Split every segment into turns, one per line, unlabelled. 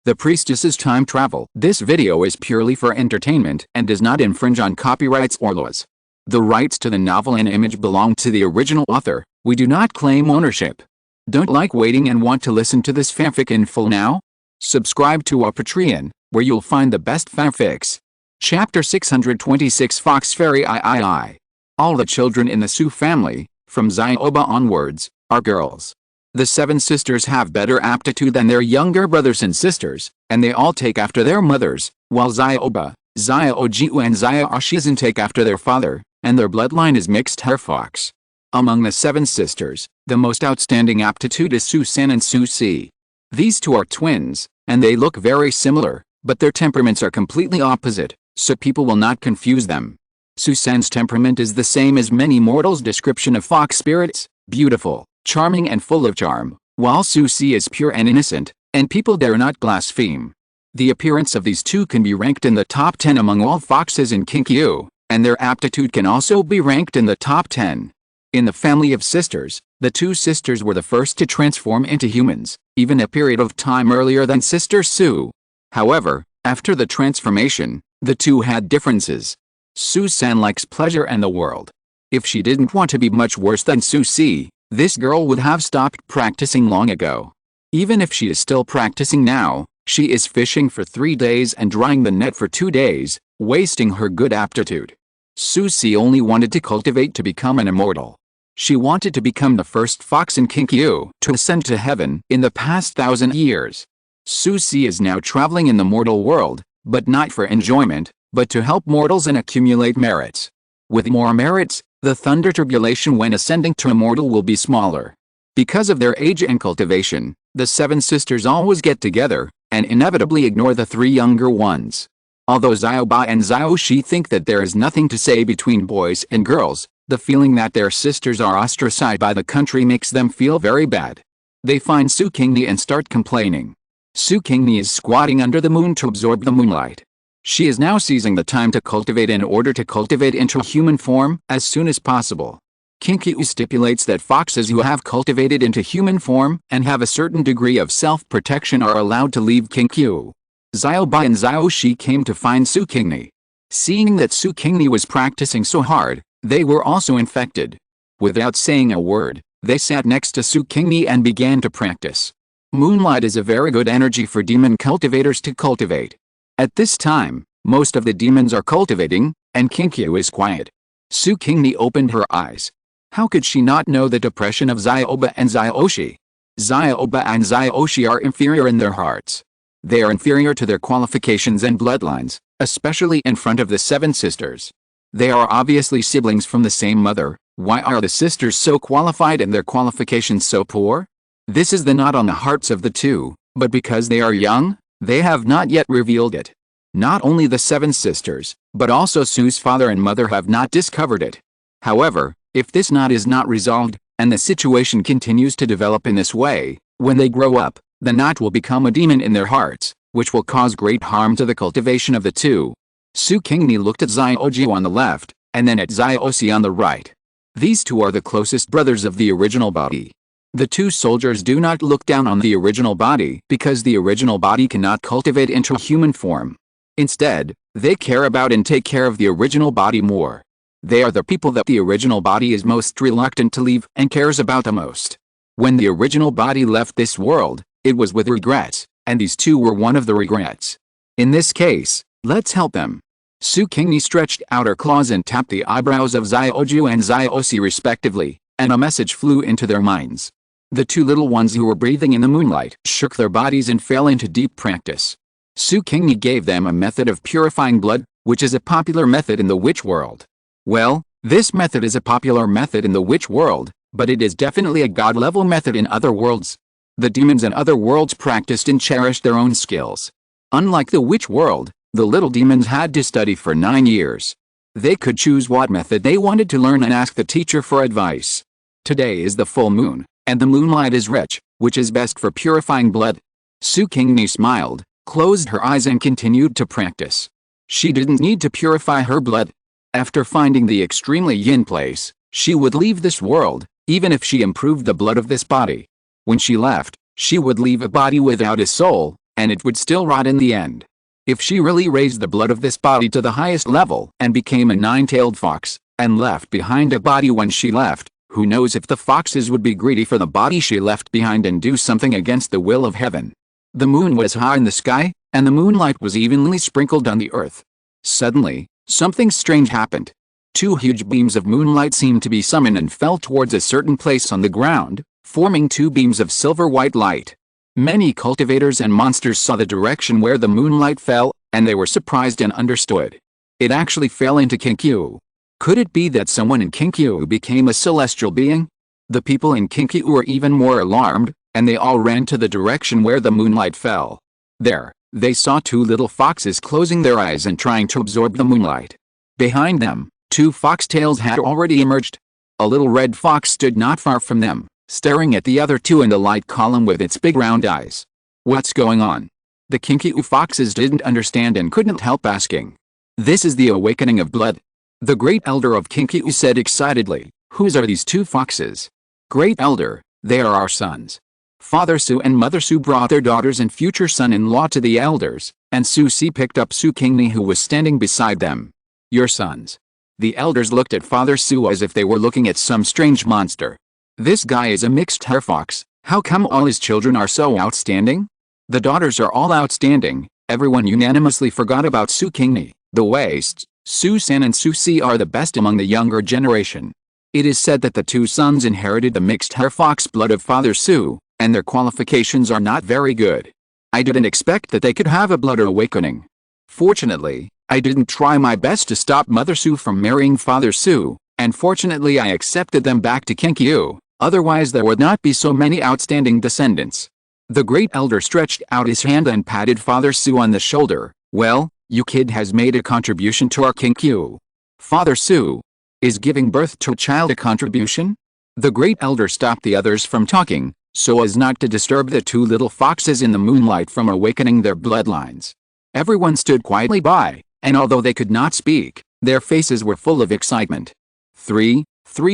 The Priestess's time travel. This video is purely for entertainment and does not infringe on copyrights or laws. The rights to the novel and image belong to the original author. We do not claim ownership. Don't like waiting and want to listen to this fanfic in full now? Subscribe to our Patreon, where you'll find the best fanfics. Chapter 626 Fox Fairy III. All the children in the Su family, from Xiaoba onwards, are girls. The 7 sisters have better aptitude than their younger brothers and sisters, and they all take after their mothers, while Xiaoba, Xiaojiu and Xiaoshizan take after their father, and their bloodline is mixed hair fox. Among the 7 sisters, the most outstanding aptitude is Su San and Su Si. These two are twins, and they look very similar, but their temperaments are completely opposite, so people will not confuse them. Su San's temperament is the same as many mortals' description of fox spirits, beautiful, charming and full of charm, while Su Si is pure and innocent, and people dare not blaspheme. The appearance of these two can be ranked in the top 10 among all foxes in Kinkyu, and their aptitude can also be ranked in the top 10. In the family of sisters, the 2 sisters were the first to transform into humans, even a period of time earlier than Sister Su. However, after the transformation, the two had differences. Su San likes pleasure and the world. If she didn't want to be much worse than Su Si, this girl would have stopped practicing long ago. Even if she is still practicing now, she is fishing for 3 days and drying the net for 2 days, wasting her good aptitude. Su Si only wanted to cultivate to become an immortal. She wanted to become the first fox in Kinkyu to ascend to heaven in the past 1,000 years. Su Si is now traveling in the mortal world, but not for enjoyment, but to help mortals and accumulate merits. With more merits, the thunder tribulation when ascending to immortal will be smaller. Because of their age and cultivation, the 7 sisters always get together, and inevitably ignore the 3 younger ones. Although Xiaoba and Xiaoshi think that there is nothing to say between boys and girls, the feeling that their sisters are ostracized by the country makes them feel very bad. They find Su Qingni and start complaining. Su Qingni is squatting under the moon to absorb the moonlight. She is now seizing the time to cultivate in order to cultivate into human form as soon as possible. Kinkyu stipulates that foxes who have cultivated into human form and have a certain degree of self-protection are allowed to leave Kinkyu. Xiaoba and Xiaoshi came to find Su Qingni. Seeing that Su Qingni was practicing so hard, they were also infected. Without saying a word, they sat next to Su Qingni and began to practice. Moonlight is a very good energy for demon cultivators to cultivate. At this time, most of the demons are cultivating, and Kinkyu is quiet. Su Qingni opened her eyes. How could she not know the depression of Xiaoba and Xiaoshi? Xiaoba and Xiaoshi are inferior in their hearts. They are inferior to their qualifications and bloodlines, especially in front of the 7 sisters. They are obviously siblings from the same mother. Why are the sisters so qualified and their qualifications so poor? This is the knot on the hearts of the 2, but because they are young, they have not yet revealed it. Not only the 7 sisters, but also Su's father and mother have not discovered it. However, if this knot is not resolved, and the situation continues to develop in this way, when they grow up, the knot will become a demon in their hearts, which will cause great harm to the cultivation of the 2. Su Qingni looked at Xiaojiu on the left, and then at Xiaosi on the right. These 2 are the closest brothers of the original body. The 2 soldiers do not look down on the original body because the original body cannot cultivate into human form. Instead, they care about and take care of the original body more. They are the people that the original body is most reluctant to leave and cares about the most. When the original body left this world, it was with regrets, and these 2 were one of the regrets. In this case, let's help them. Su Qingni stretched out her claws and tapped the eyebrows of Xiaoju and Xiaosi respectively, and a message flew into their minds. The 2 little ones who were breathing in the moonlight shook their bodies and fell into deep practice. Su Qingni gave them a method of purifying blood, which is a popular method in the witch world. Well, this method is a popular method in the witch world, but it is definitely a god-level method in other worlds. The demons in other worlds practiced and cherished their own skills. Unlike the witch world, the little demons had to study for 9 years. They could choose what method they wanted to learn and ask the teacher for advice. Today is the full moon, and the moonlight is rich, which is best for purifying blood. Su Qingni smiled, closed her eyes and continued to practice. She didn't need to purify her blood. After finding the extremely yin place, she would leave this world, even if she improved the blood of this body. When she left, she would leave a body without a soul, and it would still rot in the end. If she really raised the blood of this body to the highest level and became a nine-tailed fox, and left behind a body when she left, who knows if the foxes would be greedy for the body she left behind and do something against the will of heaven. The moon was high in the sky, and the moonlight was evenly sprinkled on the earth. Suddenly, something strange happened. Two huge beams of moonlight seemed to be summoned and fell towards a certain place on the ground, forming two beams of silver-white light. Many cultivators and monsters saw the direction where the moonlight fell, and they were surprised and understood. It actually fell into Qingni. Could it be that someone in Qingni became a celestial being? The people in Qingni were even more alarmed, and they all ran to the direction where the moonlight fell. There, they saw two little foxes closing their eyes and trying to absorb the moonlight. Behind them, two foxtails had already emerged. A little red fox stood not far from them, staring at the other two in the light column with its big round eyes. What's going on? The Qingni foxes didn't understand and couldn't help asking. This is the awakening of blood. The great elder of Qingni said excitedly, "Whose are these two foxes?" "Great elder, they are our sons." Father Su and Mother Su brought their daughters and future son-in-law to the elders, and Su picked up Su Qingni who was standing beside them. "Your sons." The elders looked at Father Su as if they were looking at some strange monster. "This guy is a mixed hair fox, how come all his children are so outstanding?" "The daughters are all outstanding." Everyone unanimously forgot about Su Qingni. The wastes, Su San and Su Si are the best among the younger generation. It is said that the two sons inherited the mixed hair fox blood of Father Su, and their qualifications are not very good. I didn't expect that they could have a blood awakening. Fortunately, I didn't try my best to stop Mother Su from marrying Father Su, and fortunately I accepted them back to Qingni, otherwise there would not be so many outstanding descendants. The great elder stretched out his hand and patted Father Su on the shoulder. "Well, you kid has made a contribution to our Qingni." "Father Su, is giving birth to a child a contribution?" The great elder stopped the others from talking, so as not to disturb the two little foxes in the moonlight from awakening their bloodlines. Everyone stood quietly by, and although they could not speak, their faces were full of excitement. Three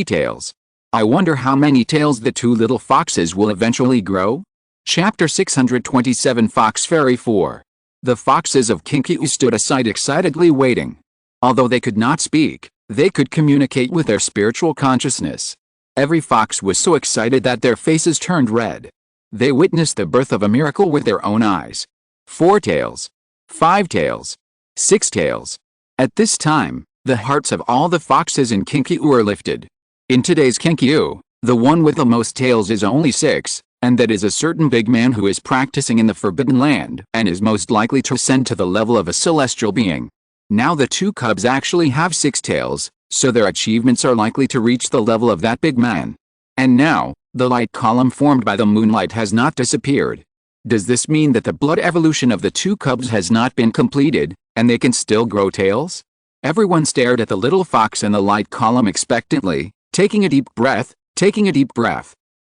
tails. I wonder how many tails the two little foxes will eventually grow? Chapter 627 Fox Fairy 4. The foxes of Qingni stood aside excitedly waiting. Although they could not speak, they could communicate with their spiritual consciousness. Every fox was so excited that their faces turned red. They witnessed the birth of a miracle with their own eyes. 4 tails. 5 tails. 6 tails. At this time, the hearts of all the foxes in Qingni were lifted. In today's Qingni, the one with the most tails is only 6, and that is a certain big man who is practicing in the Forbidden Land and is most likely to ascend to the level of a celestial being. Now the two cubs actually have 6 tails, so their achievements are likely to reach the level of that big man. And now, the light column formed by the moonlight has not disappeared. Does this mean that the blood evolution of the two cubs has not been completed, and they can still grow tails? Everyone stared at the little fox in the light column expectantly, taking a deep breath.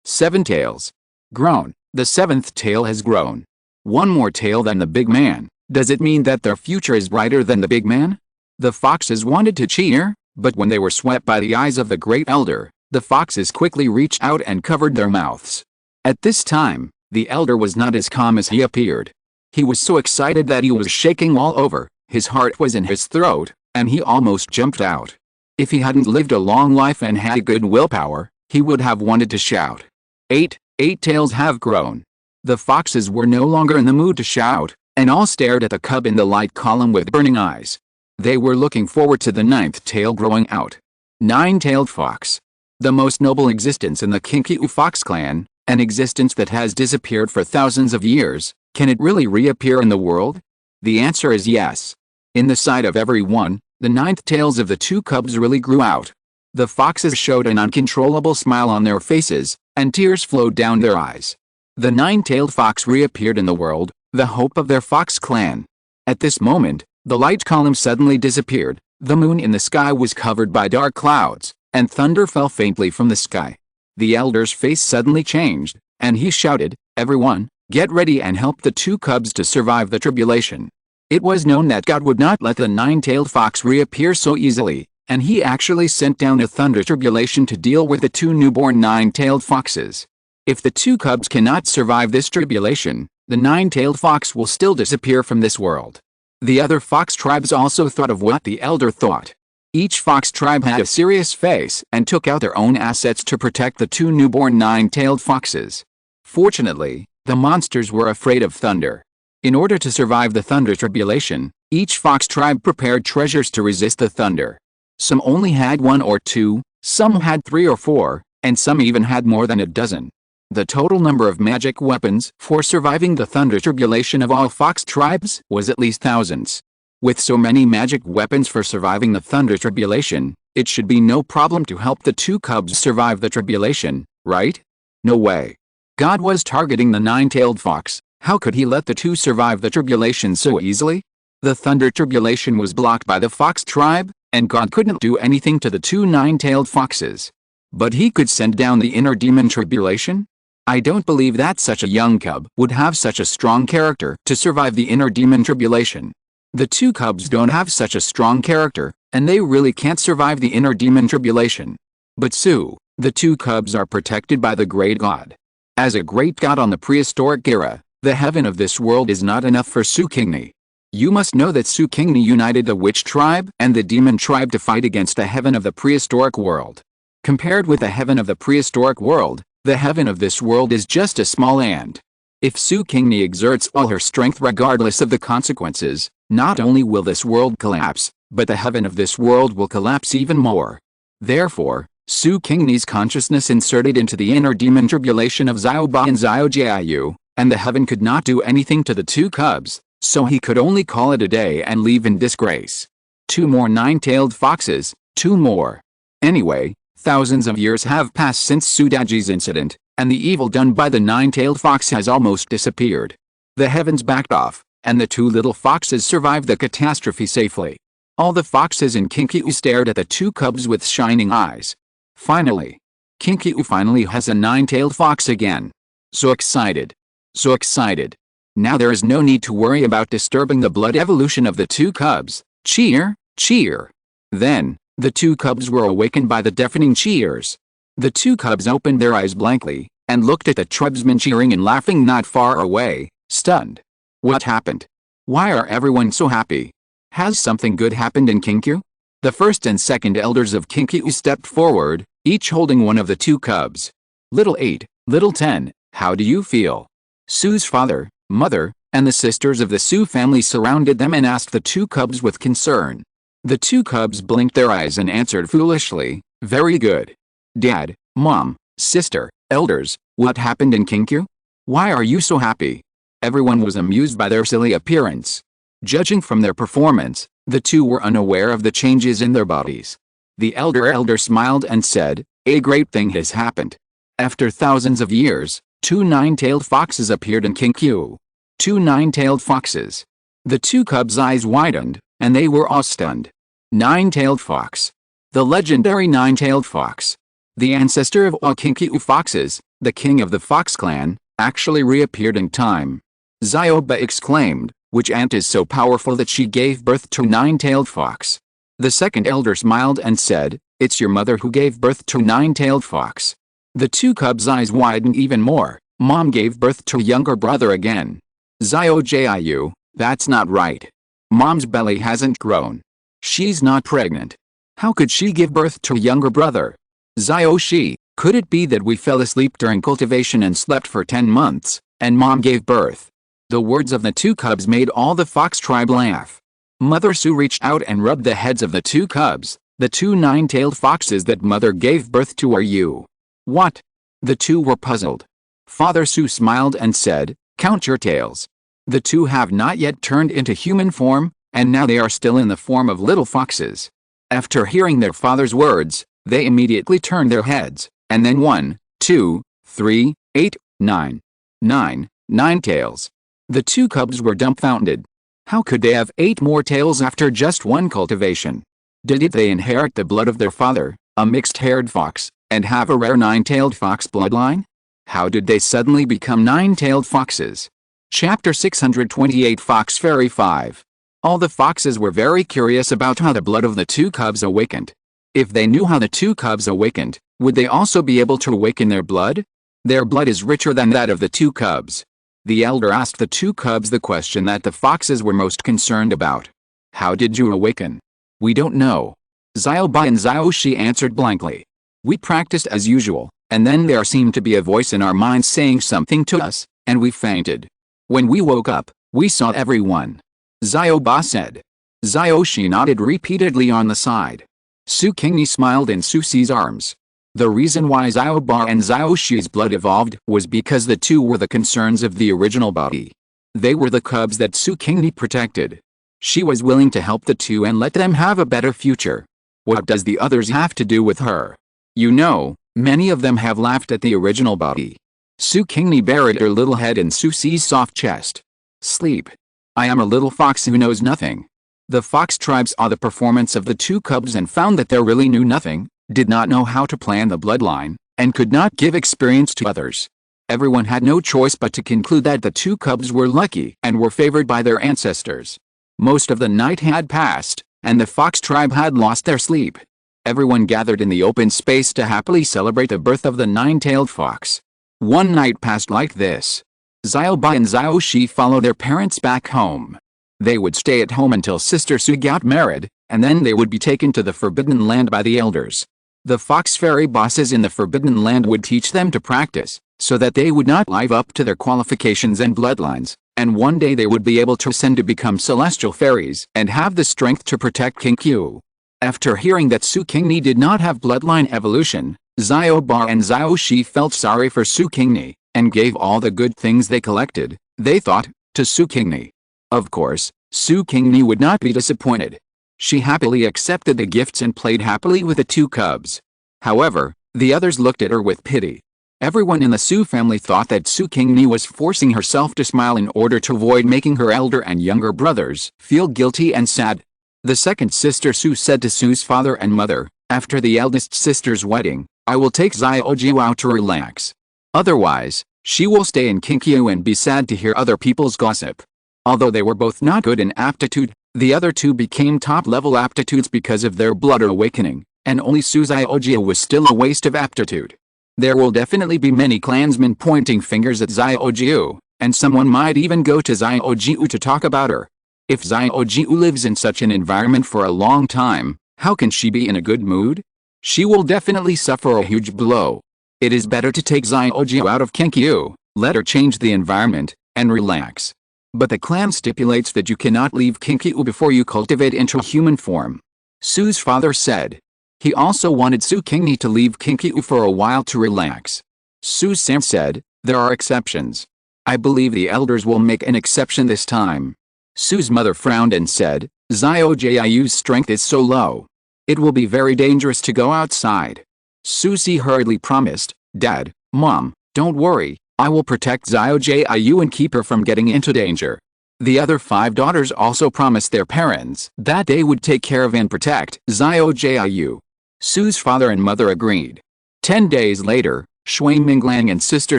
7 tails. Grown. The 7th tail has grown. One more tail than the big man. Does it mean that their future is brighter than the big man? The foxes wanted to cheer, but when they were swept by the eyes of the great elder, the foxes quickly reached out and covered their mouths. At this time, the elder was not as calm as he appeared. He was so excited that he was shaking all over, his heart was in his throat, and he almost jumped out. If he hadn't lived a long life and had good willpower, he would have wanted to shout. 8 tails have grown. The foxes were no longer in the mood to shout, and all stared at the cub in the light column with burning eyes. They were looking forward to the 9th tail growing out. 9-tailed fox. The most noble existence in the Qingni fox clan, an existence that has disappeared for thousands of years. Can it really reappear in the world? The answer is yes. In the sight of everyone, the 9th tails of the two cubs really grew out. The foxes showed an uncontrollable smile on their faces, and tears flowed down their eyes. The 9-tailed fox reappeared in the world, the hope of their fox clan. At this moment, the light column suddenly disappeared, the moon in the sky was covered by dark clouds, and thunder fell faintly from the sky. The elder's face suddenly changed, and he shouted, "Everyone, get ready and help the two cubs to survive the tribulation." It was known that God would not let the 9-tailed fox reappear so easily, and he actually sent down a thunder tribulation to deal with the two newborn 9-tailed foxes. If the two cubs cannot survive this tribulation, The nine-tailed fox will still disappear from this world. The other fox tribes also thought of what the elder thought. Each fox tribe had a serious face and took out their own assets to protect the two newborn nine-tailed foxes. Fortunately, the monsters were afraid of thunder. In order to survive the thunder tribulation, each fox tribe prepared treasures to resist the thunder. Some only had 1 or 2, some had 3 or 4, and some even had more than a dozen. The total number of magic weapons for surviving the thunder tribulation of all fox tribes was at least thousands. With so many magic weapons for surviving the thunder tribulation, it should be no problem to help the two cubs survive the tribulation, right? No way. God was targeting the nine-tailed fox. How could he let the two survive the tribulation so easily? The thunder tribulation was blocked by the fox tribe, and God couldn't do anything to the two nine-tailed foxes. But he could send down the inner demon tribulation? I don't believe that such a young cub would have such a strong character to survive the inner demon tribulation. The two cubs don't have such a strong character, and they really can't survive the inner demon tribulation. But the two cubs are protected by the great God. As a great God on the prehistoric era, the heaven of this world is not enough for Su Qingni. You must know that Su Qingni united the witch tribe and the demon tribe to fight against the heaven of the prehistoric world. Compared with the heaven of the prehistoric world, the heaven of this world is just a small ant. If Su Qingni exerts all her strength regardless of the consequences, not only will this world collapse, but the heaven of this world will collapse even more. Therefore, Su Qingni's consciousness inserted into the inner demon tribulation of Xiaoba and Xiaojiayu, and the heaven could not do anything to the two cubs, so he could only call it a day and leave in disgrace. 2 more nine-tailed foxes, 2 more. Anyway, thousands of years have passed since Sudaji's incident, and the evil done by the nine-tailed fox has almost disappeared. The heavens backed off, and the 2 little foxes survived the catastrophe safely. All the foxes in Qingqiu stared at the 2 cubs with shining eyes. Finally, Qingqiu finally has a nine-tailed fox again. So excited. So excited. Now there is no need to worry about disturbing the blood evolution of the 2 cubs. Cheer, cheer. Then, the 2 cubs were awakened by the deafening cheers. The 2 cubs opened their eyes blankly, and looked at the tribesmen cheering and laughing not far away, stunned. What happened? Why are everyone so happy? Has something good happened in Qingqiu? The first and second elders of Qingqiu stepped forward, each holding one of the 2 cubs. Little 8, little 10, how do you feel? Su's father, mother, and the sisters of the Su family surrounded them and asked the 2 cubs with concern. The 2 cubs blinked their eyes and answered foolishly, very good. Dad, Mom, sister, elders, what happened in Qingqiu? Why are you so happy? Everyone was amused by their silly appearance. Judging from their performance, the 2 were unaware of the changes in their bodies. The elder smiled and said, a great thing has happened. After thousands of years, 2 nine-tailed foxes appeared in Qingqiu. 2 nine-tailed foxes. The 2 cubs' eyes widened, and they were awe-stunned. Nine-tailed fox. The legendary nine-tailed fox. The ancestor of all Qingqiu foxes, the king of the fox clan, actually reappeared in time. Xiaoba exclaimed, which ant is so powerful that she gave birth to a nine-tailed fox? The second elder smiled and said, it's your mother who gave birth to a nine-tailed fox. The 2 cubs' eyes widened even more. Mom gave birth to a younger brother again. Xiaojiayu, that's not right. Mom's belly hasn't grown. She's not pregnant. How could she give birth to a younger brother? Xiaoshi, could it be that we fell asleep during cultivation and slept for 10 months, and Mom gave birth? The words of the 2 cubs made all the fox tribe laugh. Mother Su reached out and rubbed the heads of the 2 cubs. The 2 nine-tailed foxes that Mother gave birth to are you. What? The 2 were puzzled. Father Su smiled and said, count your tails. The 2 have not yet turned into human form, and now they are still in the form of little foxes. After hearing their father's words, they immediately turned their heads, and then 1, 2, 3, 8, 9. 9 tails. The 2 cubs were dumbfounded. How could they have 8 more tails after just 1 cultivation? Did they inherit the blood of their father, a mixed-haired fox, and have a rare 9-tailed fox bloodline? How did they suddenly become 9-tailed foxes? Chapter 628 Fox Fairy 5. All the foxes were very curious about how the blood of the 2 cubs awakened. If they knew how the 2 cubs awakened, would they also be able to awaken their blood? Their blood is richer than that of the 2 cubs. The elder asked the two cubs the question that the foxes were most concerned about. How did you awaken? We don't know. Xiao Bai and Xiao Shi answered blankly. We practiced as usual, and then there seemed to be a voice in our minds saying something to us, and we fainted. When we woke up, we saw everyone. Xiao Ba said. Xiao Shi nodded repeatedly on the side. Su Qingni smiled in Su Xi's arms. The reason why Xiao Ba and Xiao Shi's blood evolved was because the two were the concerns of the original body. They were the cubs that Su Qingni protected. She was willing to help the two and let them have a better future. What does the others have to do with her? You know, many of them have laughed at the original body. Su Qingni buried her little head in Su Xi's soft chest. Sleep. I am a little fox who knows nothing. The fox tribes saw the performance of the two cubs and found that they really knew nothing, did not know how to plan the bloodline, and could not give experience to others. Everyone had no choice but to conclude that the two cubs were lucky and were favored by their ancestors. Most of the night had passed, and the fox tribe had lost their sleep. Everyone gathered in the open space to happily celebrate the birth of the nine-tailed fox. One night passed like this. Xiao Bai and Xiao Shi followed their parents back home. They would stay at home until Sister Su got married, and then they would be taken to the Forbidden Land by the elders. The fox fairy bosses in the Forbidden Land would teach them to practice, so that they would not live up to their qualifications and bloodlines, and one day they would be able to ascend to become celestial fairies and have the strength to protect Qingqiu. After hearing that Su Qingni did not have bloodline evolution, Xiao Ba and Xiao Shi felt sorry for Su Qingni, and gave all the good things they collected, they thought, to Su Qingni. Of course, Su Qingni would not be disappointed. She happily accepted the gifts and played happily with the two cubs. However, the others looked at her with pity. Everyone in the Su family thought that Su Qingni was forcing herself to smile in order to avoid making her elder and younger brothers feel guilty and sad. The second sister Su said to Su's father and mother, after the eldest sister's wedding, I will take Xiao Jiu out to relax. Otherwise, she will stay in Qingqiu and be sad to hear other people's gossip. Although they were both not good in aptitude, the other two became top-level aptitudes because of their blood awakening, and only Su Xiaojia was still a waste of aptitude. There will definitely be many clansmen pointing fingers at Xiaojiu, and someone might even go to Xiaojiu to talk about her. If Xiaojiu lives in such an environment for a long time, how can she be in a good mood? She will definitely suffer a huge blow. It is better to take Xiaojiu out of Qingqiu, let her change the environment, and relax. But the clan stipulates that you cannot leave Qingqiu before you cultivate into human form. Su's father said. He also wanted Su Qingni to leave Qingqiu for a while to relax. Su Sam said, there are exceptions. I believe the elders will make an exception this time. Su's mother frowned and said, Xiaojiu's strength is so low. It will be very dangerous to go outside. Susie hurriedly promised, Dad, Mom, don't worry, I will protect Xiaojiu and keep her from getting into danger. The other 5 daughters also promised their parents that they would take care of and protect Xiaojiu. Su's father and mother agreed. 10 days later, Shui Minglang and Sister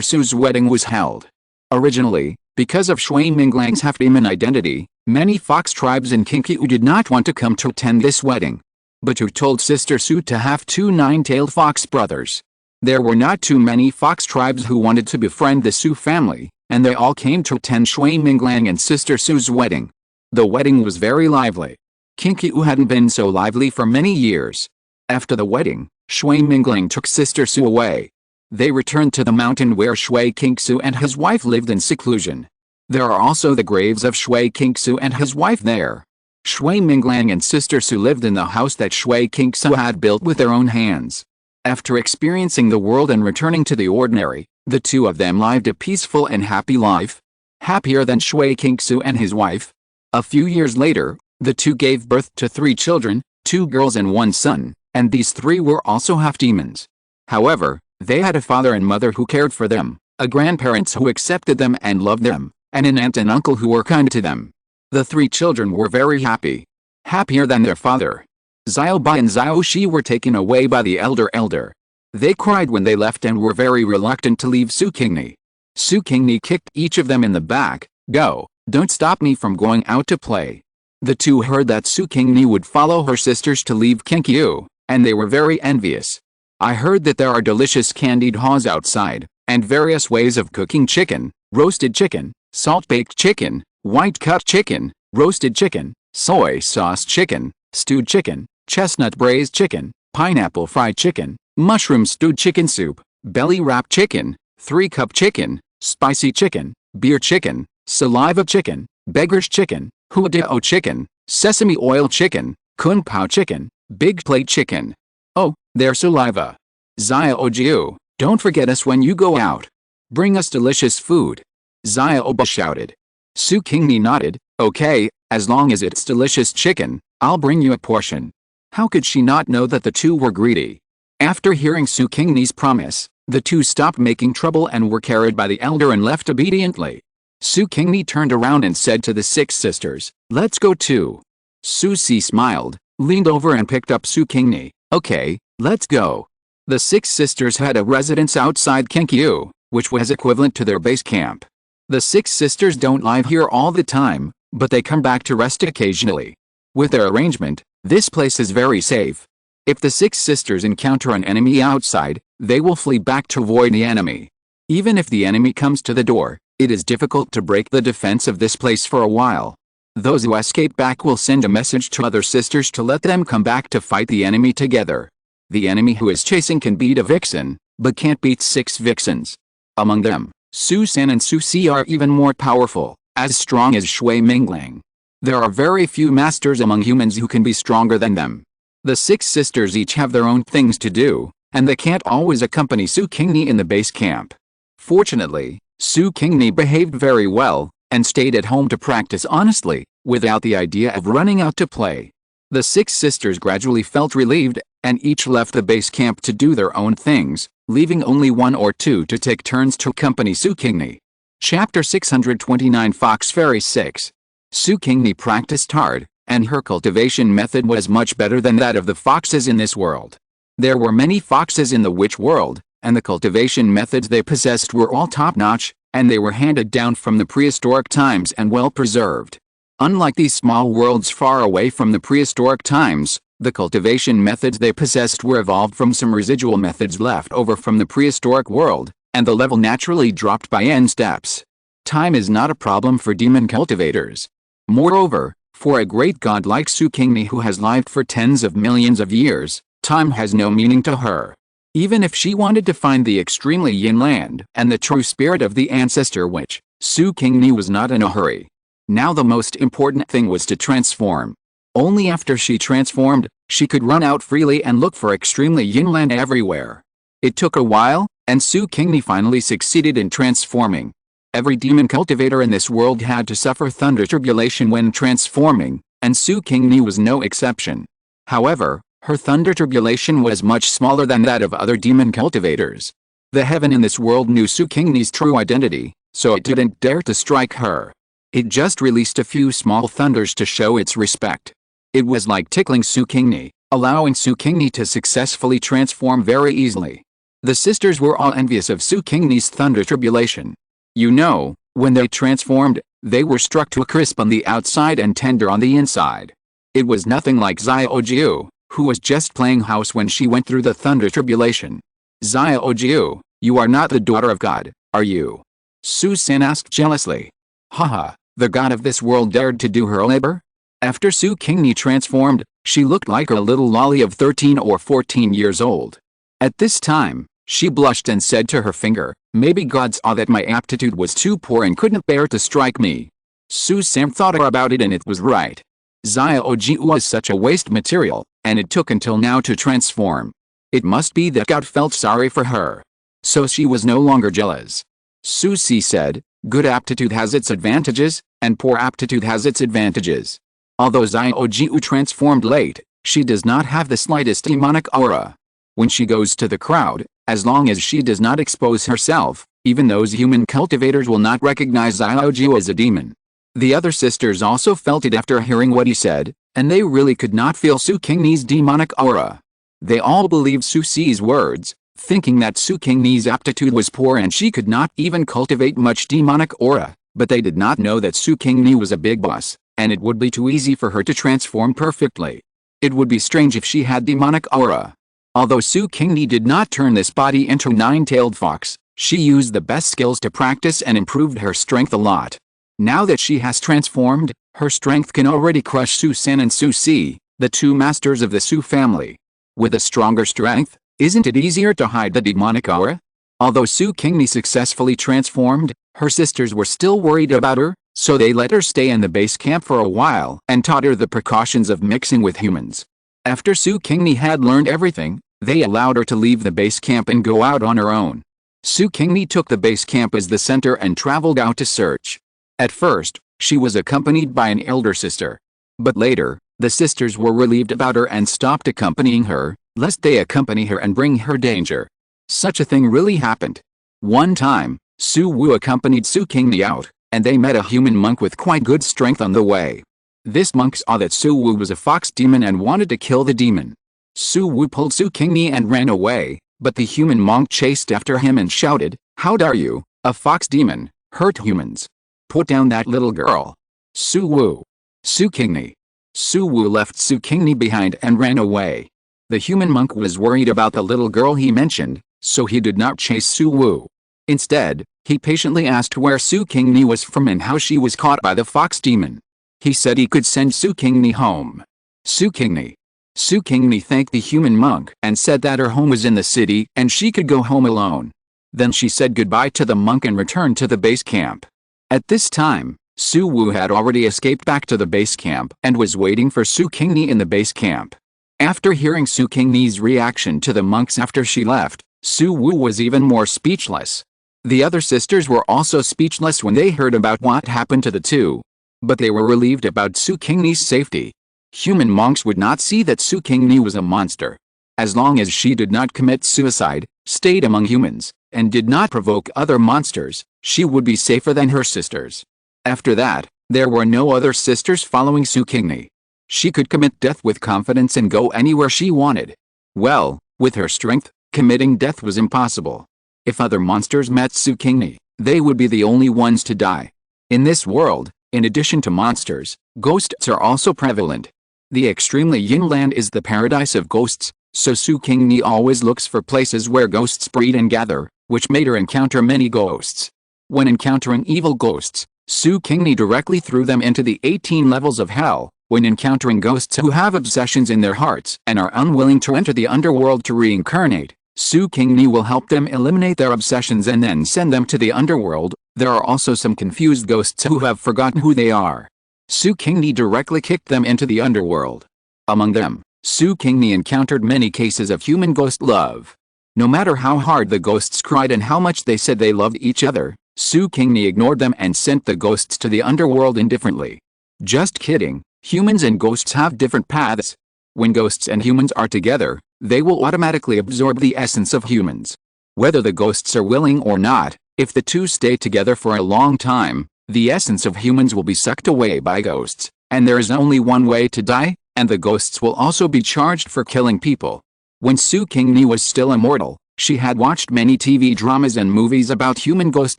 Su's wedding was held. Originally, because of Shui Minglang's half-demon identity, many fox tribes in Qingqiu did not want to come to attend this wedding. But who told Sister Su to have 2 nine-tailed fox brothers? There were not too many fox tribes who wanted to befriend the Su family, and they all came to attend Shui Minglang and Sister Su's wedding. The wedding was very lively. Qingqiu hadn't been so lively for many years. After the wedding, Shui Minglang took Sister Su away. They returned to the mountain where Shui Qingsu and his wife lived in seclusion. There are also the graves of Shui Qingsu and his wife there. Shui Minglang and Sister Su lived in the house that Shui Qingsu had built with their own hands. After experiencing the world and returning to the ordinary, the two of them lived a peaceful and happy life. Happier than Shui Qingsu and his wife. A few years later, the two gave birth to 3 children, 2 girls and 1 son, and these 3 were also half-demons. However, they had a father and mother who cared for them, a grandparents who accepted them and loved them, and an aunt and uncle who were kind to them. The 3 children were very happy. Happier than their father. Xiao Bai and Xiao Shi were taken away by the elder. They cried when they left and were very reluctant to leave Su Qingni. Su Qingni kicked each of them in the back. Go, don't stop me from going out to play. The two heard that Su Qingni would follow her sisters to leave Qingqiu, and they were very envious. I heard that there are delicious candied haws outside, and various ways of cooking chicken, roasted chicken, salt-baked chicken, white-cut chicken, roasted chicken, soy sauce chicken, stewed chicken, chestnut braised chicken, pineapple fried chicken, mushroom stewed chicken soup, belly wrap chicken, 3-cup chicken, spicy chicken, beer chicken, saliva chicken, beggar's chicken, huadiao chicken, sesame oil chicken, kung pao chicken, big plate chicken. Oh, their saliva. Xiaojiu, don't forget us when you go out. Bring us delicious food. Xiaoba shouted. Su Qingni nodded. Okay, as long as it's delicious chicken, I'll bring you a portion. How could she not know that the two were greedy? After hearing Su Qingni's promise, the two stopped making trouble and were carried by the elder and left obediently. Su Qingni turned around and said to the 6 sisters, let's go too. Su Si smiled, leaned over and picked up Su Qingni. Okay, let's go. The 6 sisters had a residence outside Kenkyu, which was equivalent to their base camp. The 6 sisters don't live here all the time, but they come back to rest occasionally. With their arrangement, this place is very safe. If the 6 sisters encounter an enemy outside, they will flee back to avoid the enemy. Even if the enemy comes to the door, it is difficult to break the defense of this place for a while. Those who escape back will send a message to other sisters to let them come back to fight the enemy together. The enemy who is chasing can beat a vixen, but can't beat 6 vixens. Among them, Su San and Su Si are even more powerful, as strong as Shui Minglang. There are very few masters among humans who can be stronger than them. The 6 sisters each have their own things to do, and they can't always accompany Su Qingni in the base camp. Fortunately, Su Qingni behaved very well, and stayed at home to practice honestly, without the idea of running out to play. The 6 sisters gradually felt relieved, and each left the base camp to do their own things, leaving only 1 or 2 to take turns to accompany Su Qingni. Chapter 629 Fox Fairy 6. Su Qingni practiced hard, and her cultivation method was much better than that of the foxes in this world. There were many foxes in the witch world, and the cultivation methods they possessed were all top-notch, and they were handed down from the prehistoric times and well preserved. Unlike these small worlds far away from the prehistoric times, the cultivation methods they possessed were evolved from some residual methods left over from the prehistoric world, and the level naturally dropped by n steps. Time is not a problem for demon cultivators. Moreover, for a great god like Su Qingni who has lived for tens of millions of years, time has no meaning to her. Even if she wanted to find the extremely yin land and the true spirit of the ancestor witch, Su Qingni was not in a hurry. Now the most important thing was to transform. Only after she transformed, she could run out freely and look for extremely yin land everywhere. It took a while, and Su Qingni finally succeeded in transforming. Every demon cultivator in this world had to suffer thunder tribulation when transforming, and Su Qingni was no exception. However, her thunder tribulation was much smaller than that of other demon cultivators. The heaven in this world knew Su Qingni's true identity, so it didn't dare to strike her. It just released a few small thunders to show its respect. It was like tickling Su Qingni, allowing Su Qingni to successfully transform very easily. The sisters were all envious of Su Qingni's thunder tribulation. You know, when they transformed, they were struck to a crisp on the outside and tender on the inside. It was nothing like Xiaojiu, who was just playing house when she went through the thunder tribulation. Xiaojiu, you are not the daughter of God, are you? Su San asked jealously. Haha, the god of this world dared to do her labor? After Su Qingni transformed, she looked like a little lolly of 13 or 14 years old. At this time, she blushed and said to her finger, maybe God saw that my aptitude was too poor and couldn't bear to strike me. Su San thought about it and it was right. Xiaojiu was such a waste material, and it took until now to transform. It must be that God felt sorry for her. So she was no longer jealous. Su Si said, good aptitude has its advantages, and poor aptitude has its advantages. Although Xiaojiu transformed late, she does not have the slightest demonic aura. When she goes to the crowd, as long as she does not expose herself, even those human cultivators will not recognize Xiaojiu as a demon. The other sisters also felt it after hearing what he said, and they really could not feel Su Qingni's demonic aura. They all believed Su Si's words, thinking that Su Qingni's aptitude was poor and she could not even cultivate much demonic aura, but they did not know that Su Qingni was a big boss, and it would be too easy for her to transform perfectly. It would be strange if she had demonic aura. Although Su Qingni did not turn this body into a 9-tailed fox, She used the best skills to practice and improved her strength a lot. Now that she has transformed, her strength can already crush Su San and Su Si, the two masters of the Su family. With a stronger strength, isn't it easier to hide the demonic aura? Although Su Qingni successfully transformed, her sisters were still worried about her, so they let her stay in the base camp for a while and taught her the precautions of mixing with humans. After Su Qingni had learned everything, they allowed her to leave the base camp and go out on her own. Su Qingni took the base camp as the center and traveled out to search. At first, she was accompanied by an elder sister. But later, the sisters were relieved about her and stopped accompanying her, lest they accompany her and bring her danger. Such a thing really happened. One time, Su Wu accompanied Su Qingni out, and they met a human monk with quite good strength on the way. This monk saw that Su Wu was a fox demon and wanted to kill the demon. Su Wu pulled Su Qingni and ran away, but the human monk chased after him and shouted, "How dare you, a fox demon, hurt humans? Put down that little girl." Su Wu. Su Qingni. Su Wu left Su Qingni behind and ran away. The human monk was worried about the little girl he mentioned, so he did not chase Su Wu. Instead, he patiently asked where Su Qingni was from and how she was caught by the fox demon. He said he could send Su Qingni home. Su Qingni. Su Qingni thanked the human monk and said that her home was in the city and she could go home alone. Then she said goodbye to the monk and returned to the base camp. At this time, Su Wu had already escaped back to the base camp and was waiting for Su Qingni in the base camp. After hearing Su Qingni's reaction to the monks after she left, Su Wu was even more speechless. The other sisters were also speechless when they heard about what happened to the two. But they were relieved about Su Qingni's safety. Human monks would not see that Su Qingni was a monster. As long as she did not commit suicide, stayed among humans, and did not provoke other monsters, she would be safer than her sisters. After that, there were no other sisters following Su Qingni. She could commit death with confidence and go anywhere she wanted. Well, with her strength, committing death was impossible. If other monsters met Su Qingni, they would be the only ones to die. In this world, in addition to monsters, ghosts are also prevalent. The extremely yin land is the paradise of ghosts, so Su Qingni always looks for places where ghosts breed and gather, which made her encounter many ghosts. When encountering evil ghosts, Su Qingni directly threw them into the 18 levels of hell. When encountering ghosts who have obsessions in their hearts and are unwilling to enter the underworld to reincarnate, Su Qingni will help them eliminate their obsessions and then send them to the underworld. There are also some confused ghosts who have forgotten who they are. Su Qingni directly kicked them into the underworld. Among them, Su Qingni encountered many cases of human ghost love. No matter how hard the ghosts cried and how much they said they loved each other, Su Qingni ignored them and sent the ghosts to the underworld indifferently. Just kidding, humans and ghosts have different paths. When ghosts and humans are together, they will automatically absorb the essence of humans. Whether the ghosts are willing or not, if the two stay together for a long time, the essence of humans will be sucked away by ghosts, and there is only one way to die, and the ghosts will also be charged for killing people. When Su Qingni was still immortal, she had watched many TV dramas and movies about human ghost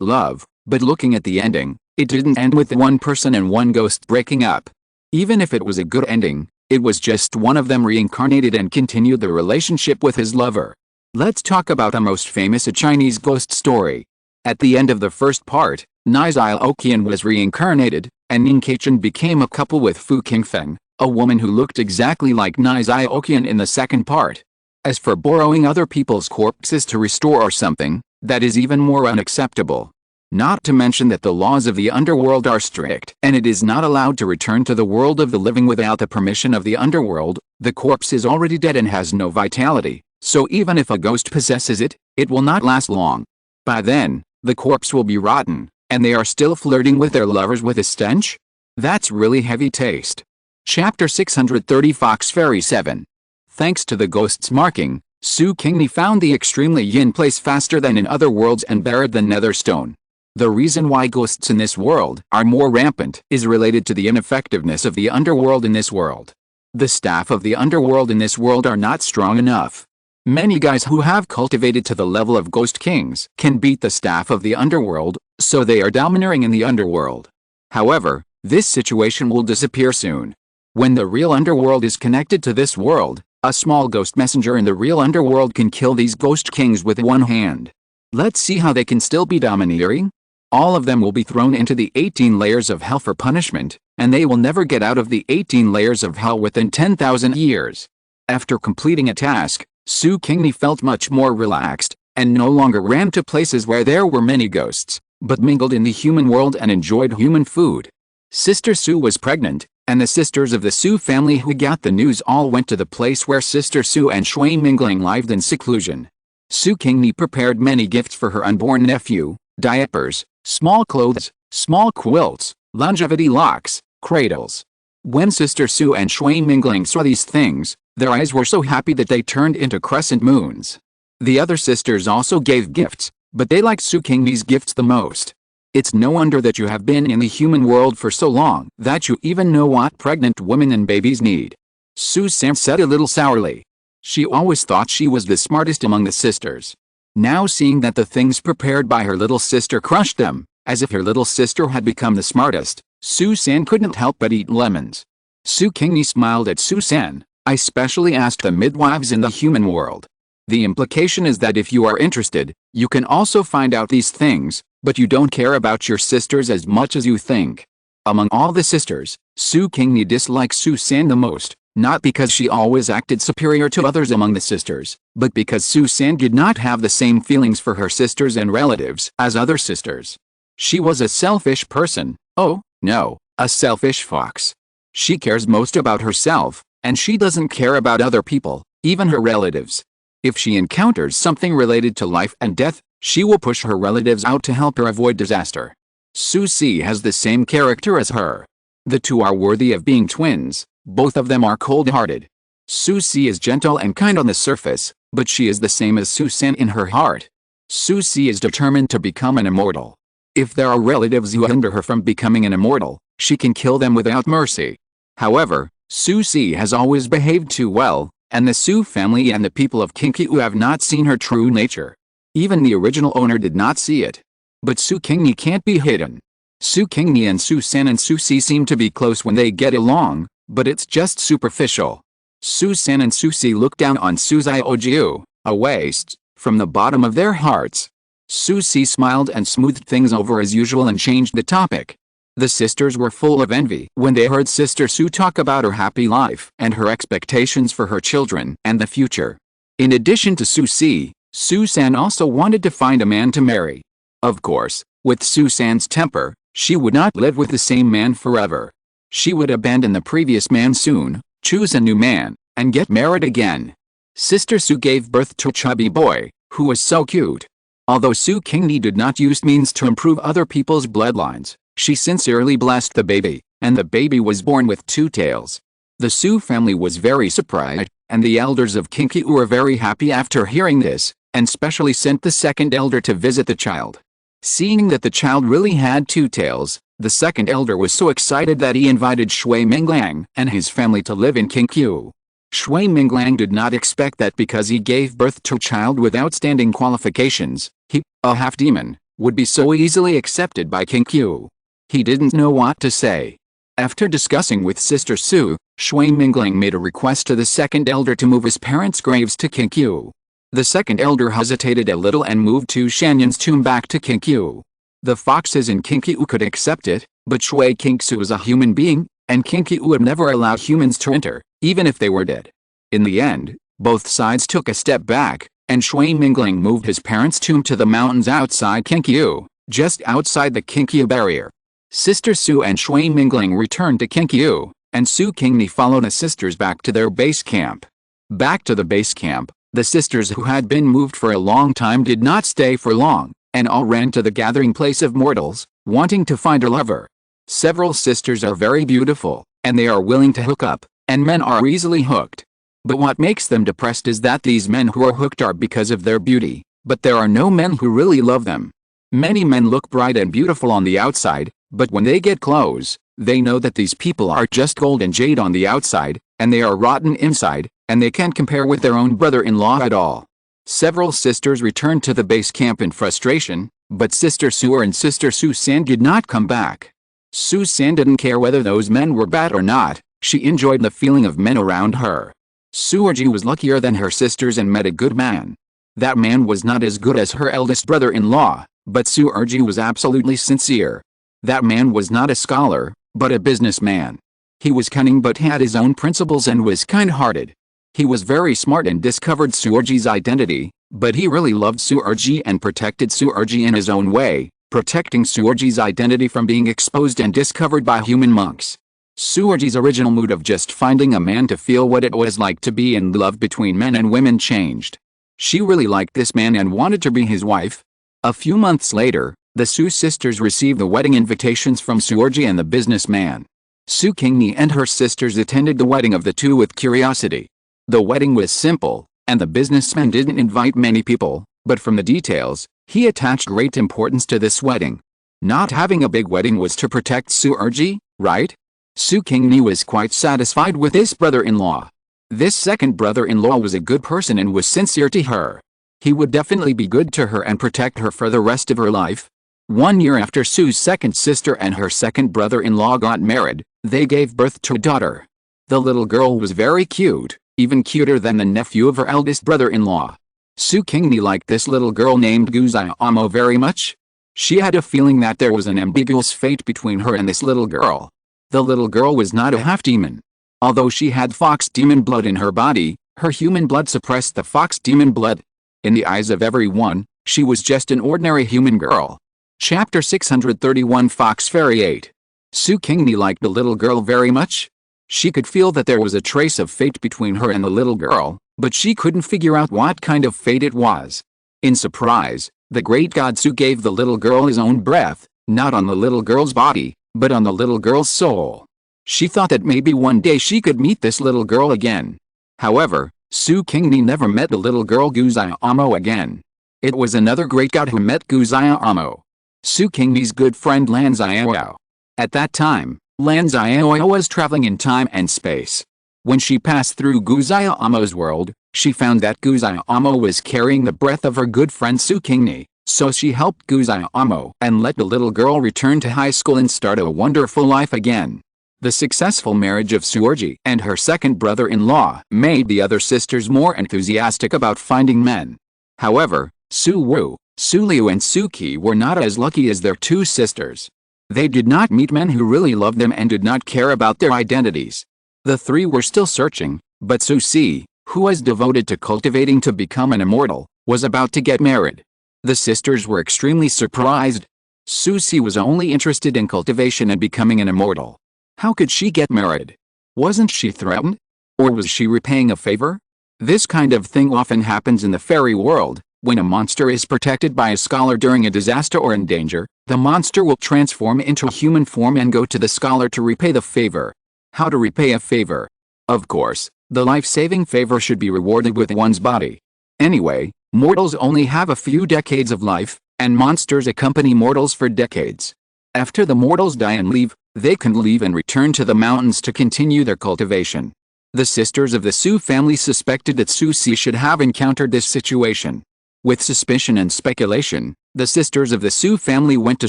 love, but looking at the ending, it didn't end with one person and one ghost breaking up. Even if it was a good ending, it was just one of them reincarnated and continued the relationship with his lover. Let's talk about the most famous Chinese ghost story. At the end of the first part, Niangniang was reincarnated, and Niangniang became a couple with Fu Qingfeng, a woman who looked exactly like Niangniang in the second part. As for borrowing other people's corpses to restore or something, that is even more unacceptable. Not to mention that the laws of the underworld are strict, and it is not allowed to return to the world of the living without the permission of the underworld. The corpse is already dead and has no vitality, so even if a ghost possesses it, it will not last long. By then, the corpse will be rotten, and they are still flirting with their lovers with a stench? That's really heavy taste. Chapter 630 Fox Fairy 7. Thanks to the ghost's marking, Su Qingni found the extremely yin place faster than in other worlds and buried the netherstone. The reason why ghosts in this world are more rampant is related to the ineffectiveness of the underworld in this world. The staff of the underworld in this world are not strong enough. Many guys who have cultivated to the level of ghost kings can beat the staff of the underworld, so they are domineering in the underworld. However, this situation will disappear soon. When the real underworld is connected to this world, a small ghost messenger in the real underworld can kill these ghost kings with one hand. Let's see how they can still be domineering. All of them will be thrown into the 18 layers of hell for punishment, and they will never get out of the 18 layers of hell within 10,000 years. After completing a task, Su Qingni felt much more relaxed, and no longer ran to places where there were many ghosts, but mingled in the human world and enjoyed human food. Sister Su was pregnant, and the sisters of the Su family who got the news all went to the place where Sister Su and Shui Mingling lived in seclusion. Su Qingni prepared many gifts for her unborn nephew: diapers, small clothes, small quilts, longevity locks, cradles. When Sister Su and Shui Mingling saw these things, their eyes were so happy that they turned into crescent moons. The other sisters also gave gifts, but they liked Su Qingni's gifts the most. It's no wonder that you have been in the human world for so long that you even know what pregnant women and babies need. Su San said a little sourly. She always thought she was the smartest among the sisters. Now seeing that the things prepared by her little sister crushed them, as if her little sister had become the smartest, Su San couldn't help but eat lemons. Su Qingni smiled at Su San. I specially asked the midwives in the human world. The implication is that if you are interested, you can also find out these things, but you don't care about your sisters as much as you think. Among all the sisters, Su Qingni disliked Su San the most, not because she always acted superior to others among the sisters, but because Su San did not have the same feelings for her sisters and relatives as other sisters. She was a selfish person. Oh, no, a selfish fox. She cares most about herself, and she doesn't care about other people, even her relatives. If she encounters something related to life and death, she will push her relatives out to help her avoid disaster. Su Si has the same character as her. The two are worthy of being twins. Both of them are cold-hearted. Su Si is gentle and kind on the surface, but she is the same as Su San in her heart. Su Si is determined to become an immortal. If there are relatives who hinder her from becoming an immortal, she can kill them without mercy. However, Su Si has always behaved too well, and the Su family and the people of Qingqiu have not seen her true nature. Even the original owner did not see it. But Su Qingni can't be hidden. Su Qingni and Su San and Su Si seem to be close when they get along, but it's just superficial. Su San and Su Si look down on Su Ziojiu, a waste, from the bottom of their hearts. Su Si smiled and smoothed things over as usual and changed the topic. The sisters were full of envy when they heard Sister Su talk about her happy life and her expectations for her children and the future. In addition to Su Si, Su San also wanted to find a man to marry. Of course, with Su San's temper, she would not live with the same man forever. She would abandon the previous man soon, choose a new man, and get married again. Sister Su gave birth to a chubby boy, who was so cute. Although Su Qingni did not use means to improve other people's bloodlines, she sincerely blessed the baby, and the baby was born with 2 tails. The Su family was very surprised, and the elders of Qingqiu were very happy after hearing this, and specially sent the second elder to visit the child. Seeing that the child really had 2 tails, the second elder was so excited that he invited Shui Minglang and his family to live in Qingqiu. Shui Minglang did not expect that because he gave birth to a child with outstanding qualifications, he, a half-demon, would be so easily accepted by Qingqiu. He didn't know what to say. After discussing with Sister Su, Shui Minglang made a request to the second elder to move his parents' graves to Qingqiu. The second elder hesitated a little and moved Tu Shanyan's tomb back to Qingqiu. The foxes in Qingqiu could accept it, but Shui Qingsu is a human being, and Qingqiu would never allow humans to enter, even if they were dead. In the end, both sides took a step back, and Shui Mingling moved his parents' tomb to the mountains outside Qingqiu, just outside the Qingqiu barrier. Sister Su and Shui Mingling returned to Qingqiu, and Su Qingni followed the sisters back to their base camp. Back to the base camp, the sisters who had been moved for a long time did not stay for long, and all ran to the gathering place of mortals, wanting to find a lover. Several sisters are very beautiful, and they are willing to hook up, and men are easily hooked. But what makes them depressed is that these men who are hooked are because of their beauty, but there are no men who really love them. Many men look bright and beautiful on the outside, but when they get close, they know that these people are just gold and jade on the outside, and they are rotten inside, and they can't compare with their own brother-in-law at all. Several sisters returned to the base camp in frustration, but Sister Su and Sister Su San did not come back. Su San didn't care whether those men were bad or not, she enjoyed the feeling of men around her. Suerji was luckier than her sisters and met a good man. That man was not as good as her eldest brother-in-law, but Su Qingni was absolutely sincere. That man was not a scholar, but a businessman. He was cunning but had his own principles and was kind-hearted. He was very smart and discovered Su Qingni's identity, but he really loved Su Qingni and protected Su Qingni in his own way, protecting Su Qingni's identity from being exposed and discovered by human monks. Su Qingni's original mood of just finding a man to feel what it was like to be in love between men and women changed. She really liked this man and wanted to be his wife. A few months later, the Su sisters received the wedding invitations from Su Qingni and the businessman. Su Qingni and her sisters attended the wedding of the two with curiosity. The wedding was simple, and the businessman didn't invite many people, but from the details, he attached great importance to this wedding. Not having a big wedding was to protect Su Qingni, right? Su Qingni was quite satisfied with this brother-in-law. This second brother-in-law was a good person and was sincere to her. He would definitely be good to her and protect her for the rest of her life. 1 year after Su's second sister and her second brother-in-law got married, they gave birth to a daughter. The little girl was very cute, even cuter than the nephew of her eldest brother-in-law. Su Qingni liked this little girl named Guxiamo very much. She had a feeling that there was an ambiguous fate between her and this little girl. The little girl was not a half-demon. Although she had fox demon blood in her body, her human blood suppressed the fox demon blood. In the eyes of everyone, she was just an ordinary human girl. Chapter 631 Fox Fairy 8. Su Qingni liked the little girl very much. She could feel that there was a trace of fate between her and the little girl, but she couldn't figure out what kind of fate it was. In surprise, the great god Su gave the little girl his own breath, not on the little girl's body, but on the little girl's soul. She thought that maybe one day she could meet this little girl again. However, Su Qingni never met the little girl Guxiamo again. It was another great god who met Guxiamo. Su Qingni's good friend Lan Xiao. At that time, Lan Xiao was traveling in time and space. When she passed through Guxiamo's world, she found that Guxiamo was carrying the breath of her good friend Su Qingni, so she helped Guxiamo and let the little girl return to high school and start a wonderful life again. The successful marriage of Su Qingni and her second brother-in-law made the other sisters more enthusiastic about finding men. However, Su Wu, Su Liu and Su Qi were not as lucky as their two sisters. They did not meet men who really loved them and did not care about their identities. The three were still searching, but Su Si, who was devoted to cultivating to become an immortal, was about to get married. The sisters were extremely surprised. Su Si was only interested in cultivation and becoming an immortal. How could she get married? Wasn't she threatened? Or was she repaying a favor? This kind of thing often happens in the fairy world. When a monster is protected by a scholar during a disaster or in danger, the monster will transform into human form and go to the scholar to repay the favor. How to repay a favor? Of course, the life-saving favor should be rewarded with one's body. Anyway, mortals only have a few decades of life, and monsters accompany mortals for decades. After the mortals die and leave, they can leave and return to the mountains to continue their cultivation. The sisters of the Su family suspected that Su Si should have encountered this situation. With suspicion and speculation, the sisters of the Su family went to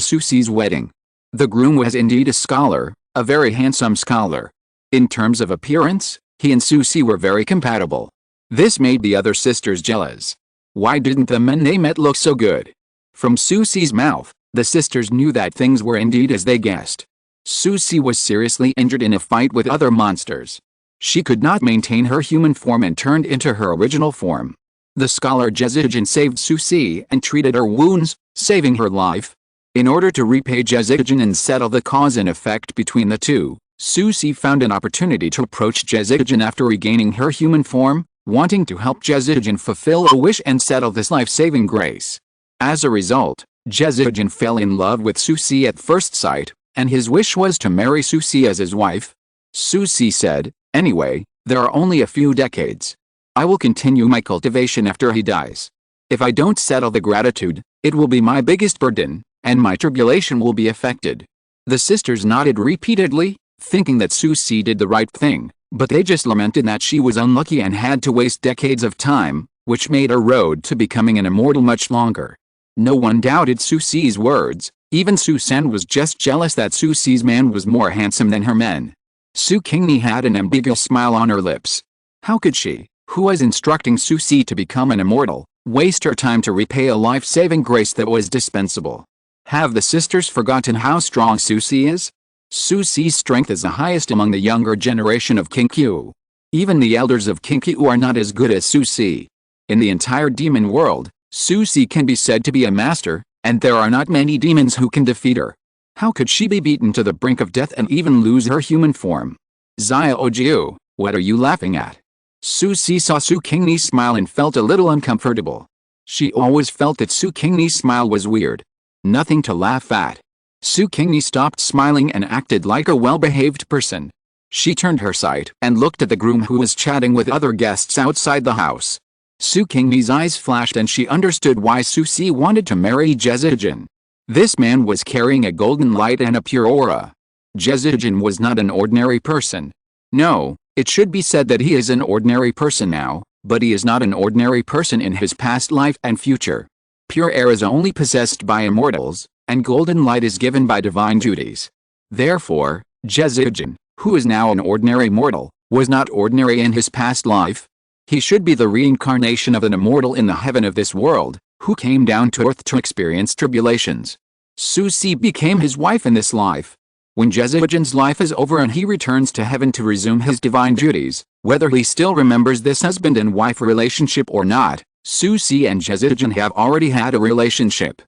Su Si's wedding. The groom was indeed a scholar, a very handsome scholar. In terms of appearance, he and Su Si were very compatible. This made the other sisters jealous. Why didn't the men they met look so good? From Su Si's mouth, the sisters knew that things were indeed as they guessed. Su Si was seriously injured in a fight with other monsters. She could not maintain her human form and turned into her original form. The scholar Jezijin saved Su Si and treated her wounds, saving her life. In order to repay Jezijin and settle the cause and effect between the two, Su Si found an opportunity to approach Jezijin after regaining her human form, wanting to help Jezijin fulfill a wish and settle this life-saving grace. As a result, Jezijin fell in love with Su Si at first sight, and his wish was to marry Su Si as his wife. Su Si said, "Anyway, there are only a few decades. I will continue my cultivation after he dies. If I don't settle the gratitude, it will be my biggest burden, and my tribulation will be affected." The sisters nodded repeatedly, thinking that Su Si did the right thing, but they just lamented that she was unlucky and had to waste decades of time, which made her road to becoming an immortal much longer. No one doubted Su Si's words, even Su San was just jealous that Su Si's man was more handsome than her men. Su Qingni had an ambiguous smile on her lips. How could she, who was instructing Su Si to become an immortal, Waste her time to repay a life-saving grace that was dispensable. Have the sisters forgotten how strong Su Qi is? Su Qi's strength is the highest among the younger generation of Qingqiu. Even the elders of Qingqiu are not as good as Su Qi. In the entire demon world, Su Qi can be said to be a master, and there are not many demons who can defeat her. How could she be beaten to the brink of death and even lose her human form? Xiaojiu, what are you laughing at? Su Qi saw Su Qingni smile and felt a little uncomfortable. She always felt that Su Qingni's smile was weird. Nothing to laugh at. Su Qingni stopped smiling and acted like a well-behaved person. She turned her sight and looked at the groom who was chatting with other guests outside the house. Su Qingni's eyes flashed and she understood why Su Qi wanted to marry Jezijin. This man was carrying a golden light and a pure aura. Jezijin was not an ordinary person. No, it should be said that he is an ordinary person now, but he is not an ordinary person in his past life and future. Pure air is only possessed by immortals, and golden light is given by divine duties. Therefore, Jezijin, who is now an ordinary mortal, was not ordinary in his past life. He should be the reincarnation of an immortal in the heaven of this world, who came down to earth to experience tribulations. Su Qi became his wife in this life. When Jezijin's life is over and he returns to heaven to resume his divine duties, whether he still remembers this husband and wife relationship or not, Su Qi and Jezijin have already had a relationship.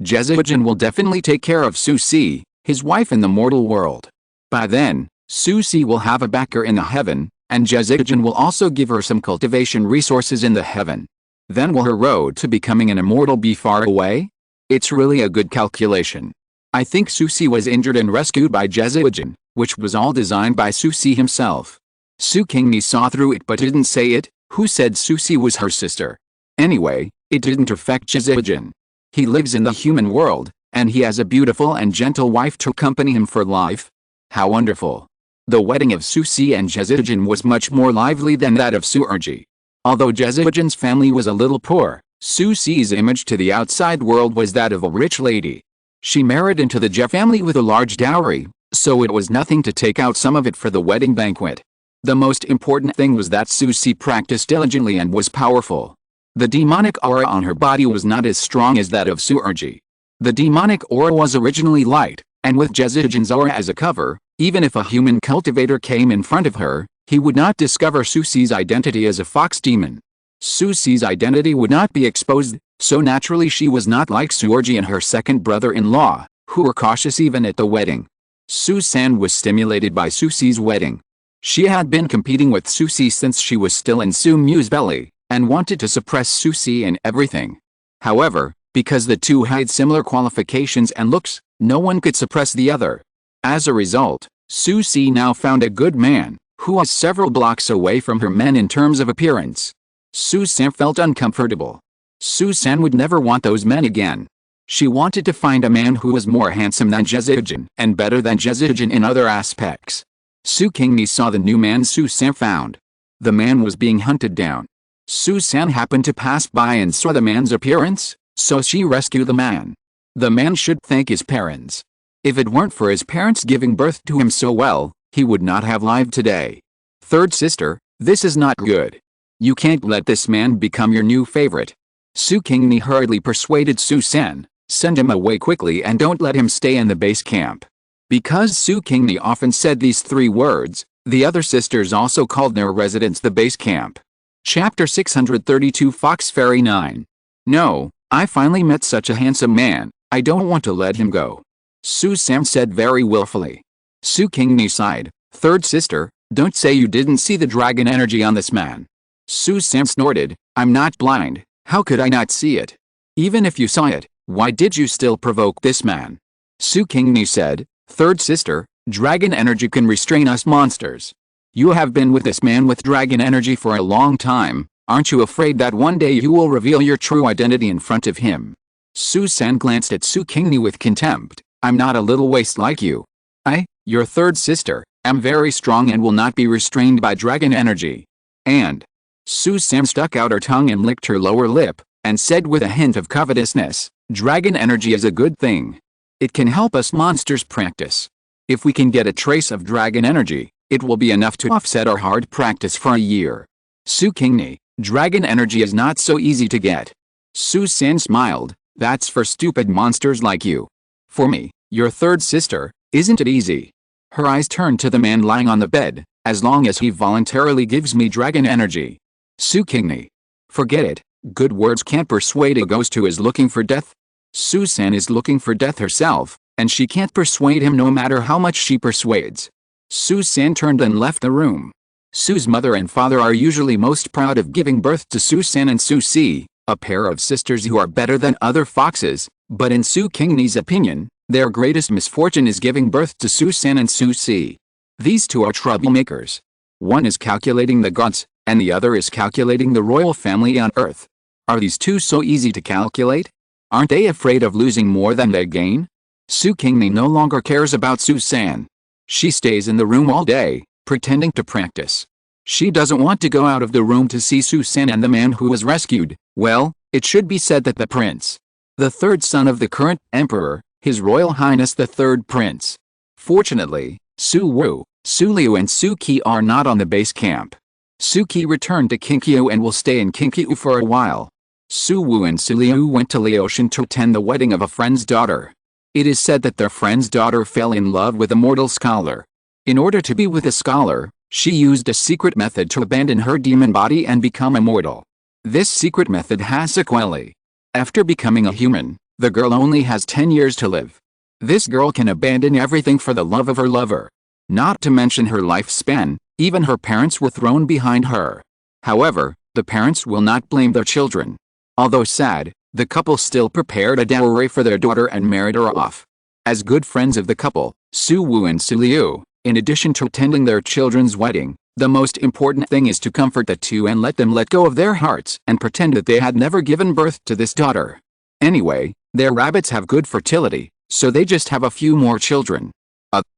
Jezijin will definitely take care of Su Qi, his wife in the mortal world. By then, Su Qi will have a backer in the heaven, and Jezijin will also give her some cultivation resources in the heaven. Then will her road to becoming an immortal be far away? It's really a good calculation. I think Su Qi was injured and rescued by Jezijin, which was all designed by Su Qi himself. Su Qingni saw through it but didn't say it. Who said Su Qi was her sister? Anyway, it didn't affect Jezijin. He lives in the human world, and he has a beautiful and gentle wife to accompany him for life. How wonderful. The wedding of Su Qi and Jezijin was much more lively than that of Su Erji. Although Jezijin's family was a little poor, Su Qi's image to the outside world was that of a rich lady. She married into the Je family with a large dowry, so it was nothing to take out some of it for the wedding banquet. The most important thing was that Su Qi practiced diligently and was powerful. The demonic aura on her body was not as strong as that of Su Erji. The demonic aura was originally light, and with Jezijin's aura as a cover, even if a human cultivator came in front of her, he would not discover Su Qi's identity as a fox demon. Su Qi's identity would not be exposed, so naturally she was not like Su Erji and her second brother-in-law, who were cautious even at the wedding. Su San was stimulated by Su Qi's wedding. She had been competing with Su Qi since she was still in Su Mu's belly, and wanted to suppress Su Qi in everything. However, because the two had similar qualifications and looks, no one could suppress the other. As a result, Su Qi now found a good man, who was several blocks away from her men in terms of appearance. Su San felt uncomfortable. Su San would never want those men again. She wanted to find a man who was more handsome than Jezijin and better than Jezijin in other aspects. Su Qingni saw the new man Su San found. The man was being hunted down. Su San happened to pass by and saw the man's appearance, so she rescued the man. The man should thank his parents. If it weren't for his parents giving birth to him so well, he would not have lived today. Third sister, this is not good. You can't let this man become your new favorite. Su Qingni hurriedly persuaded Su San, send him away quickly and don't let him stay in the base camp. Because Su Qingni often said these three words, the other sisters also called their residence the base camp. Chapter 632 Fox Fairy 9. No, I finally met such a handsome man, I don't want to let him go. Su San said very willfully. Su Qingni sighed, third sister, don't say you didn't see the dragon energy on this man. Su San snorted, I'm not blind, how could I not see it? Even if you saw it, why did you still provoke this man? Su Qingni said, third sister, dragon energy can restrain us monsters. You have been with this man with dragon energy for a long time, aren't you afraid that one day you will reveal your true identity in front of him? Su San glanced at Su Qingni with contempt, I'm not a little waste like you. I, your third sister, am very strong and will not be restrained by dragon energy. And Su San stuck out her tongue and licked her lower lip, and said with a hint of covetousness, dragon energy is a good thing. It can help us monsters practice. If we can get a trace of dragon energy, it will be enough to offset our hard practice for a year. Su Qingni, dragon energy is not so easy to get. Su San smiled. That's for stupid monsters like you. For me, your third sister, isn't it easy? Her eyes turned to the man lying on the bed. As long as he voluntarily gives me dragon energy. Su Qingni. Forget it. Good words can't persuade a ghost who is looking for death. Su San is looking for death herself, and she can't persuade him no matter how much she persuades. Su San turned and left the room. Su's mother and father are usually most proud of giving birth to Su San and Su Si, a pair of sisters who are better than other foxes, but in Su Qingni's opinion, their greatest misfortune is giving birth to Su San and Su Si. These two are troublemakers. One is calculating the gods, and the other is calculating the royal family on earth. Are these two so easy to calculate? Aren't they afraid of losing more than they gain? Su Qingni no longer cares about Su San. She stays in the room all day, pretending to practice. She doesn't want to go out of the room to see Su San and the man who was rescued. Well, it should be said that the prince, the third son of the current emperor, His Royal Highness the third prince. Fortunately, Su Wu, Su Liu and Su Qi are not on the base camp. Su Qi returned to Qingqiu and will stay in Qingqiu for a while. Su Wu and Su Liu went to Liaoshan to attend the wedding of a friend's daughter. It is said that their friend's daughter fell in love with a mortal scholar. In order to be with a scholar, she used a secret method to abandon her demon body and become immortal. This secret method has sequelae. After becoming a human, the girl only has 10 years to live. This girl can abandon everything for the love of her lover. Not to mention her lifespan, even her parents were thrown behind her. However, the parents will not blame their children. Although sad, the couple still prepared a dowry for their daughter and married her off. As good friends of the couple, Su Wu and Su Liu, in addition to attending their children's wedding, the most important thing is to comfort the two and let them let go of their hearts and pretend that they had never given birth to this daughter. Anyway, their rabbits have good fertility, so they just have a few more children.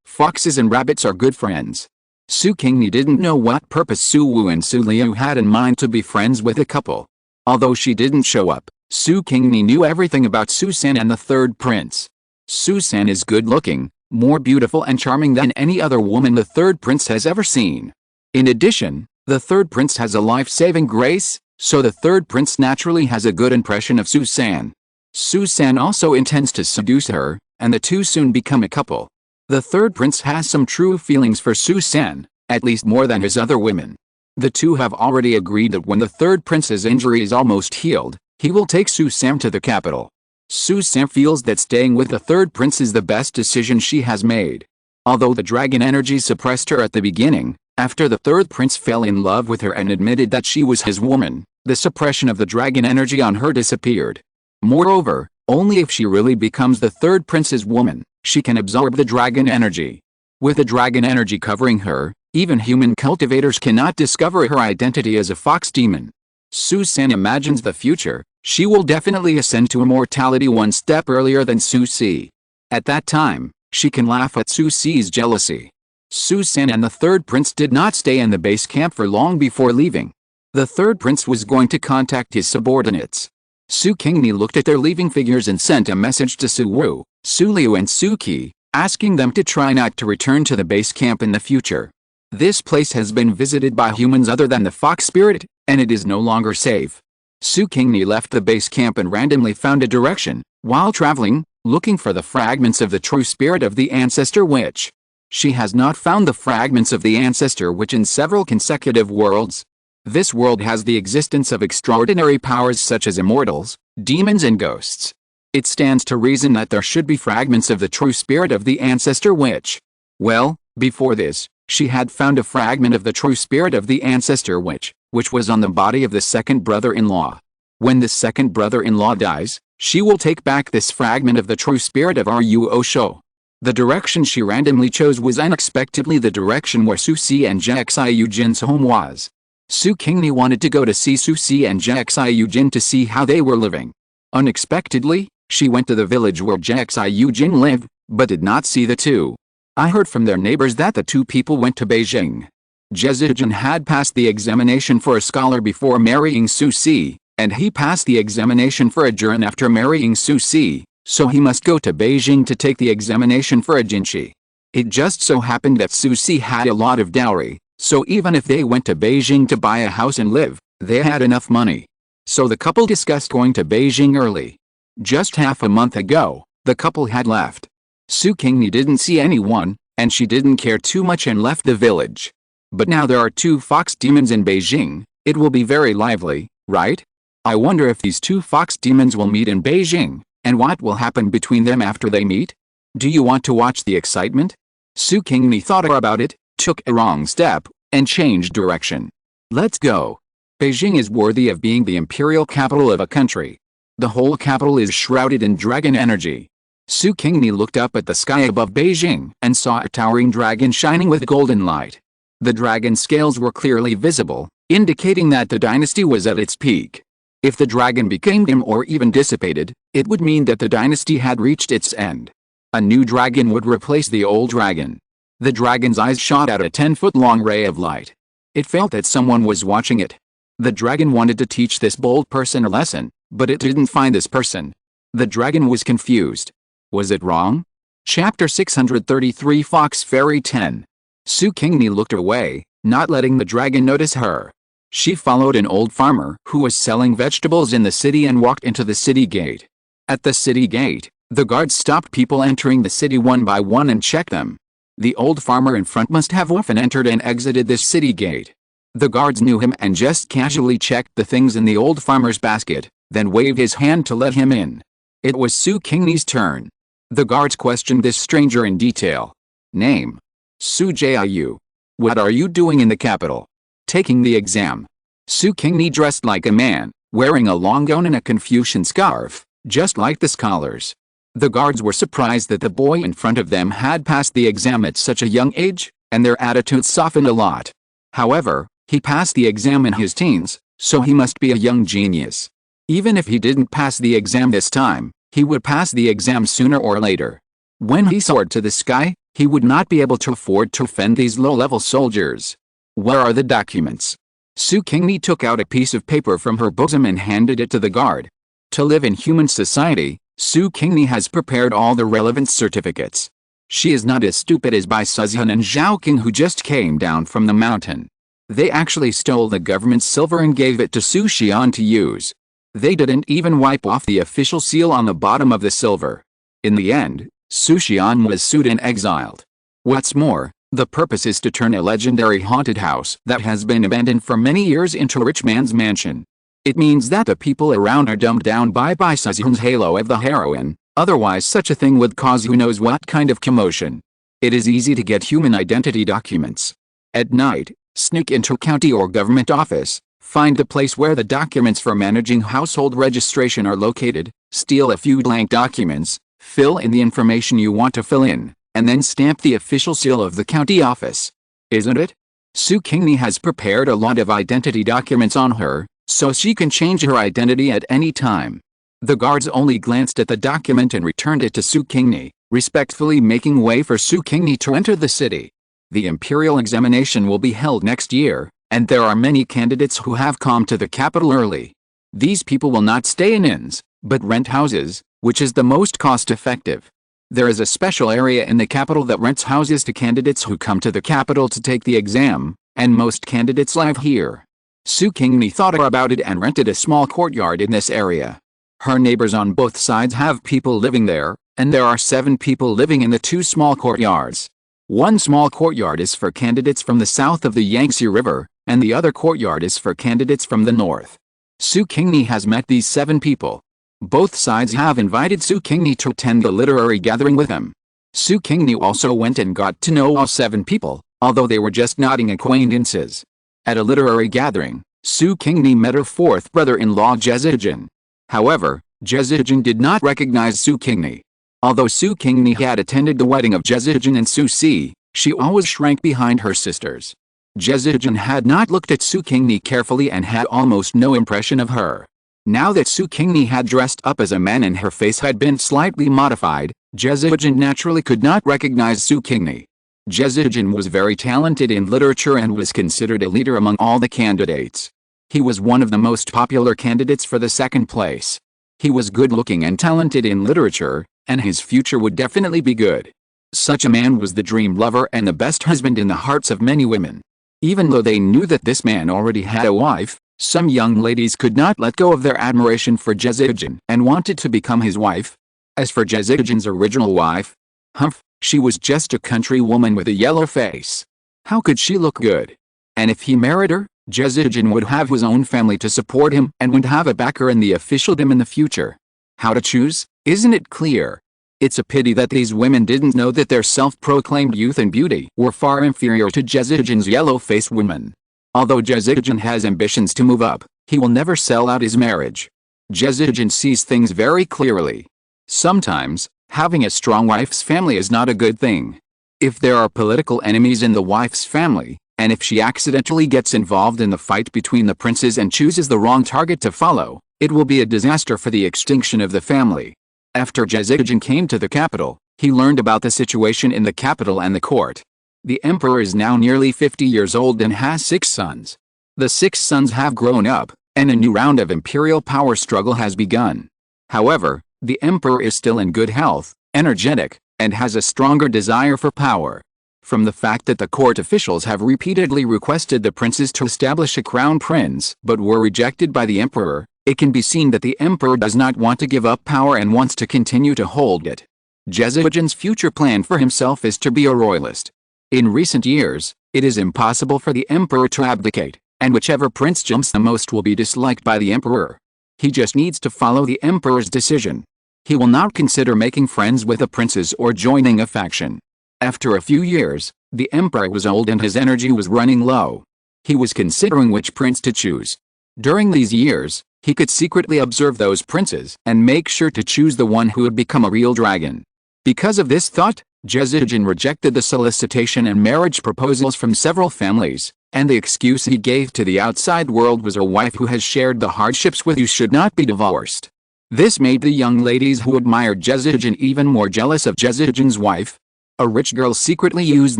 Foxes and rabbits are good friends. Su Qingni didn't know what purpose Su Wu and Su Liu had in mind to be friends with the couple. Although she didn't show up, Su Qingni knew everything about Su San and the third prince. Su San is good-looking, more beautiful and charming than any other woman the third prince has ever seen. In addition, the third prince has a life-saving grace, so the third prince naturally has a good impression of Su San. Su San also intends to seduce her, and the two soon become a couple. The third prince has some true feelings for Su San, at least more than his other women. The two have already agreed that when the third prince's injury is almost healed, he will take Su San to the capital. Su San feels that staying with the third prince is the best decision she has made. Although the dragon energy suppressed her at the beginning, after the third prince fell in love with her and admitted that she was his woman, the suppression of the dragon energy on her disappeared. Moreover, only if she really becomes the third prince's woman, she can absorb the dragon energy. With the dragon energy covering her, even human cultivators cannot discover her identity as a fox demon. Su San imagines the future. She will definitely ascend to immortality one step earlier than Su Si. At that time, she can laugh at Su Si's jealousy. Su San and the third prince did not stay in the base camp for long before leaving. The third prince was going to contact his subordinates. Su Qingni looked at their leaving figures and sent a message to Su Wu, Su Liu and Su Qi, asking them to try not to return to the base camp in the future. This place has been visited by humans other than the fox spirit, and it is no longer safe. Su Qingni left the base camp and randomly found a direction, while traveling, looking for the fragments of the true spirit of the ancestor witch. She has not found the fragments of the ancestor witch in several consecutive worlds. This world has the existence of extraordinary powers such as immortals, demons and ghosts. It stands to reason that there should be fragments of the true spirit of the ancestor witch. Well, before this, she had found a fragment of the true spirit of the ancestor witch, which was on the body of the second brother-in-law. When the second brother-in-law dies, she will take back this fragment of the true spirit of Ruo. The direction she randomly chose was unexpectedly the direction where Su Si and Zhexi Jin's home was. Su Qingni wanted to go to see Su Si and Zhexi Jin to see how they were living. Unexpectedly, she went to the village where Zhexi Jin lived, but did not see the two. I heard from their neighbors that the two people went to Beijing. Zhexi had passed the examination for a scholar before marrying Su Si, and he passed the examination for a Juran after marrying Su Si, so he must go to Beijing to take the examination for a Jinshi. It just so happened that Su Si had a lot of dowry, so even if they went to Beijing to buy a house and live, they had enough money. So the couple discussed going to Beijing early. Just half a month ago, the couple had left. Su Qingni didn't see anyone, and she didn't care too much and left the village. But now there are 2 fox demons in Beijing. It will be very lively, right? I wonder if these 2 fox demons will meet in Beijing, and what will happen between them after they meet? Do you want to watch the excitement? Su Qingni thought about it, took a wrong step, and changed direction. Let's go. Beijing is worthy of being the imperial capital of a country. The whole capital is shrouded in dragon energy. Su Qingni looked up at the sky above Beijing and saw a towering dragon shining with golden light. The dragon scales were clearly visible, indicating that the dynasty was at its peak. If the dragon became dim or even dissipated, it would mean that the dynasty had reached its end. A new dragon would replace the old dragon. The dragon's eyes shot out a 10-foot-long ray of light. It felt that someone was watching it. The dragon wanted to teach this bold person a lesson, but it didn't find this person. The dragon was confused. Was it wrong? Chapter 633 Fox Fairy 10. Su Qingni looked away, not letting the dragon notice her. She followed an old farmer who was selling vegetables in the city and walked into the city gate. At the city gate, the guards stopped people entering the city one by one and checked them. The old farmer in front must have often entered and exited this city gate. The guards knew him and just casually checked the things in the old farmer's basket, then waved his hand to let him in. It was Su Qingni's turn. The guards questioned this stranger in detail. Name: Su Jiayu. What are you doing in the capital? Taking the exam. Su Qingni dressed like a man, wearing a long gown and a Confucian scarf, just like the scholars. The guards were surprised that the boy in front of them had passed the exam at such a young age, and their attitudes softened a lot. However, he passed the exam in his teens, so he must be a young genius. Even if he didn't pass the exam this time, he would pass the exam sooner or later. When he soared to the sky, he would not be able to afford to fend these low-level soldiers. Where are the documents? Su Qingni took out a piece of paper from her bosom and handed it to the guard. To live in human society, Su Qingni has prepared all the relevant certificates. She is not as stupid as Bai Suzhan and Zhao Qing, who just came down from the mountain. They actually stole the government's silver and gave it to Su Xian to use. They didn't even wipe off the official seal on the bottom of the silver. In the end, Su Xian was sued and exiled. What's more, the purpose is to turn a legendary haunted house that has been abandoned for many years into a rich man's mansion. It means that the people around are dumbed down by Bai Suzhan's halo of the heroine, otherwise such a thing would cause who knows what kind of commotion. It is easy to get human identity documents. At night, sneak into a county or government office, find the place where the documents for managing household registration are located, steal a few blank documents, fill in the information you want to fill in, and then stamp the official seal of the county office. Isn't it? Su Qingni has prepared a lot of identity documents on her, so she can change her identity at any time. The guards only glanced at the document and returned it to Su Qingni, respectfully making way for Su Qingni to enter the city. The imperial examination will be held next year, and there are many candidates who have come to the capital early. These people will not stay in inns, but rent houses, which is the most cost-effective. There is a special area in the capital that rents houses to candidates who come to the capital to take the exam, and most candidates live here. Su Qingni thought about it and rented a small courtyard in this area. Her neighbors on both sides have people living there, and there are 7 people living in the 2 small courtyards. One small courtyard is for candidates from the south of the Yangtze River, and the other courtyard is for candidates from the north. Su Qingni has met these 7 people. Both sides have invited Su Qingni to attend the literary gathering with them. Su Qingni also went and got to know all 7 people, although they were just nodding acquaintances. At a literary gathering, Su Qingni met her 4th brother-in-law Jezijin. However, Jezijin did not recognize Su Qingni. Although Su Qingni had attended the wedding of Jezijin and Su Si, she always shrank behind her sisters. Jezijin had not looked at Su Qingni carefully and had almost no impression of her. Now that Su Qingni had dressed up as a man and her face had been slightly modified, Jezijin naturally could not recognize Su Qingni. Jezijin was very talented in literature and was considered a leader among all the candidates. He was one of the most popular candidates for the 2nd place. He was good-looking and talented in literature, and his future would definitely be good. Such a man was the dream lover and the best husband in the hearts of many women. Even though they knew that this man already had a wife, Some young ladies could not let go of their admiration for Jezidjin and wanted to become his wife. As for Jezidjin's original wife, humph, she was just a country woman with a yellow face. How could she look good? And if he married her, Jezidjin would have his own family to support him and would have a backer in the officialdom in the future. How to choose? Isn't it clear? It's a pity that these women didn't know that their self-proclaimed youth and beauty were far inferior to Jezidjin's yellow-faced women. Although Jezidjin has ambitions to move up, he will never sell out his marriage. Jezidjin sees things very clearly. Sometimes, having a strong wife's family is not a good thing. If there are political enemies in the wife's family, and if she accidentally gets involved in the fight between the princes and chooses the wrong target to follow, it will be a disaster for the extinction of the family. After Jezidjin came to the capital, he learned about the situation in the capital and the court. The emperor is now nearly 50 years old and has 6 sons. The 6 sons have grown up, and a new round of imperial power struggle has begun. However, the emperor is still in good health, energetic, and has a stronger desire for power. From the fact that the court officials have repeatedly requested the princes to establish a crown prince but were rejected by the emperor, it can be seen that the emperor does not want to give up power and wants to continue to hold it. Jezidjin's future plan for himself is to be a royalist. In recent years, it is impossible for the emperor to abdicate, and whichever prince jumps the most will be disliked by the emperor. He just needs to follow the emperor's decision. He will not consider making friends with the princes or joining a faction. After a few years, the emperor was old and his energy was running low. He was considering which prince to choose. During these years, he could secretly observe those princes and make sure to choose the one who would become a real dragon. Because of this thought, Jezidjin rejected the solicitation and marriage proposals from several families, and the excuse he gave to the outside world was a wife who has shared the hardships with you should not be divorced. This made the young ladies who admired Jezidjin even more jealous of Jezidjin's wife. A rich girl secretly used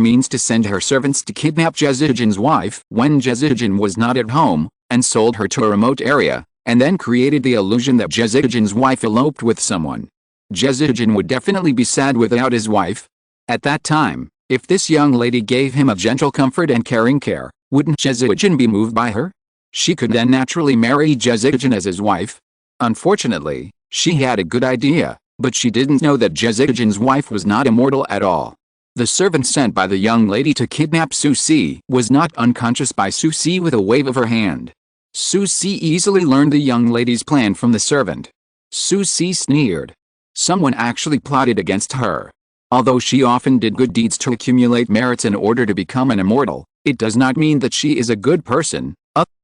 means to send her servants to kidnap Jezidjin's wife when Jezidjin was not at home, and sold her to a remote area, and then created the illusion that Jezidjin's wife eloped with someone. Jezidjin would definitely be sad without his wife. At that time, if this young lady gave him a gentle comfort and caring care, wouldn't Jezidjin be moved by her? She could then naturally marry Jezidjin as his wife. Unfortunately, she had a good idea, but she didn't know that Jezidjin's wife was not immortal at all. The servant sent by the young lady to kidnap Su Qingni was knocked unconscious by Su Qingni with a wave of her hand. Su Qingni easily learned the young lady's plan from the servant. Su Qingni sneered. Someone actually plotted against her. Although she often did good deeds to accumulate merits in order to become an immortal, it does not mean that she is a good person,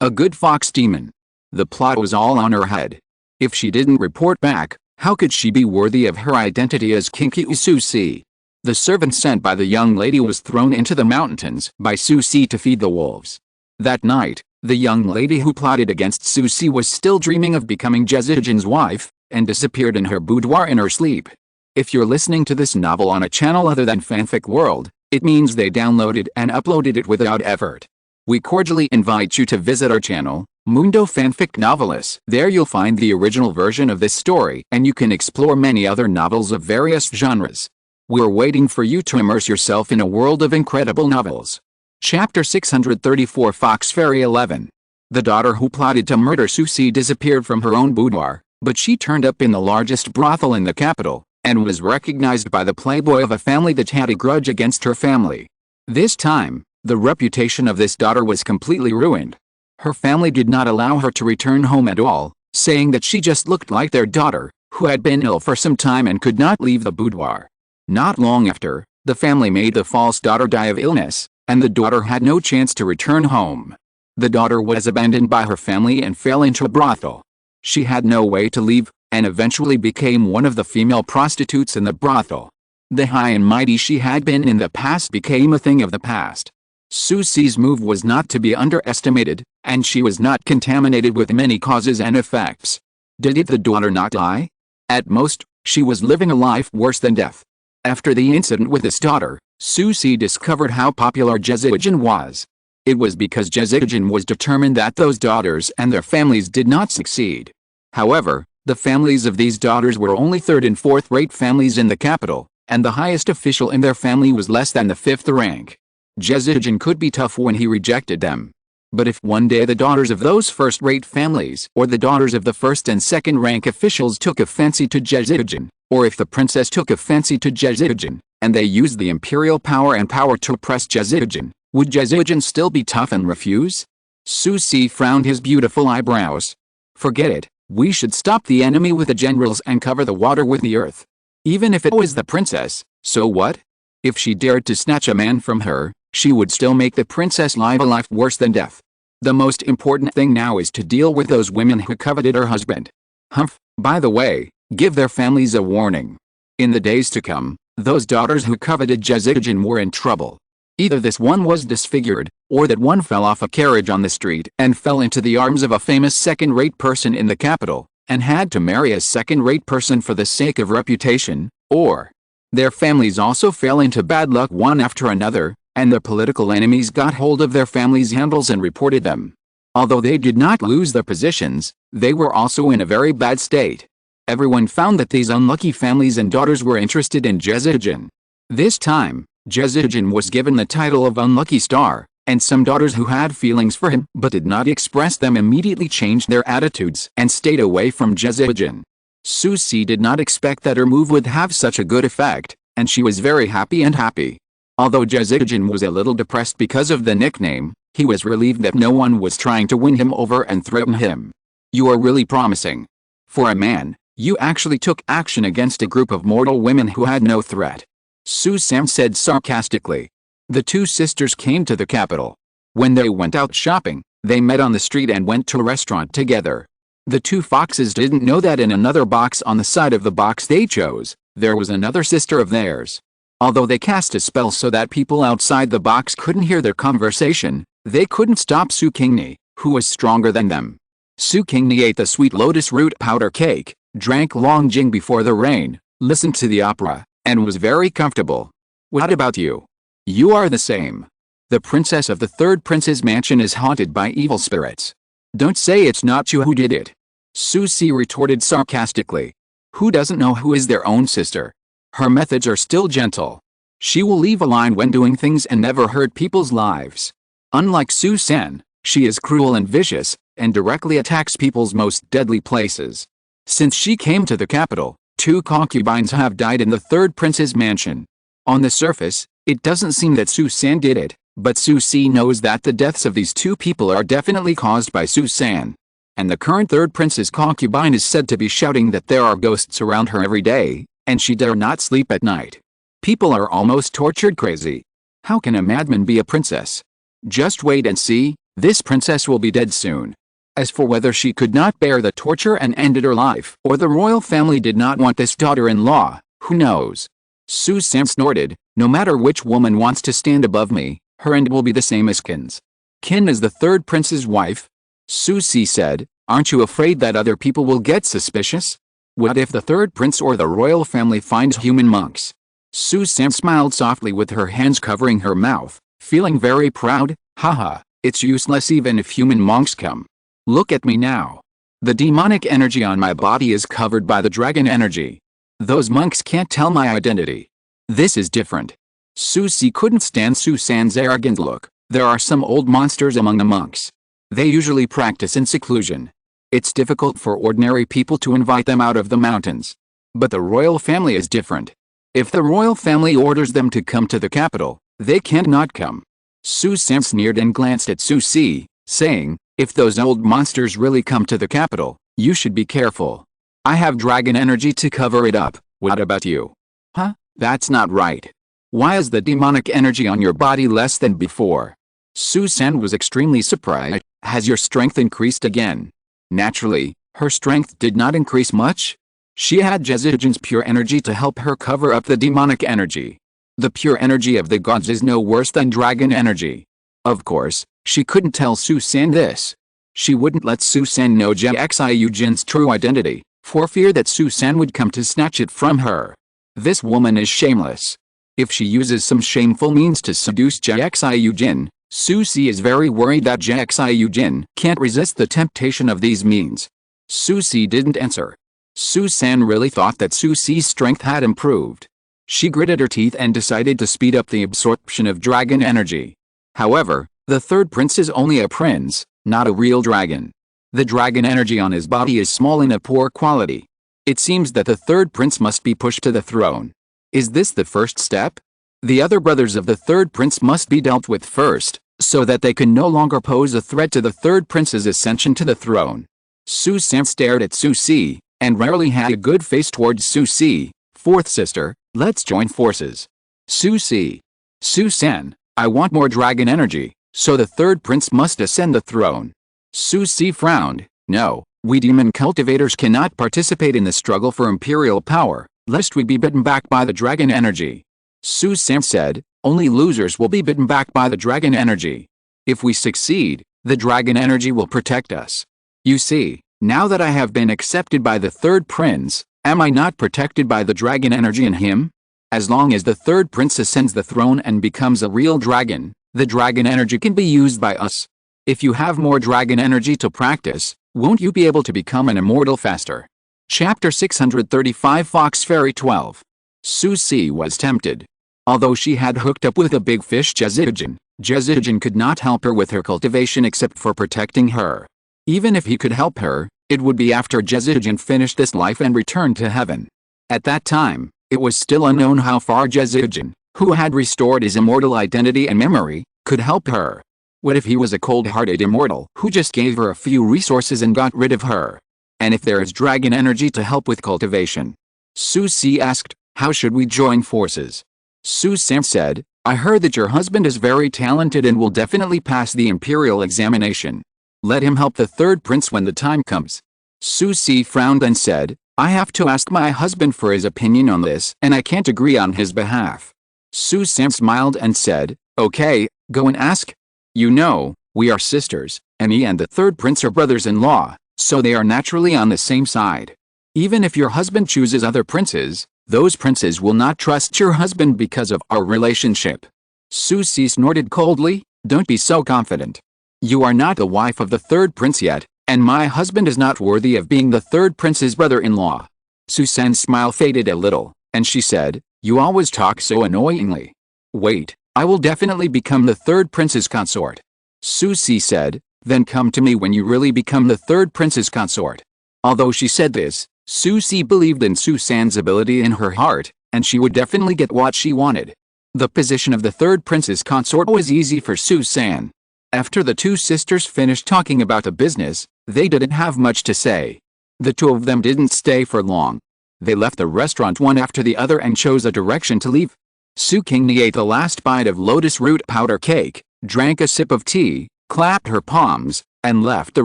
a good fox demon. The plot was all on her head. If she didn't report back, how could she be worthy of her identity as Qingni Su Qingni? The servant sent by the young lady was thrown into the mountains by Su Qingni to feed the wolves. That night, the young lady who plotted against Su Qingni was still dreaming of becoming Jezidjin's wife, and disappeared in her boudoir in her sleep. If you're listening to this novel on a channel other than Fanfic World, it means they downloaded and uploaded it without effort. We cordially invite you to visit our channel, Mundo Fanfic Novelis. There you'll find the original version of this story and you can explore many other novels of various genres. We're waiting for you to immerse yourself in a world of incredible novels. Chapter 634 Fox Fairy 11. The daughter who plotted to murder Su Qingni disappeared from her own boudoir, but she turned up in the largest brothel in the capital, and was recognized by the playboy of a family that had a grudge against her family. This time, the reputation of this daughter was completely ruined. Her family did not allow her to return home at all, saying that she just looked like their daughter, who had been ill for some time and could not leave the boudoir. Not long after, the family made the false daughter die of illness, and the daughter had no chance to return home. The daughter was abandoned by her family and fell into a brothel. She had no way to leave, and eventually became one of the female prostitutes in the brothel. The high and mighty she had been in the past became a thing of the past. Su Qingni's move was not to be underestimated, and she was not contaminated with many causes and effects. Did the daughter not die? At most, she was living a life worse than death. After the incident with his daughter, Su Qingni discovered how popular Jezidjin was. It was because Jezidjin was determined that those daughters and their families did not succeed. However, the families of these daughters were only third and fourth-rate families in the capital, and the highest official in their family was less than the fifth rank. Jezidjin could be tough when he rejected them. But if one day the daughters of those first-rate families or the daughters of the first and second-rank officials took a fancy to Jezidjin, or if the princess took a fancy to Jezidjin, and they used the imperial power to oppress Jezidjin, would Jezidjin still be tough and refuse? Su Si frowned his beautiful eyebrows. Forget it, we should stop the enemy with the generals and cover the water with the earth. Even if it was the princess, so what? If she dared to snatch a man from her, she would still make the princess live a life worse than death. The most important thing now is to deal with those women who coveted her husband. Humph, by the way, give their families a warning. In the days to come, those daughters who coveted Jezidjin were in trouble. Either this one was disfigured, or that one fell off a carriage on the street and fell into the arms of a famous second-rate person in the capital, and had to marry a second-rate person for the sake of reputation, or their families also fell into bad luck one after another, and the political enemies got hold of their families' handles and reported them. Although they did not lose their positions, they were also in a very bad state. Everyone found that these unlucky families and daughters were interested in Jezidjin. This time, Jezidjin was given the title of Unlucky Star, and some daughters who had feelings for him but did not express them immediately changed their attitudes and stayed away from Jezidjin. Su Si did not expect that her move would have such a good effect, and she was very happy. Although Jezidjin was a little depressed because of the nickname, he was relieved that no one was trying to win him over and threaten him. You are really promising. For a man, you actually took action against a group of mortal women who had no threat. Su Sam said sarcastically. The two sisters came to the capital. When they went out shopping, they met on the street and went to a restaurant together. The two foxes didn't know that in another box on the side of the box they chose, there was another sister of theirs. Although they cast a spell so that people outside the box couldn't hear their conversation, they couldn't stop Su Qingni, who was stronger than them. Su Qingni ate the sweet lotus root powder cake, drank long jing before the rain, listened to the opera, and was very comfortable. What about you? You are the same. The princess of the third prince's mansion is haunted by evil spirits. Don't say it's not you who did it. Su Si retorted sarcastically. Who doesn't know who is their own sister? Her methods are still gentle. She will leave a line when doing things and never hurt people's lives. Unlike Su San, she is cruel and vicious, and directly attacks people's most deadly places. Since she came to the capital, 2 concubines have died in the third prince's mansion. On the surface, it doesn't seem that Su San did it, but Su Si knows that the deaths of these 2 people are definitely caused by Su San. And the current third prince's concubine is said to be shouting that there are ghosts around her every day, and she dare not sleep at night. People are almost tortured crazy. How can a madman be a princess? Just wait and see, this princess will be dead soon. As for whether she could not bear the torture and ended her life, or the royal family did not want this daughter-in-law, who knows? Su Sam snorted, no matter which woman wants to stand above me, her end will be the same as Qin's. Qin is the third prince's wife. Su Si said, aren't you afraid that other people will get suspicious? What if the third prince or the royal family finds human monks? Su Sam smiled softly with her hands covering her mouth, feeling very proud. Haha, it's useless even if human monks come. Look at me now. The demonic energy on my body is covered by the dragon energy. Those monks can't tell my identity. This is different. Su Si couldn't stand Su San's arrogant look. There are some old monsters among the monks. They usually practice in seclusion. It's difficult for ordinary people to invite them out of the mountains. But the royal family is different. If the royal family orders them to come to the capital, they can't not come. Su Sam sneered and glanced at Su Si, saying, if those old monsters really come to the capital, you should be careful. I have dragon energy to cover it up. What about you? Huh? That's not right. Why is the demonic energy on your body less than before? Su San was extremely surprised. Has your strength increased again? Naturally, her strength did not increase much. She had Jezidjin's pure energy to help her cover up the demonic energy. The pure energy of the gods is no worse than dragon energy. Of course, she couldn't tell Su San this. She wouldn't let Su San know Jixin's true identity, for fear that Su San would come to snatch it from her. This woman is shameless. If she uses some shameful means to seduce Jixin, Su Si is very worried that Jixin can't resist the temptation of these means. Su Si didn't answer. Su San really thought that Su Si's strength had improved. She gritted her teeth and decided to speed up the absorption of dragon energy. However, The third prince is only a prince, not a real dragon. The dragon energy on his body is small and of poor quality. It seems that the third prince must be pushed to the throne. Is this the first step? The other brothers of the third prince must be dealt with first, so that they can no longer pose a threat to the third prince's ascension to the throne. Su San stared at Su Si, and rarely had a good face towards Su Si. Fourth sister, let's join forces. Su Si. Su San, I want more dragon energy, so the third prince must ascend the throne. Su Si frowned. No, we demon cultivators cannot participate in the struggle for imperial power, lest we be bitten back by the dragon energy. Su San said, only losers will be bitten back by the dragon energy. If we succeed, the dragon energy will protect us. You see, now that I have been accepted by the third prince, am I not protected by the dragon energy in him? As long as the third prince ascends the throne and becomes a real dragon, the dragon energy can be used by us. If you have more dragon energy to practice, won't you be able to become an immortal faster? Chapter 635 Fox Fairy 12. Su Si was tempted. Although she had hooked up with a big fish Jezidjin could not help her with her cultivation except for protecting her. Even if he could help her, it would be after Jezidjin finished this life and returned to heaven. At that time, it was still unknown how far Jezidjin, who had restored his immortal identity and memory, could help her. What if he was a cold-hearted immortal who just gave her a few resources and got rid of her? And if there is dragon energy to help with cultivation? Su Si asked, how should we join forces? Su San said, I heard that your husband is very talented and will definitely pass the imperial examination. Let him help the third prince when the time comes. Su Si frowned and said, I have to ask my husband for his opinion on this and I can't agree on his behalf. Su San smiled and said, okay, go and ask. You know, we are sisters, and he and the third prince are brothers-in-law, so they are naturally on the same side. Even if your husband chooses other princes, those princes will not trust your husband because of our relationship. Su Si snorted coldly, don't be so confident. You are not the wife of the third prince yet, and my husband is not worthy of being the third prince's brother-in-law. Su San's smile faded a little, and she said, you always talk so annoyingly. Wait, I will definitely become the third prince's consort. Su Si said, then come to me when you really become the third prince's consort. Although she said this, Su Si believed in Su San's ability in her heart, and she would definitely get what she wanted. The position of the third prince's consort was easy for Su San. After the two sisters finished talking about the business, they didn't have much to say. The two of them didn't stay for long. They left the restaurant one after the other and chose a direction to leave. Su Qingni ate the last bite of lotus root powder cake, drank a sip of tea, clapped her palms, and left the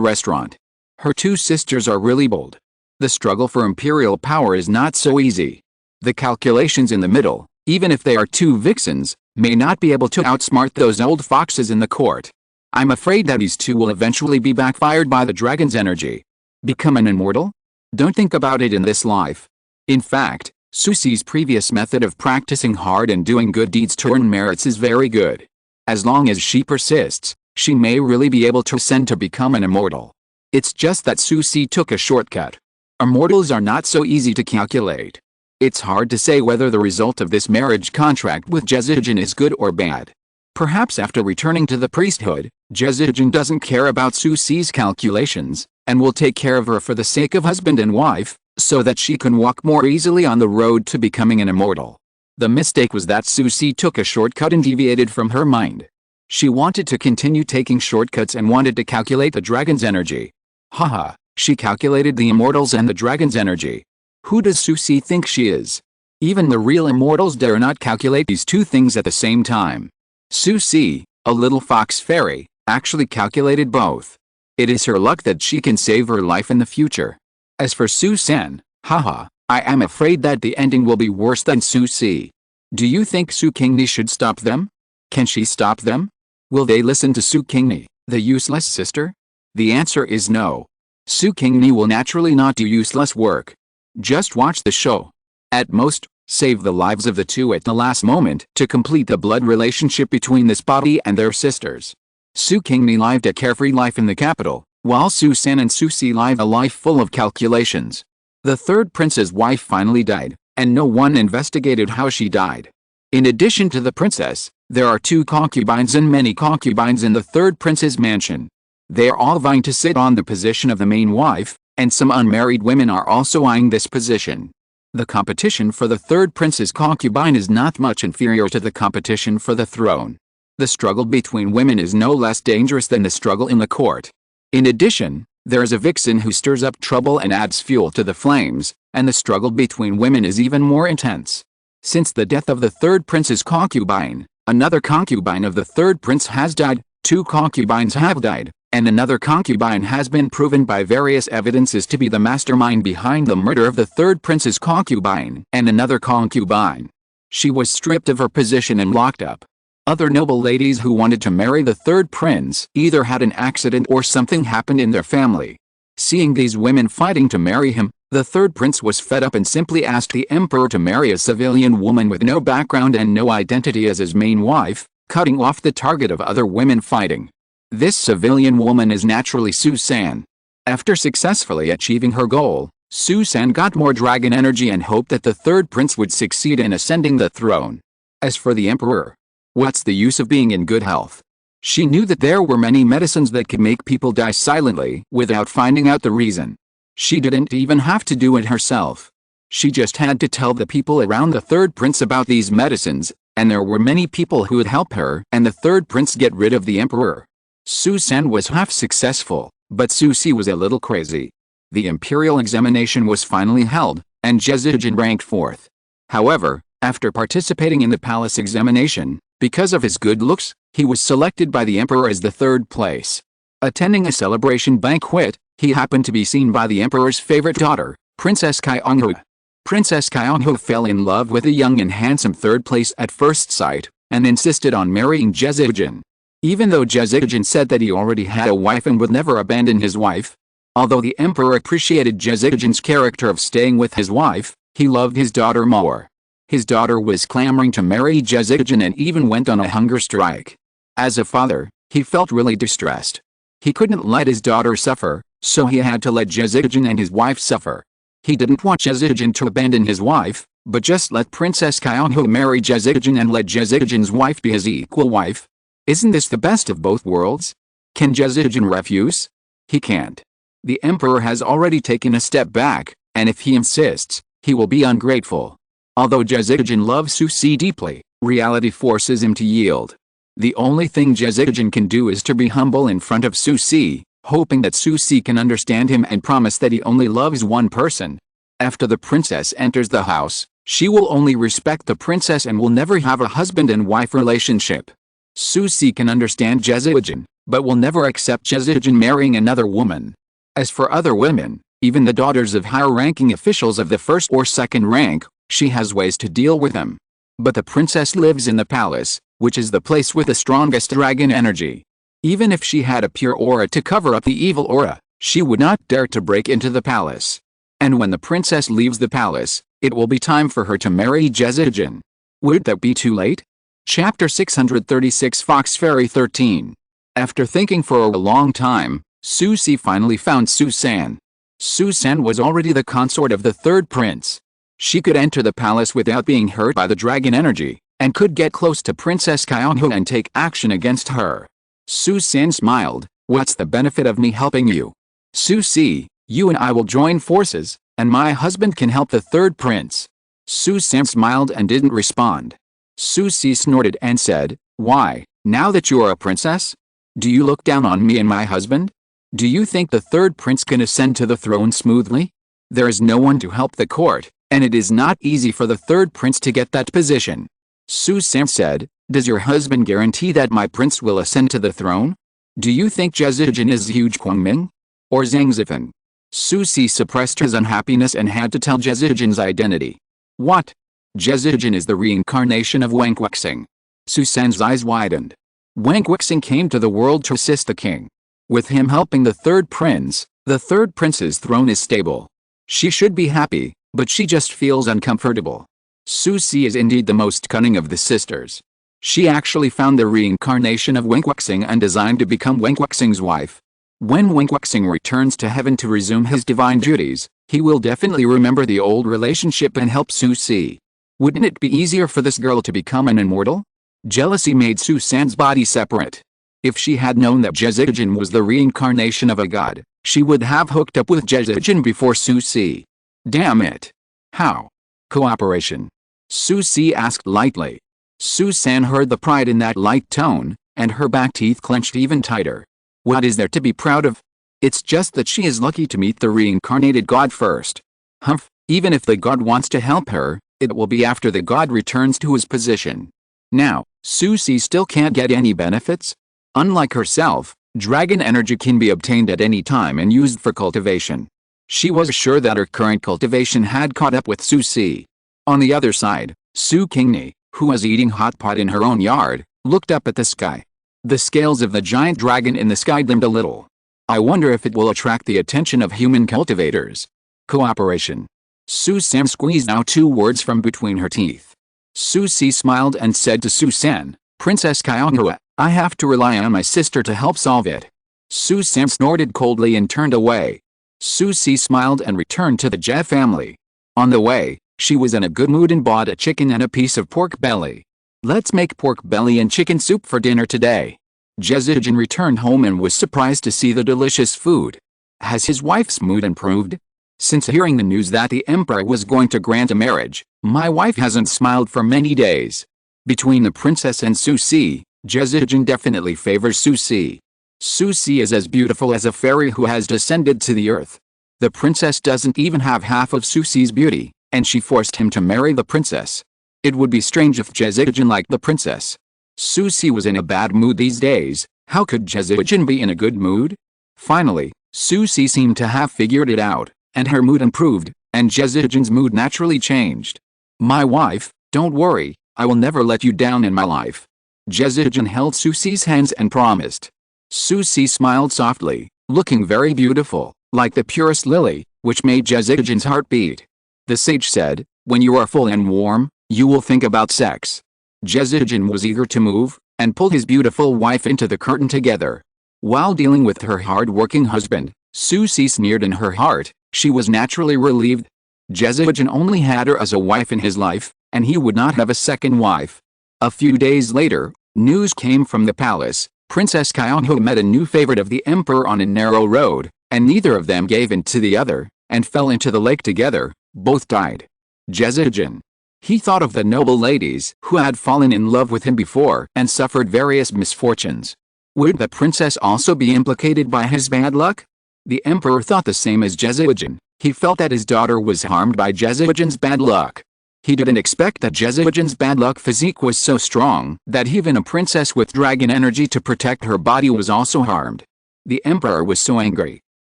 restaurant. Her two sisters are really bold. The struggle for imperial power is not so easy. The calculations in the middle, even if they are two vixens, may not be able to outsmart those old foxes in the court. I'm afraid that these two will eventually be backfired by the dragon's energy. Become an immortal? Don't think about it in this life. In fact, Su Si's previous method of practicing hard and doing good deeds to earn merits is very good. As long as she persists, she may really be able to ascend to become an immortal. It's just that Su Si took a shortcut. Immortals are not so easy to calculate. It's hard to say whether the result of this marriage contract with Jezidjin is good or bad. Perhaps after returning to the priesthood, Jezidjin doesn't care about Su Si's calculations, and will take care of her for the sake of husband and wife, so that she can walk more easily on the road to becoming an immortal. The mistake was that Su Si took a shortcut and deviated from her mind. She wanted to continue taking shortcuts and wanted to calculate the dragon's energy. Haha, she calculated the immortals and the dragon's energy. Who does Su Si think she is? Even the real immortals dare not calculate these two things at the same time. Su Si, a little fox fairy, actually calculated both. It is her luck that she can save her life in the future. As for Su San, haha, I am afraid that the ending will be worse than Su Si. Do you think Su Qingni should stop them? Can she stop them? Will they listen to Su Qingni, the useless sister? The answer is no. Su Qingni will naturally not do useless work. Just watch the show. At most, save the lives of the two at the last moment to complete the blood relationship between this body and their sisters. Su Qingni lived a carefree life in the capital, while Su San and Su Si lived a life full of calculations. The third prince's wife finally died, and no one investigated how she died. In addition to the princess, There are 2 concubines and many concubines in the third prince's mansion. They are all vying to sit on the position of the main wife, and some unmarried women are also eyeing this position. The competition for the third prince's concubine is not much inferior to the competition for the throne. The struggle between women is no less dangerous than the struggle in the court. In addition, there is a vixen who stirs up trouble and adds fuel to the flames, and the struggle between women is even more intense. Since the death of the third prince's concubine, another concubine of the third prince has died, 2 concubines have died, and another concubine has been proven by various evidences to be the mastermind behind the murder of the third prince's concubine and another concubine. She was stripped of her position and locked up. Other noble ladies who wanted to marry the third prince either had an accident or something happened in their family. Seeing these women fighting to marry him, the third prince was fed up and simply asked the emperor to marry a civilian woman with no background and no identity as his main wife, cutting off the target of other women fighting. This civilian woman is naturally Su San. After successfully achieving her goal, Su San got more dragon energy and hoped that the third prince would succeed in ascending the throne. As for the emperor, what's the use of being in good health? She knew that there were many medicines that could make people die silently without finding out the reason. She didn't even have to do it herself. She just had to tell the people around the third prince about these medicines, and there were many people who would help her and the third prince get rid of the emperor. Su San was half successful, but Su Si was a little crazy. The imperial examination was finally held, and Jezujin ranked 4th. However, after participating in the palace examination, because of his good looks, he was selected by the emperor as the 3rd place. Attending a celebration banquet, he happened to be seen by the emperor's favorite daughter, Princess Kyongho. Princess Kyongho fell in love with the young and handsome 3rd place at first sight, and insisted on marrying Jezujin. Even though Jezujin said that he already had a wife and would never abandon his wife. Although the emperor appreciated Jezujin's character of staying with his wife, he loved his daughter more. His daughter was clamoring to marry Jezujin and even went on a hunger strike. As a father, he felt really distressed. He couldn't let his daughter suffer, so he had to let Jezujin and his wife suffer. He didn't want Jezujin to abandon his wife, but just let Princess Kyongho marry Jezujin and let Jezujin's wife be his equal wife. Isn't this the best of both worlds? Can Jezujin refuse? He can't. The emperor has already taken a step back, and if he insists, he will be ungrateful. Although Jezujin loves Su Si deeply, reality forces him to yield. The only thing Jezujin can do is to be humble in front of Su Si, hoping that Su Si can understand him and promise that he only loves one person. After the princess enters the house, she will only respect the princess and will never have a husband and wife relationship. Su Si can understand Jezujin, but will never accept Jezujin marrying another woman. As for other women, even the daughters of higher-ranking officials of the 1st or 2nd rank, she has ways to deal with them. But the princess lives in the palace, which is the place with the strongest dragon energy. Even if she had a pure aura to cover up the evil aura, she would not dare to break into the palace. And when the princess leaves the palace, it will be time for her to marry Jezujin. Would that be too late? Chapter 636 Fox Fairy 13. After thinking for a long time, Su Si finally found Su San. Su San was already the consort of the 3rd prince. She could enter the palace without being hurt by the dragon energy, and could get close to Princess Kyongho and take action against her. Su San smiled. What's the benefit of me helping you? Su Si, you and I will join forces, and my husband can help the 3rd prince. Su San smiled and didn't respond. Su Si snorted and said, why, now that you are a princess? Do you look down on me and my husband? Do you think the 3rd prince can ascend to the throne smoothly? There is no one to help the court, and it is not easy for the 3rd prince to get that position. Su San said, does your husband guarantee that my prince will ascend to the throne? Do you think Jezujin is huge Guangming? Or Zhang Zifan? Su Si suppressed his unhappiness and had to tell Jezujin's identity. What? Jezujin is the reincarnation of Wang Guixing. Su San's eyes widened. Wang Guixing came to the world to assist the king. With him helping the 3rd prince, the 3rd prince's throne is stable. She should be happy, but she just feels uncomfortable. Su Si is indeed the most cunning of the sisters. She actually found the reincarnation of Wang Guixing and designed to become Wang Guixing's wife. When Wang Guixing returns to heaven to resume his divine duties, he will definitely remember the old relationship and help Su Si. Wouldn't it be easier for this girl to become an immortal? Jealousy made Su San's body separate. If she had known that Jezijin was the reincarnation of a god, she would have hooked up with Jezijin before Su Si. Damn it. How? Cooperation. Su Si asked lightly. Su San heard the pride in that light tone, and her back teeth clenched even tighter. What is there to be proud of? It's just that she is lucky to meet the reincarnated god first. Humph, even if the god wants to help her, it will be after the god returns to his position. Now, Su Si still can't get any benefits? Unlike herself, dragon energy can be obtained at any time and used for cultivation. She was sure that her current cultivation had caught up with Su Si. On the other side, Su Qingni, who was eating hot pot in her own yard, looked up at the sky. The scales of the giant dragon in the sky gleamed a little. I wonder if it will attract the attention of human cultivators. Cooperation. Su San squeezed out 2 words from between her teeth. Su Si smiled and said to Su San, Princess Niangniang, I have to rely on my sister to help solve it. Su San snorted coldly and turned away. Su Si smiled and returned to the Jie family. On the way, she was in a good mood and bought a chicken and a piece of pork belly. Let's make pork belly and chicken soup for dinner today. Jezijin returned home and was surprised to see the delicious food. Has his wife's mood improved? Since hearing the news that the emperor was going to grant a marriage, my wife hasn't smiled for many days. Between the princess and Su Si, Jezijin definitely favors Su Si. Su Si is as beautiful as a fairy who has descended to the earth. The princess doesn't even have half of Su Si's beauty, and she forced him to marry the princess. It would be strange if Jezijin liked the princess. Su Si was in a bad mood these days. How could Jezijin be in a good mood? Finally, Su Si seemed to have figured it out, and her mood improved, and Jezijin's mood naturally changed. My wife, don't worry, I will never let you down in my life. Jezijin held Su Si's hands and promised. Su Si smiled softly, looking very beautiful, like the purest lily, which made Jezijin's heart beat. The sage said, when you are full and warm, you will think about sex. Jezijin was eager to move, and pulled his beautiful wife into the curtain together. While dealing with her hard-working husband, Su Si sneered in her heart. She was naturally relieved. Jezijin only had her as a wife in his life, and he would not have a second wife. A few days later, news came from the palace. Princess Niangniang met a new favorite of the emperor on a narrow road, and neither of them gave in to the other, and fell into the lake together. Both died. Jezijin. He thought of the noble ladies who had fallen in love with him before and suffered various misfortunes. Would the princess also be implicated by his bad luck? The emperor thought the same as Jezijin. He felt that his daughter was harmed by Jezijin's bad luck. He didn't expect that Jezijin's bad luck physique was so strong that even a princess with dragon energy to protect her body was also harmed. The emperor was so angry.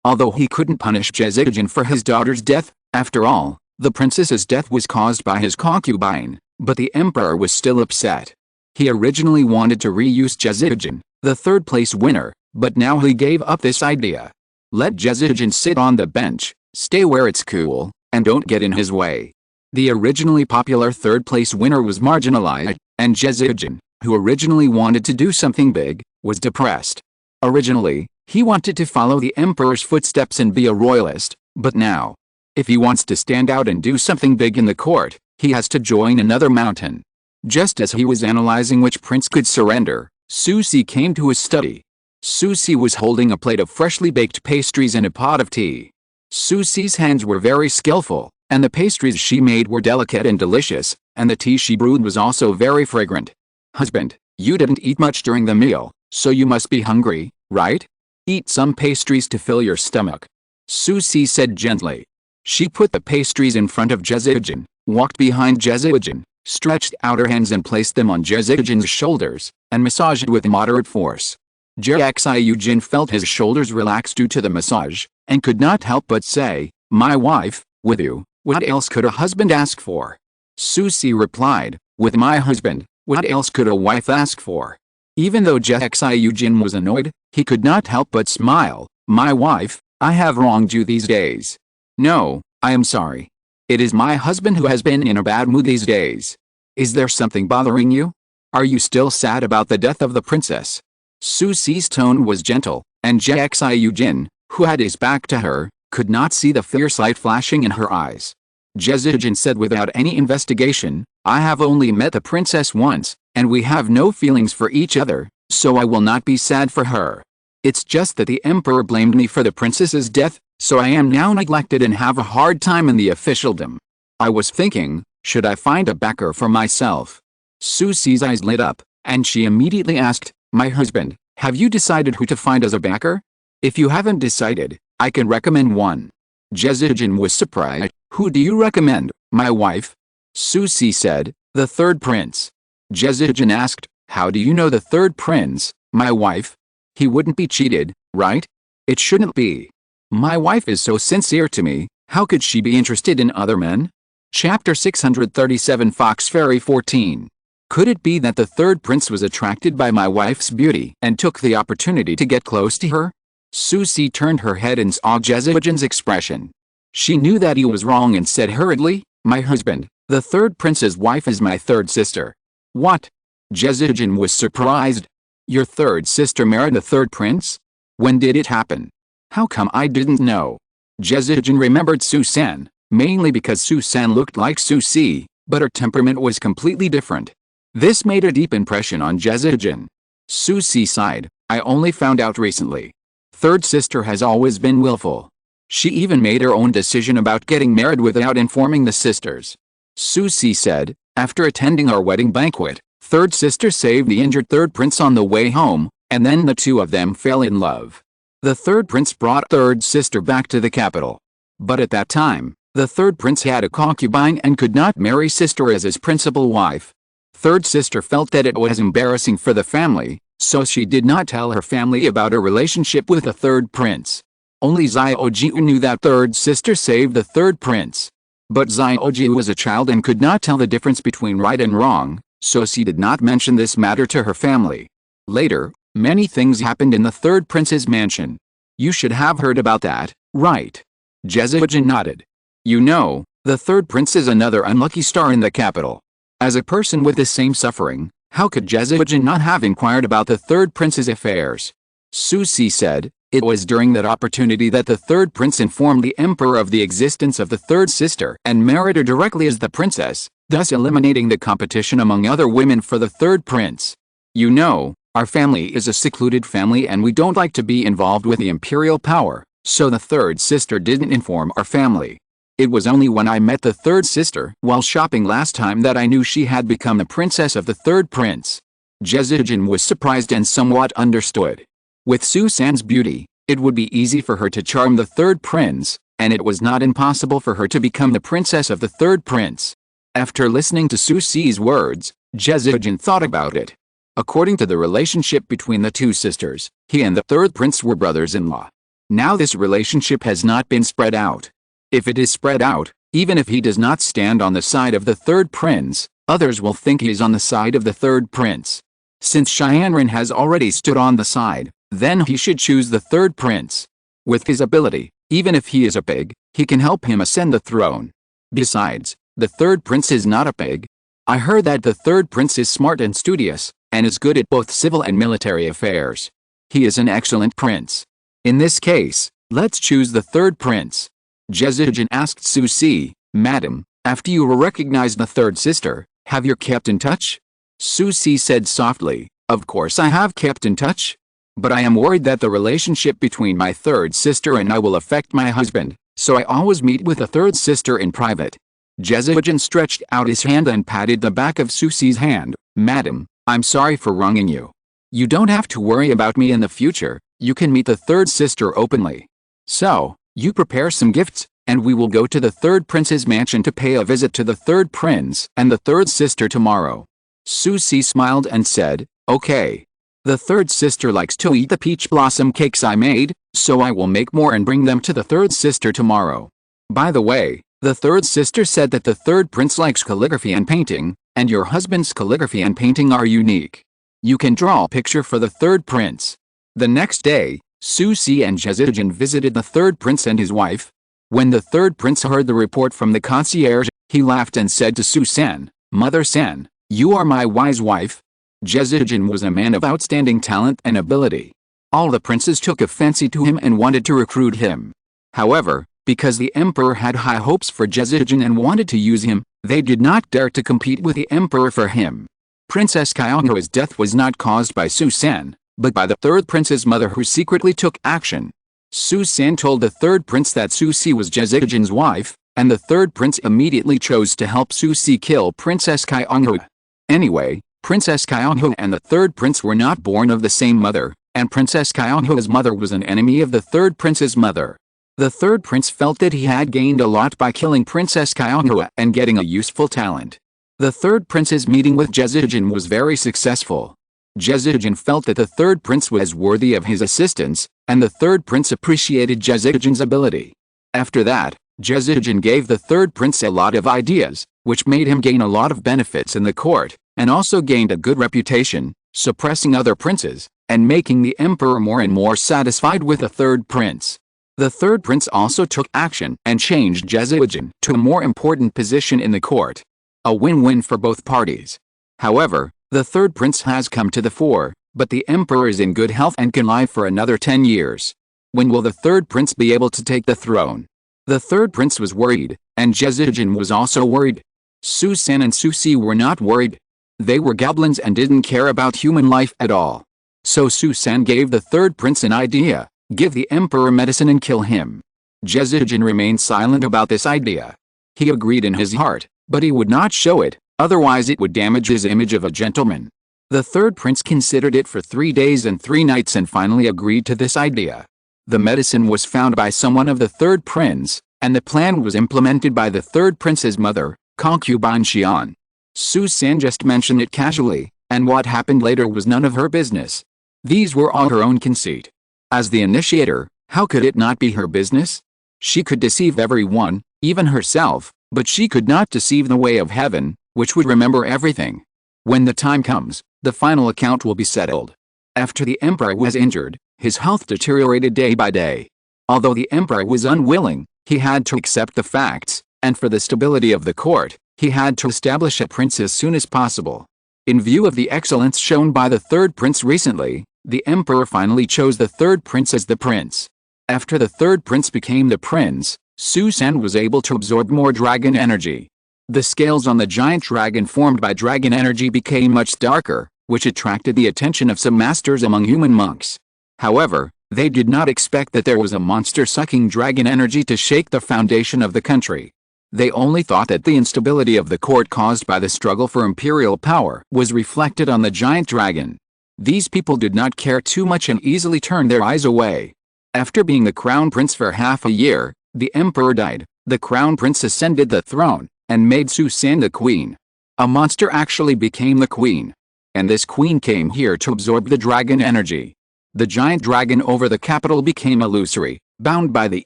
Although he couldn't punish Jezijin for his daughter's death, after all, the princess's death was caused by his concubine, but the emperor was still upset. He originally wanted to reuse Jezijin, the third-place winner, but now he gave up this idea. Let Jezijin sit on the bench, stay where it's cool, and don't get in his way. The originally popular third-place winner was marginalized, and Jezijin, who originally wanted to do something big, was depressed. Originally, he wanted to follow the emperor's footsteps and be a royalist, but now, if he wants to stand out and do something big in the court, he has to join another mountain. Just as he was analyzing which prince could surrender, Su Si came to his study. Su Si was holding a plate of freshly baked pastries and a pot of tea. Su Si's hands were very skillful, and the pastries she made were delicate and delicious, and the tea she brewed was also very fragrant. Husband, you didn't eat much during the meal, so you must be hungry, right? Eat some pastries to fill your stomach. Su Si said gently. She put the pastries in front of Jezijin, walked behind Jezijin, stretched out her hands and placed them on Jezijin's shoulders, and massaged with moderate force. Jezijin felt his shoulders relax due to the massage, and could not help but say, my wife, with you, what else could a husband ask for? Su Si replied, with my husband, what else could a wife ask for? Even though Jezijin was annoyed, he could not help but smile. My wife, I have wronged you these days. No, I am sorry. It is my husband who has been in a bad mood these days. Is there something bothering you? Are you still sad about the death of the princess? Su Si's tone was gentle, and Jezijin, who had his back to her, could not see the fierce light flashing in her eyes. Jezijin said without any investigation, I have only met the princess once, and we have no feelings for each other, so I will not be sad for her. It's just that the emperor blamed me for the princess's death, so I am now neglected and have a hard time in the officialdom. I was thinking, should I find a backer for myself? Su Qi's eyes lit up, and she immediately asked, my husband, have you decided who to find as a backer? If you haven't decided, I can recommend one. Jezujin was surprised. Who do you recommend, my wife? Su Qi said, the third prince. Jezujin asked, how do you know the third prince, my wife? He wouldn't be cheated, right? It shouldn't be. My wife is so sincere to me, how could she be interested in other men? Chapter 637 Fox Fairy 14. Could it be that the third prince was attracted by my wife's beauty and took the opportunity to get close to her? Su Qi turned her head and saw Jezujin's expression. She knew that he was wrong and said hurriedly, my husband, the third prince's wife is my third sister. What? Jezujin was surprised. Your third sister married the third prince? When did it happen? How come I didn't know? Jezujin remembered Su San, mainly because Su San looked like Su Qi, but her temperament was completely different. This made a deep impression on Jezujin. Su Qi sighed, I only found out recently. Third sister has always been willful. She even made her own decision about getting married without informing the sisters. Su Qi said, after attending our wedding banquet, third sister saved the injured third prince on the way home, and then the two of them fell in love. The third prince brought third sister back to the capital. But at that time, the third prince had a concubine and could not marry sister as his principal wife. Third sister felt that it was embarrassing for the family, so she did not tell her family about her relationship with the third prince. Only Xiaoji knew that third sister saved the third prince. But Xiaoji was a child and could not tell the difference between right and wrong, so she did not mention this matter to her family. Later, many things happened in the third prince's mansion. You should have heard about that, right? Jezujin nodded. You know, the third prince is another unlucky star in the capital. As a person with the same suffering, how could Jezujin not have inquired about the third prince's affairs? Su Qi said, it was during that opportunity that the third prince informed the emperor of the existence of the third sister and married her directly as the princess, thus eliminating the competition among other women for the third prince. You know, our family is a secluded family and we don't like to be involved with the imperial power, so the third sister didn't inform our family. It was only when I met the third sister while shopping last time that I knew she had become the princess of the third prince. Jezujin was surprised and somewhat understood. With Su San's beauty, it would be easy for her to charm the third prince, and it was not impossible for her to become the princess of the third prince. After listening to Su Qi's words, Jezujin thought about it. According to the relationship between the two sisters, he and the third prince were brothers-in-law. Now this relationship has not been spread out. If it is spread out, even if he does not stand on the side of the third prince, others will think he is on the side of the third prince. Since Xianren has already stood on the side, then he should choose the third prince. With his ability, even if he is a pig, he can help him ascend the throne. Besides, the third prince is not a pig. I heard that the third prince is smart and studious, and is good at both civil and military affairs. He is an excellent prince. In this case, let's choose the third prince. Jezujin asked Su Qi, Madam, after you recognized the third sister, have you kept in touch? Su Qi said softly, of course I have kept in touch. But I am worried that the relationship between my third sister and I will affect my husband, so I always meet with the third sister in private. Jezujin stretched out his hand and patted the back of Su Qi's hand. Madam, I'm sorry for wronging you. You don't have to worry about me in the future, you can meet the third sister openly. So, you prepare some gifts, and we will go to the third prince's mansion to pay a visit to the third prince and the third sister tomorrow. Su Qi smiled and said, okay. The third sister likes to eat the peach blossom cakes I made, so I will make more and bring them to the third sister tomorrow. By the way, the third sister said that the third prince likes calligraphy and painting, and your husband's calligraphy and painting are unique. You can draw a picture for the third prince. The next day, Su Qi and Jezujin visited the third prince and his wife. When the third prince heard the report from the concierge, he laughed and said to Su San, Mother San, you are my wise wife. Jezujin was a man of outstanding talent and ability. All the princes took a fancy to him and wanted to recruit him. However, because the emperor had high hopes for Jezujin and wanted to use him, they did not dare to compete with the emperor for him. Princess Qianghua's death was not caused by Su San, but by the third prince's mother, who secretly took action. Su San told the third prince that Su Si was Zhejian's wife, and the third prince immediately chose to help Su Si kill Princess Qianghua. Anyway, Princess Qianghua and the third prince were not born of the same mother, and Princess Qianghua's mother was an enemy of the third prince's mother. The third prince felt that he had gained a lot by killing Princess Qianghua and getting a useful talent. The third prince's meeting with Zhejian was very successful. Zhejian felt that the third prince was worthy of his assistance, and the third prince appreciated Zhejian's ability. After that, Zhejian gave the third prince a lot of ideas, which made him gain a lot of benefits in the court, and also gained a good reputation, suppressing other princes, and making the emperor more and more satisfied with the third prince. The third prince also took action and changed Zhejian to a more important position in the court. A win-win for both parties. However, the third prince has come to the fore, but the emperor is in good health and can live for another 10 years. When will the third prince be able to take the throne? The third prince was worried, and Zhejian was also worried. Su San and Su Si were not worried. They were goblins and didn't care about human life at all. So Su San gave the third prince an idea: give the emperor medicine and kill him. Zhejian remained silent about this idea. He agreed in his heart, but he would not show it, otherwise it would damage his image of a gentleman. The third prince considered it for 3 days and 3 nights and finally agreed to this idea. The medicine was found by someone of the third prince, and the plan was implemented by the third prince's mother, concubine Xian. Su San just mentioned it casually, and what happened later was none of her business. These were all her own conceit. As the initiator, how could it not be her business? She could deceive everyone, even herself, but she could not deceive the way of heaven, which would remember everything. When the time comes, the final account will be settled. After the emperor was injured, his health deteriorated day by day. Although the emperor was unwilling, he had to accept the facts, and for the stability of the court, he had to establish a prince as soon as possible. In view of the excellence shown by the third prince recently, the emperor finally chose the third prince as the prince. After the third prince became the prince, Su San was able to absorb more dragon energy. The scales on the giant dragon formed by dragon energy became much darker, which attracted the attention of some masters among human monks. However, they did not expect that there was a monster sucking dragon energy to shake the foundation of the country. They only thought that the instability of the court caused by the struggle for imperial power was reflected on the giant dragon. These people did not care too much and easily turned their eyes away. After being the crown prince for half a year, the emperor died. The crown prince ascended the throne and made Su San the queen. A monster actually became the queen. And this queen came here to absorb the dragon energy. The giant dragon over the capital became illusory, bound by the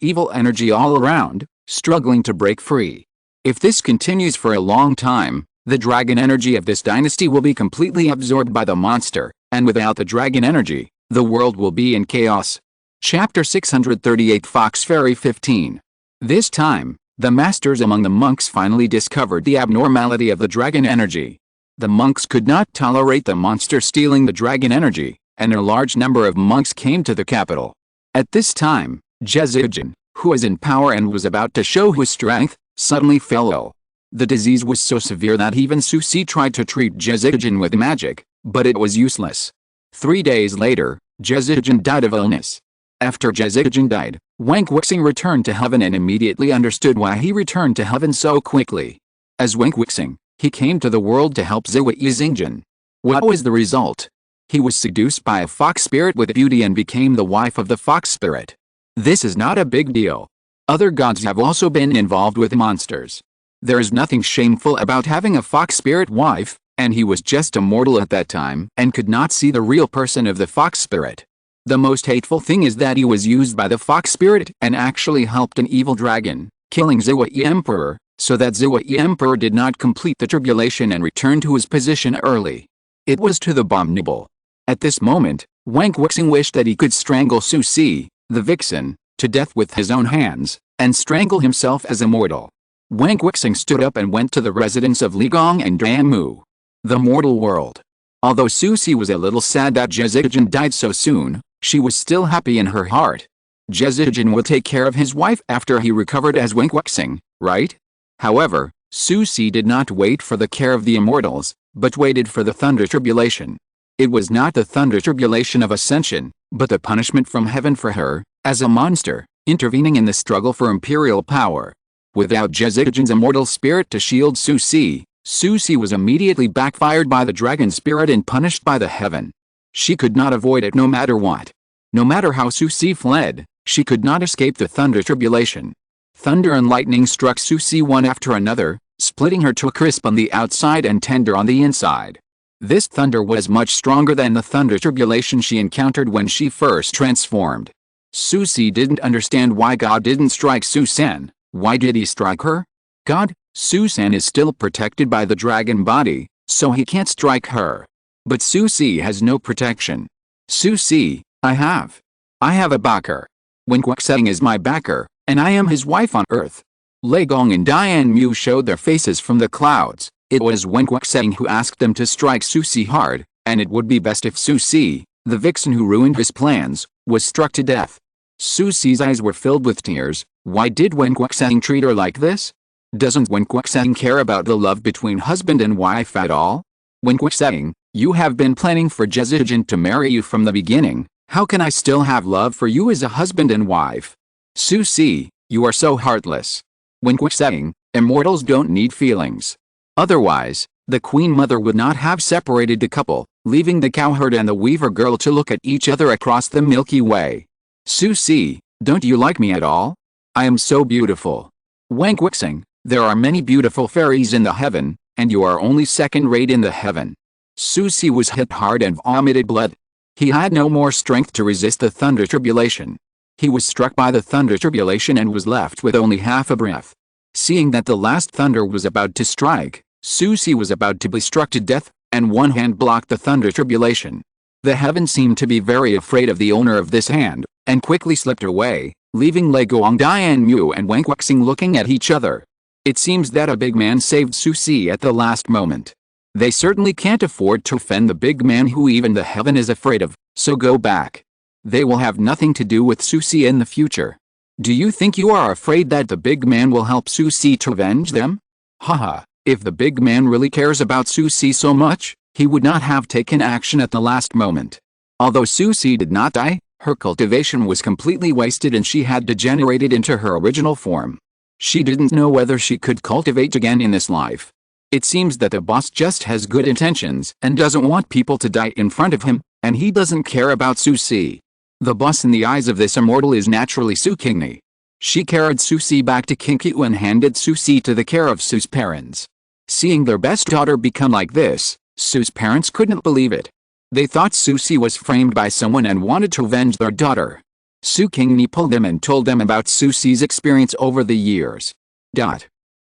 evil energy all around, struggling to break free. If this continues for a long time, the dragon energy of this dynasty will be completely absorbed by the monster, and without the dragon energy, the world will be in chaos. Chapter 638 Fox Fairy 15. This time, the masters among the monks finally discovered the abnormality of the dragon energy. The monks could not tolerate the monster stealing the dragon energy, and a large number of monks came to the capital. At this time, Zhejian, who was in power and was about to show his strength, suddenly fell ill. The disease was so severe that even Su Si tried to treat Zhejian with magic, but it was useless. 3 days later, Zhejian died of illness. After Zhejian died, Wang Wuxing returned to heaven and immediately understood why he returned to heaven so quickly. As Wang Wuxing, he came to the world to help Zhou Yixing. What was the result? He was seduced by a fox spirit with beauty and became the wife of the fox spirit. This is not a big deal. Other gods have also been involved with monsters. There is nothing shameful about having a fox spirit wife, and he was just a mortal at that time and could not see the real person of the fox spirit. The most hateful thing is that he was used by the fox spirit and actually helped an evil dragon, killing Zhou Emperor, so that Zhou Emperor did not complete the tribulation and return to his position early. It was to the abominable. At this moment, Wang Wuxing wished that he could strangle Su Si, the vixen, to death with his own hands, and strangle himself as a mortal. Wang Wuxing stood up and went to the residence of Li Gong and Danmu, the mortal world. Although Su Si was a little sad that Zhejian died so soon, she was still happy in her heart. Zhejian will take care of his wife after he recovered as Wang Wuxing, right? However, Su Qingni did not wait for the care of the immortals, but waited for the thunder tribulation. It was not the thunder tribulation of ascension, but the punishment from heaven for her, as a monster, intervening in the struggle for imperial power. Without Jezidjin's immortal spirit to shield Su Qingni was immediately backfired by the dragon spirit and punished by the heaven. She could not avoid it no matter what. No matter how Su Qingni fled, she could not escape the thunder tribulation. Thunder and lightning struck Su Qingni one after another, splitting her to a crisp on the outside and tender on the inside. This thunder was much stronger than the thunder tribulation she encountered when she first transformed. Su Qingni didn't understand why God didn't strike Su San. Why did he strike her? God, Su San is still protected by the dragon body, so he can't strike her. But Su Qingni has no protection. Su Qingni, I have a backer. Wen Guoxing is my backer, and I am his wife on earth. Lei Gong and Dian Mu showed their faces from the clouds. It was Wen Guoxing who asked them to strike Su Qingni hard, and it would be best if Su Qingni, the vixen who ruined his plans, was struck to death. Su Qingni's eyes were filled with tears. Why did Wen Guoxing treat her like this? Doesn't Wen Guoxing care about the love between husband and wife at all? Wen Guoxing, you have been planning for Jezidjin to marry you from the beginning. How can I still have love for you as a husband and wife? Su Qingni, you are so heartless. Wen Guoxing, immortals don't need feelings. Otherwise, the Queen Mother would not have separated the couple, leaving the cowherd and the weaver girl to look at each other across the Milky Way. Su Qingni, don't you like me at all? I am so beautiful. Wen Guoxing, there are many beautiful fairies in the heaven, and you are only second-rate in the heaven. Su Qingni was hit hard and vomited blood. He had no more strength to resist the thunder tribulation. He was struck by the thunder tribulation and was left with only half a breath. Seeing that the last thunder was about to strike, Su Qingni was about to be struck to death, and one hand blocked the thunder tribulation. The heaven seemed to be very afraid of the owner of this hand, and quickly slipped away, leaving Lei Gong, Dian Mu and Wen Guoxing looking at each other. It seems that a big man saved Su Qingni at the last moment. They certainly can't afford to offend the big man who even the heaven is afraid of, so go back. They will have nothing to do with Su Qingni in the future. Do you think you are afraid that the big man will help Su Qingni to avenge them? Haha, if the big man really cares about Su Qingni so much, he would not have taken action at the last moment. Although Su Qingni did not die, her cultivation was completely wasted and she had degenerated into her original form. She didn't know whether she could cultivate again in this life. It seems that the boss just has good intentions and doesn't want people to die in front of him, and he doesn't care about Su Qingni. The boss in the eyes of this immortal is naturally Su Qingni. She carried Su Qingni back to Qingqiu and handed Su Qingni to the care of Su's parents. Seeing their best daughter become like this, Su's parents couldn't believe it. They thought Su Qingni was framed by someone and wanted to avenge their daughter. Su Qingni pulled them and told them about Su Qingni's experience over the years.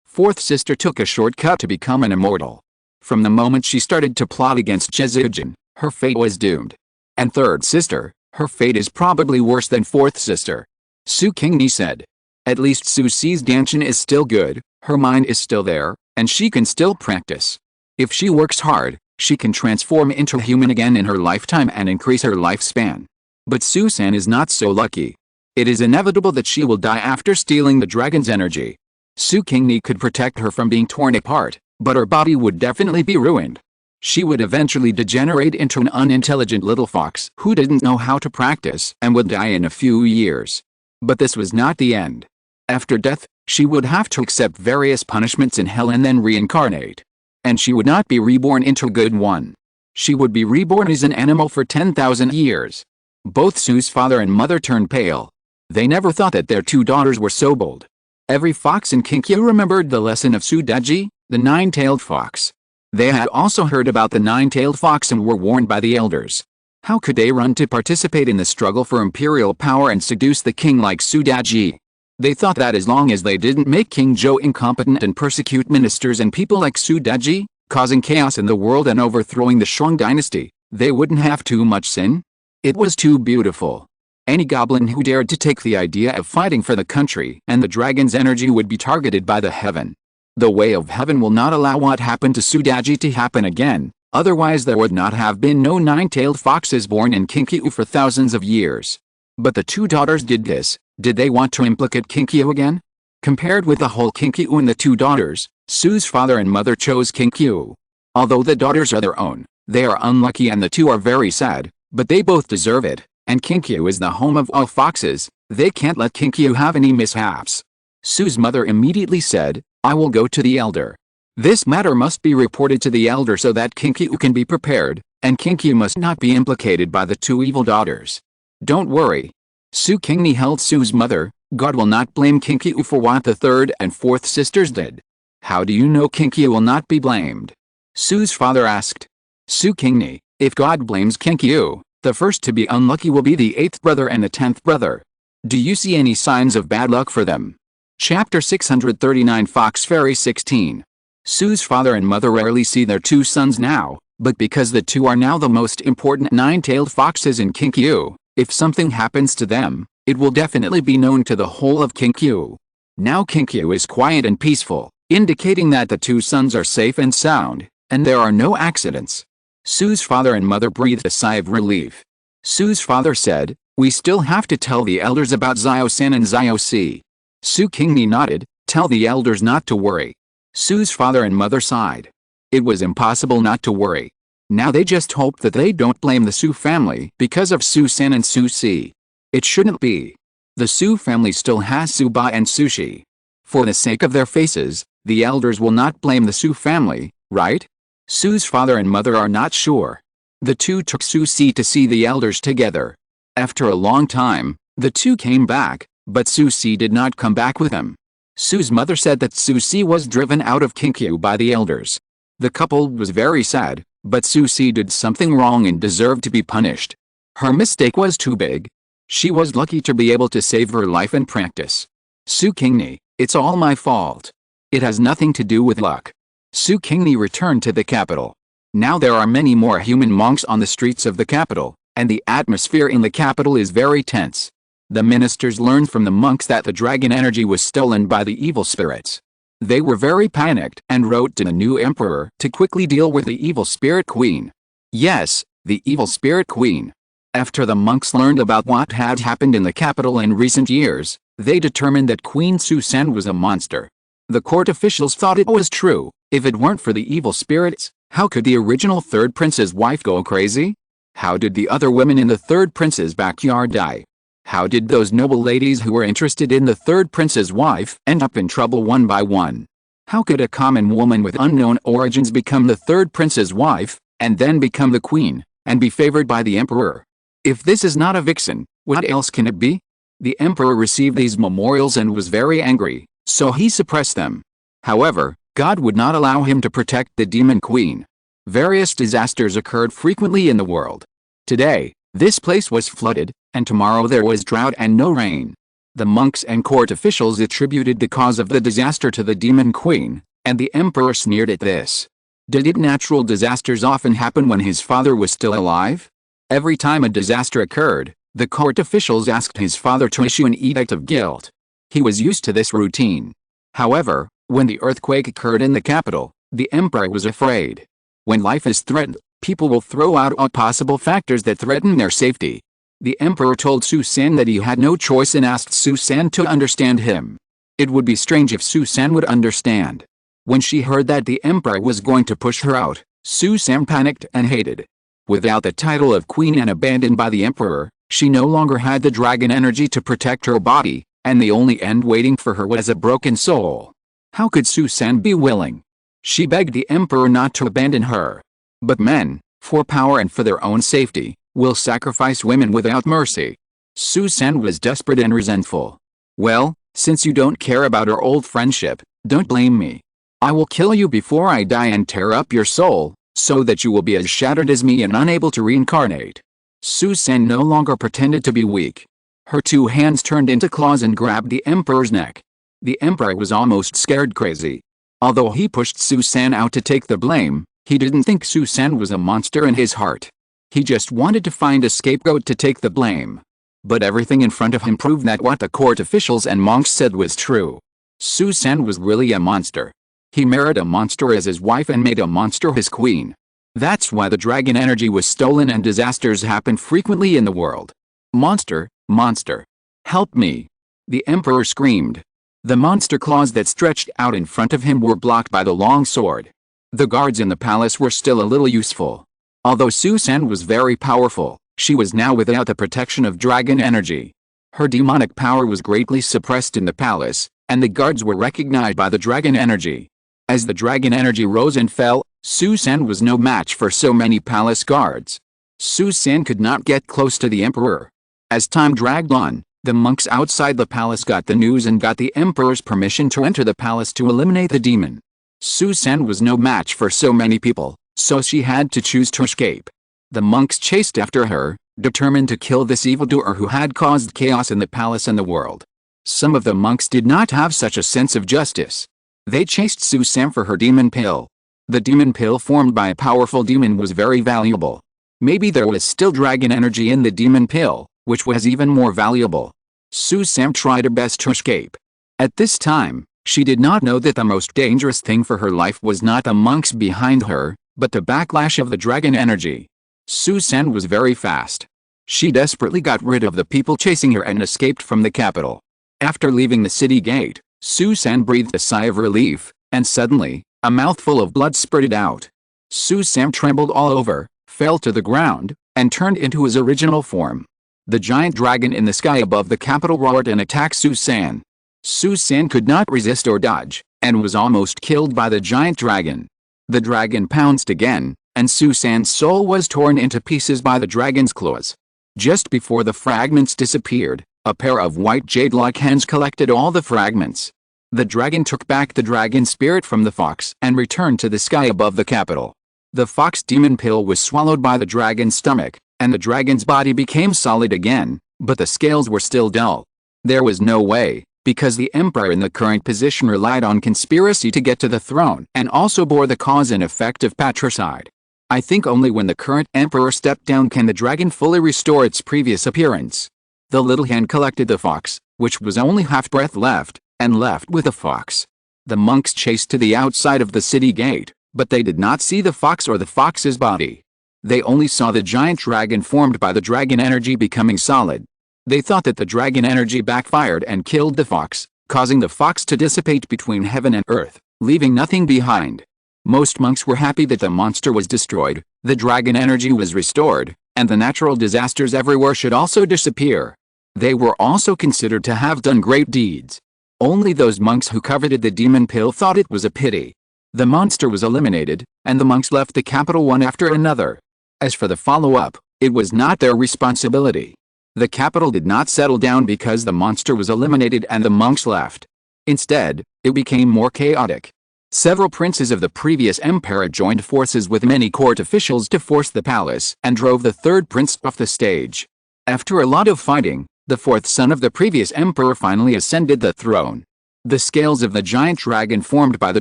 Fourth sister took a shortcut to become an immortal. From the moment she started to plot against Jezidjin, her fate was doomed. And third sister, her fate is probably worse than fourth sister. Su Qingni said. At least Su Qingni's dancing is still good, her mind is still there, and she can still practice. If she works hard, she can transform into a human again in her lifetime and increase her lifespan. But Su San is not so lucky. It is inevitable that she will die after stealing the dragon's energy. Su Qingni could protect her from being torn apart, but her body would definitely be ruined. She would eventually degenerate into an unintelligent little fox who didn't know how to practice and would die in a few years. But this was not the end. After death, she would have to accept various punishments in hell and then reincarnate. And she would not be reborn into a good one. She would be reborn as an animal for 10,000 years. Both Su's father and mother turned pale. They never thought that their two daughters were so bold. Every fox in Qingqiu remembered the lesson of Su Daji, the nine-tailed fox. They had also heard about the nine-tailed fox and were warned by the elders. How could they run to participate in the struggle for imperial power and seduce the king like Su Daji? They thought that as long as they didn't make King Zhou incompetent and persecute ministers and people like Su Daji, causing chaos in the world and overthrowing the Shang dynasty, they wouldn't have too much sin. It was too beautiful. Any goblin who dared to take the idea of fighting for the country and the dragon's energy would be targeted by the heaven. The way of heaven will not allow what happened to Su Daji to happen again, otherwise there would not have been no nine-tailed foxes born in Qingqiu for thousands of years. But the two daughters did this. Did they want to implicate Qingqiu again? Compared with the whole Qingqiu and the two daughters, Su's father and mother chose Qingqiu. Although the daughters are their own, they are unlucky and the two are very sad, but they both deserve it, and Qingqiu is the home of all foxes, they can't let Qingqiu have any mishaps. Su's mother immediately said, I will go to the elder. This matter must be reported to the elder so that Qingqiu can be prepared, and Qingqiu must not be implicated by the two evil daughters. Don't worry. Su Qingni held Su's mother, God will not blame Qingqiu for what the third and fourth sisters did. How do you know Qingqiu will not be blamed? Su's father asked. Su Qingni, if God blames Qingqiu, the first to be unlucky will be the 8th brother and the 10th brother. Do you see any signs of bad luck for them? Chapter 639 Fox Fairy 16. Su's father and mother rarely see their two sons now, but because the two are now the most important nine-tailed foxes in Qingqiu, if something happens to them, it will definitely be known to the whole of Qingqiu. Now Qingqiu is quiet and peaceful, indicating that the two sons are safe and sound, and there are no accidents. Su's father and mother breathed a sigh of relief. Su's father said, we still have to tell the elders about Xiao-san and Xiao-si. Su Qingni nodded, tell the elders not to worry. Su's father and mother sighed. It was impossible not to worry. Now they just hope that they don't blame the Su family because of Su-san and Su-si. It shouldn't be. The Su family still has Su-ba and Su-shi. For the sake of their faces, the elders will not blame the Su family, right? Su's father and mother are not sure. The two took Su-si to see the elders together. After a long time, the two came back, but Su-si did not come back with them. Su's mother said that Su-si was driven out of Qingqiu by the elders. The couple was very sad, but Su-si did something wrong and deserved to be punished. Her mistake was too big. She was lucky to be able to save her life and practice. Su Qingni, it's all my fault. It has nothing to do with luck. Su Qingni returned to the capital. Now there are many more human monks on the streets of the capital, and the atmosphere in the capital is very tense. The ministers learned from the monks that the dragon energy was stolen by the evil spirits. They were very panicked and wrote to the new emperor to quickly deal with the evil spirit queen. Yes, the evil spirit queen. After the monks learned about what had happened in the capital in recent years, they determined that Queen Su-san was a monster. The court officials thought it was true. If it weren't for the evil spirits, how could the original third prince's wife go crazy? How did the other women in the third prince's backyard die? How did those noble ladies who were interested in the third prince's wife end up in trouble one by one? How could a common woman with unknown origins become the third prince's wife, and then become the queen, and be favored by the emperor? If this is not a vixen, what else can it be? The emperor received these memorials and was very angry, so he suppressed them. However, God would not allow him to protect the demon queen. Various disasters occurred frequently in the world. Today, this place was flooded, and tomorrow there was drought and no rain. The monks and court officials attributed the cause of the disaster to the demon queen, and the emperor sneered at this. Did natural disasters often happen when his father was still alive? Every time a disaster occurred, the court officials asked his father to issue an edict of guilt. He was used to this routine. However, when the earthquake occurred in the capital, the emperor was afraid. When life is threatened, people will throw out all possible factors that threaten their safety. The emperor told Su-san that he had no choice and asked Su-san to understand him. It would be strange if Su-san would understand. When she heard that the emperor was going to push her out, Su-san panicked and hated. Without the title of queen and abandoned by the emperor, she no longer had the dragon energy to protect her body, and the only end waiting for her was a broken soul. How could Su-san be willing? She begged the emperor not to abandon her. But men, for power and for their own safety, will sacrifice women without mercy. Su-san was desperate and resentful. Well, since you don't care about our old friendship, don't blame me. I will kill you before I die and tear up your soul, so that you will be as shattered as me and unable to reincarnate. Su-san no longer pretended to be weak. Her two hands turned into claws and grabbed the emperor's neck. The emperor was almost scared crazy. Although he pushed Su-san out to take the blame, he didn't think Su-san was a monster in his heart. He just wanted to find a scapegoat to take the blame. But everything in front of him proved that what the court officials and monks said was true. Su-san was really a monster. He married a monster as his wife and made a monster his queen. That's why the dragon energy was stolen and disasters happened frequently in the world. Monster, monster. Help me! The emperor screamed. The monster claws that stretched out in front of him were blocked by the long sword. The guards in the palace were still a little useful. Although Su San was very powerful, she was now without the protection of dragon energy. Her demonic power was greatly suppressed in the palace, and the guards were recognized by the dragon energy. As the dragon energy rose and fell, Su San was no match for so many palace guards. Su San could not get close to the emperor. As time dragged on, the monks outside the palace got the news and got the emperor's permission to enter the palace to eliminate the demon. Su San was no match for so many people, so she had to choose to escape. The monks chased after her, determined to kill this evildoer who had caused chaos in the palace and the world. Some of the monks did not have such a sense of justice. They chased Su San for her demon pill. The demon pill formed by a powerful demon was very valuable. Maybe there was still dragon energy in the demon pill, which was even more valuable. Su San tried her best to escape. At this time, she did not know that the most dangerous thing for her life was not the monks behind her, but the backlash of the dragon energy. Su San was very fast. She desperately got rid of the people chasing her and escaped from the capital. After leaving the city gate, Su San breathed a sigh of relief, and suddenly, a mouthful of blood spurted out. Su San trembled all over, fell to the ground, and turned into his original form. The giant dragon in the sky above the capital roared and attacked Su San. Su San could not resist or dodge, and was almost killed by the giant dragon. The dragon pounced again, and Su San's soul was torn into pieces by the dragon's claws. Just before the fragments disappeared, a pair of white jade-like hands collected all the fragments. The dragon took back the dragon spirit from the fox and returned to the sky above the capital. The fox demon pill was swallowed by the dragon's stomach, and the dragon's body became solid again, but the scales were still dull. There was no way, because the emperor in the current position relied on conspiracy to get to the throne and also bore the cause and effect of patricide. I think only when the current emperor stepped down can the dragon fully restore its previous appearance. The little hand collected the fox, which was only half breath left, and left with the fox. The monks chased to the outside of the city gate, but they did not see the fox or the fox's body. They only saw the giant dragon formed by the dragon energy becoming solid. They thought that the dragon energy backfired and killed the fox, causing the fox to dissipate between heaven and earth, leaving nothing behind. Most monks were happy that the monster was destroyed, the dragon energy was restored, and the natural disasters everywhere should also disappear. They were also considered to have done great deeds. Only those monks who coveted the demon pill thought it was a pity. The monster was eliminated, and the monks left the capital one after another. As for the follow-up, it was not their responsibility. The capital did not settle down because the monster was eliminated and the monks left. Instead, it became more chaotic. Several princes of the previous empire joined forces with many court officials to force the palace and drove the third prince off the stage. After a lot of fighting, the fourth son of the previous emperor finally ascended the throne. The scales of the giant dragon formed by the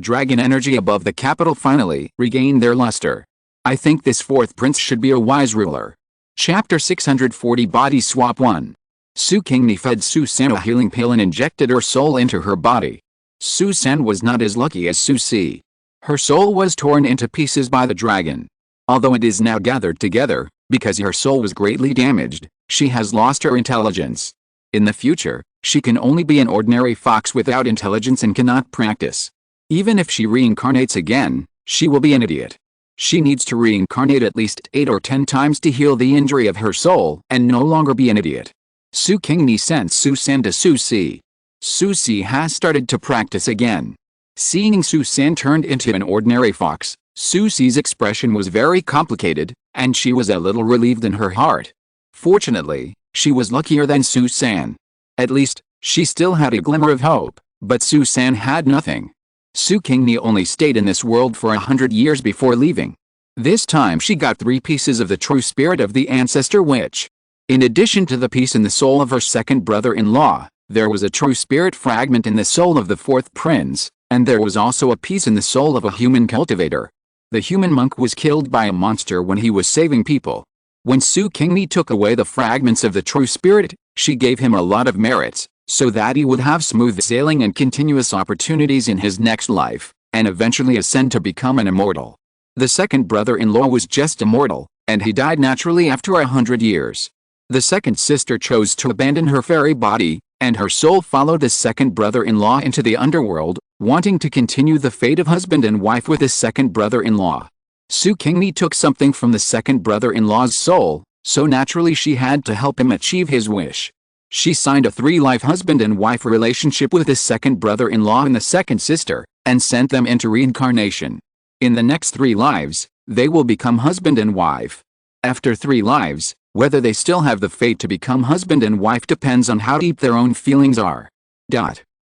dragon energy above the capital finally regained their luster. I think this fourth prince should be a wise ruler. Chapter 640 Body Swap 1. Su Qingni fed Su San a healing pill and injected her soul into her body. Su San was not as lucky as Su Si. Her soul was torn into pieces by the dragon. Although it is now gathered together, because her soul was greatly damaged, she has lost her intelligence. In the future, she can only be an ordinary fox without intelligence and cannot practice. Even if she reincarnates again, she will be an idiot. She needs to reincarnate at least 8 or 10 times to heal the injury of her soul and no longer be an idiot. Su Qingni sent Su San to Su Si. Su Si has started to practice again. Seeing Su San turned into an ordinary fox, Su Si's expression was very complicated, and she was a little relieved in her heart. Fortunately, she was luckier than Su San. At least, she still had a glimmer of hope, but Su San had nothing. Su Qingni only stayed in this world for 100 years before leaving. This time she got 3 pieces of the true spirit of the ancestor witch. In addition to the piece in the soul of her second brother-in-law, there was a true spirit fragment in the soul of the fourth prince, and there was also a piece in the soul of a human cultivator. The human monk was killed by a monster when he was saving people. When Su Qingni took away the fragments of the true spirit, she gave him a lot of merits, so that he would have smooth sailing and continuous opportunities in his next life, and eventually ascend to become an immortal. The second brother-in-law was just immortal, and he died naturally after 100 years. The second sister chose to abandon her fairy body, and her soul followed the second brother-in-law into the underworld, wanting to continue the fate of husband and wife with his second brother-in-law. Su Qingni took something from the second brother-in-law's soul, so naturally she had to help him achieve his wish. She signed a 3-life husband and wife relationship with his second brother-in-law and the second sister, and sent them into reincarnation. In the next 3 lives, they will become husband and wife. After 3 lives, whether they still have the fate to become husband and wife depends on how deep their own feelings are.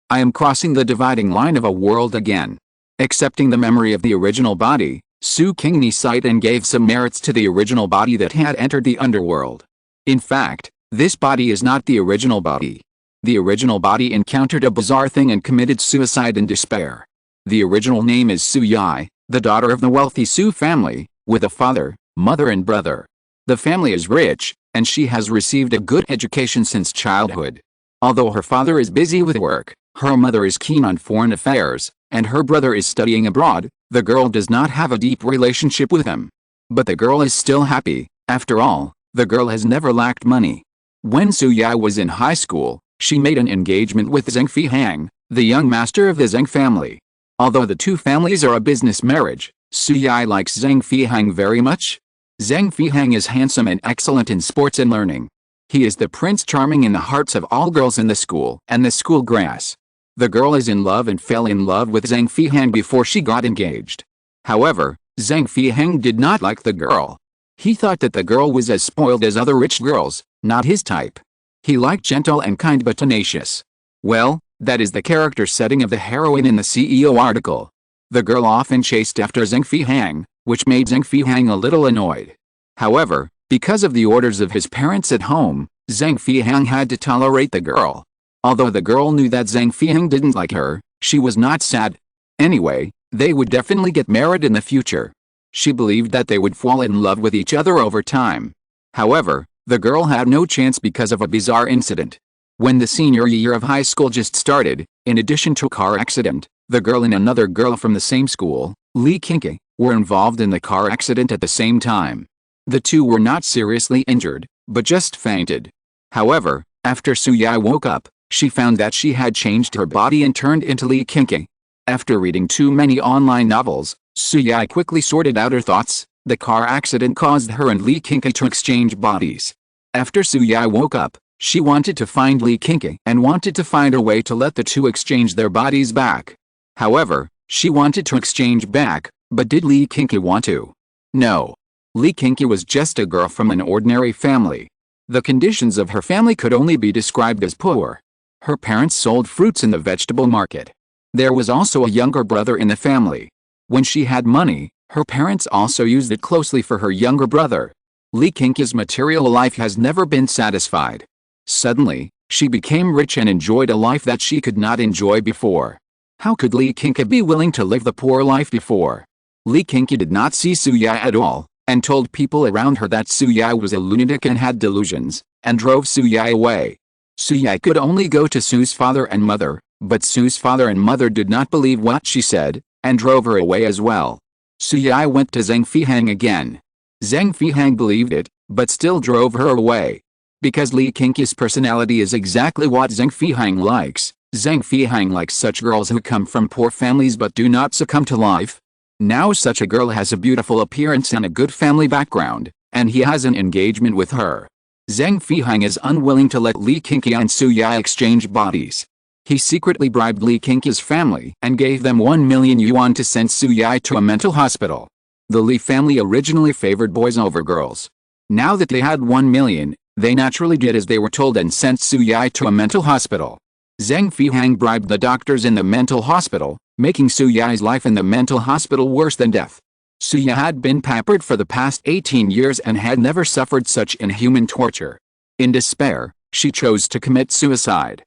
I am crossing the dividing line of a world again. Accepting the memory of the original body, Su Qingni sighed and gave some merits to the original body that had entered the underworld. In fact, this body is not the original body. The original body encountered a bizarre thing and committed suicide in despair. The original name is Su Yi, the daughter of the wealthy Su family, with a father, mother and brother. The family is rich, and she has received a good education since childhood. Although her father is busy with work, her mother is keen on foreign affairs, and her brother is studying abroad, the girl does not have a deep relationship with him. But the girl is still happy. After all, the girl has never lacked money. When Su Yi was in high school, she made an engagement with Zheng Fihang, the young master of the Zheng family. Although the two families are a business marriage, Su Yi likes Zheng Fihang very much. Zheng Fihang is handsome and excellent in sports and learning. He is the prince charming in the hearts of all girls in the school and the school grass. The girl is in love and fell in love with Zheng Fihang before she got engaged. However, Zheng Fihang did not like the girl. He thought that the girl was as spoiled as other rich girls, not his type. He liked gentle and kind but tenacious. Well, that is the character setting of the heroine in the CEO article. The girl often chased after Zheng Fihang, which made Zheng Fihang a little annoyed. However, because of the orders of his parents at home, Zheng Fihang had to tolerate the girl. Although the girl knew that Zheng Fihang didn't like her, she was not sad. Anyway, they would definitely get married in the future. She believed that they would fall in love with each other over time. However, the girl had no chance because of a bizarre incident. When the senior year of high school just started, in addition to a car accident, the girl and another girl from the same school, Li Qingni, were involved in the car accident at the same time. The two were not seriously injured, but just fainted. However, after Su Yi woke up, she found that she had changed her body and turned into Li Qingni. After reading too many online novels, Su Yi quickly sorted out her thoughts. The car accident caused her and Li Qingni to exchange bodies. After Su Yi woke up, she wanted to find Li Qingni and wanted to find a way to let the two exchange their bodies back. However, she wanted to exchange back, but did Li Qingni want to? No. Li Qingni was just a girl from an ordinary family. The conditions of her family could only be described as poor. Her parents sold fruits in the vegetable market. There was also a younger brother in the family. When she had money, her parents also used it closely for her younger brother. Li Qingni's material life has never been satisfied. Suddenly, she became rich and enjoyed a life that she could not enjoy before. How could Li Qingni be willing to live the poor life before? Li Qingni did not see Su Yi at all, and told people around her that Su Yi was a lunatic and had delusions, and drove Su Yi away. Su Yi could only go to Su's father and mother, but Su's father and mother did not believe what she said, and drove her away as well. Su Yi went to Zheng Fihang again. Zheng Fihang believed it, but still drove her away. Because Li Qingni's personality is exactly what Zheng Fihang likes, Zheng Fihang likes such girls who come from poor families but do not succumb to life. Now such a girl has a beautiful appearance and a good family background, and he has an engagement with her. Zheng Fihang is unwilling to let Li Qingni and Su Yi exchange bodies. He secretly bribed Li Qingni's family and gave them 1 million yuan to send Su Yi to a mental hospital. The Li family originally favored boys over girls. Now that they had 1 million, they naturally did as they were told and sent Su Yi to a mental hospital. Zheng Fihang bribed the doctors in the mental hospital, making Su Yi's life in the mental hospital worse than death. Su Yi had been pampered for the past 18 years and had never suffered such inhuman torture. In despair, she chose to commit suicide.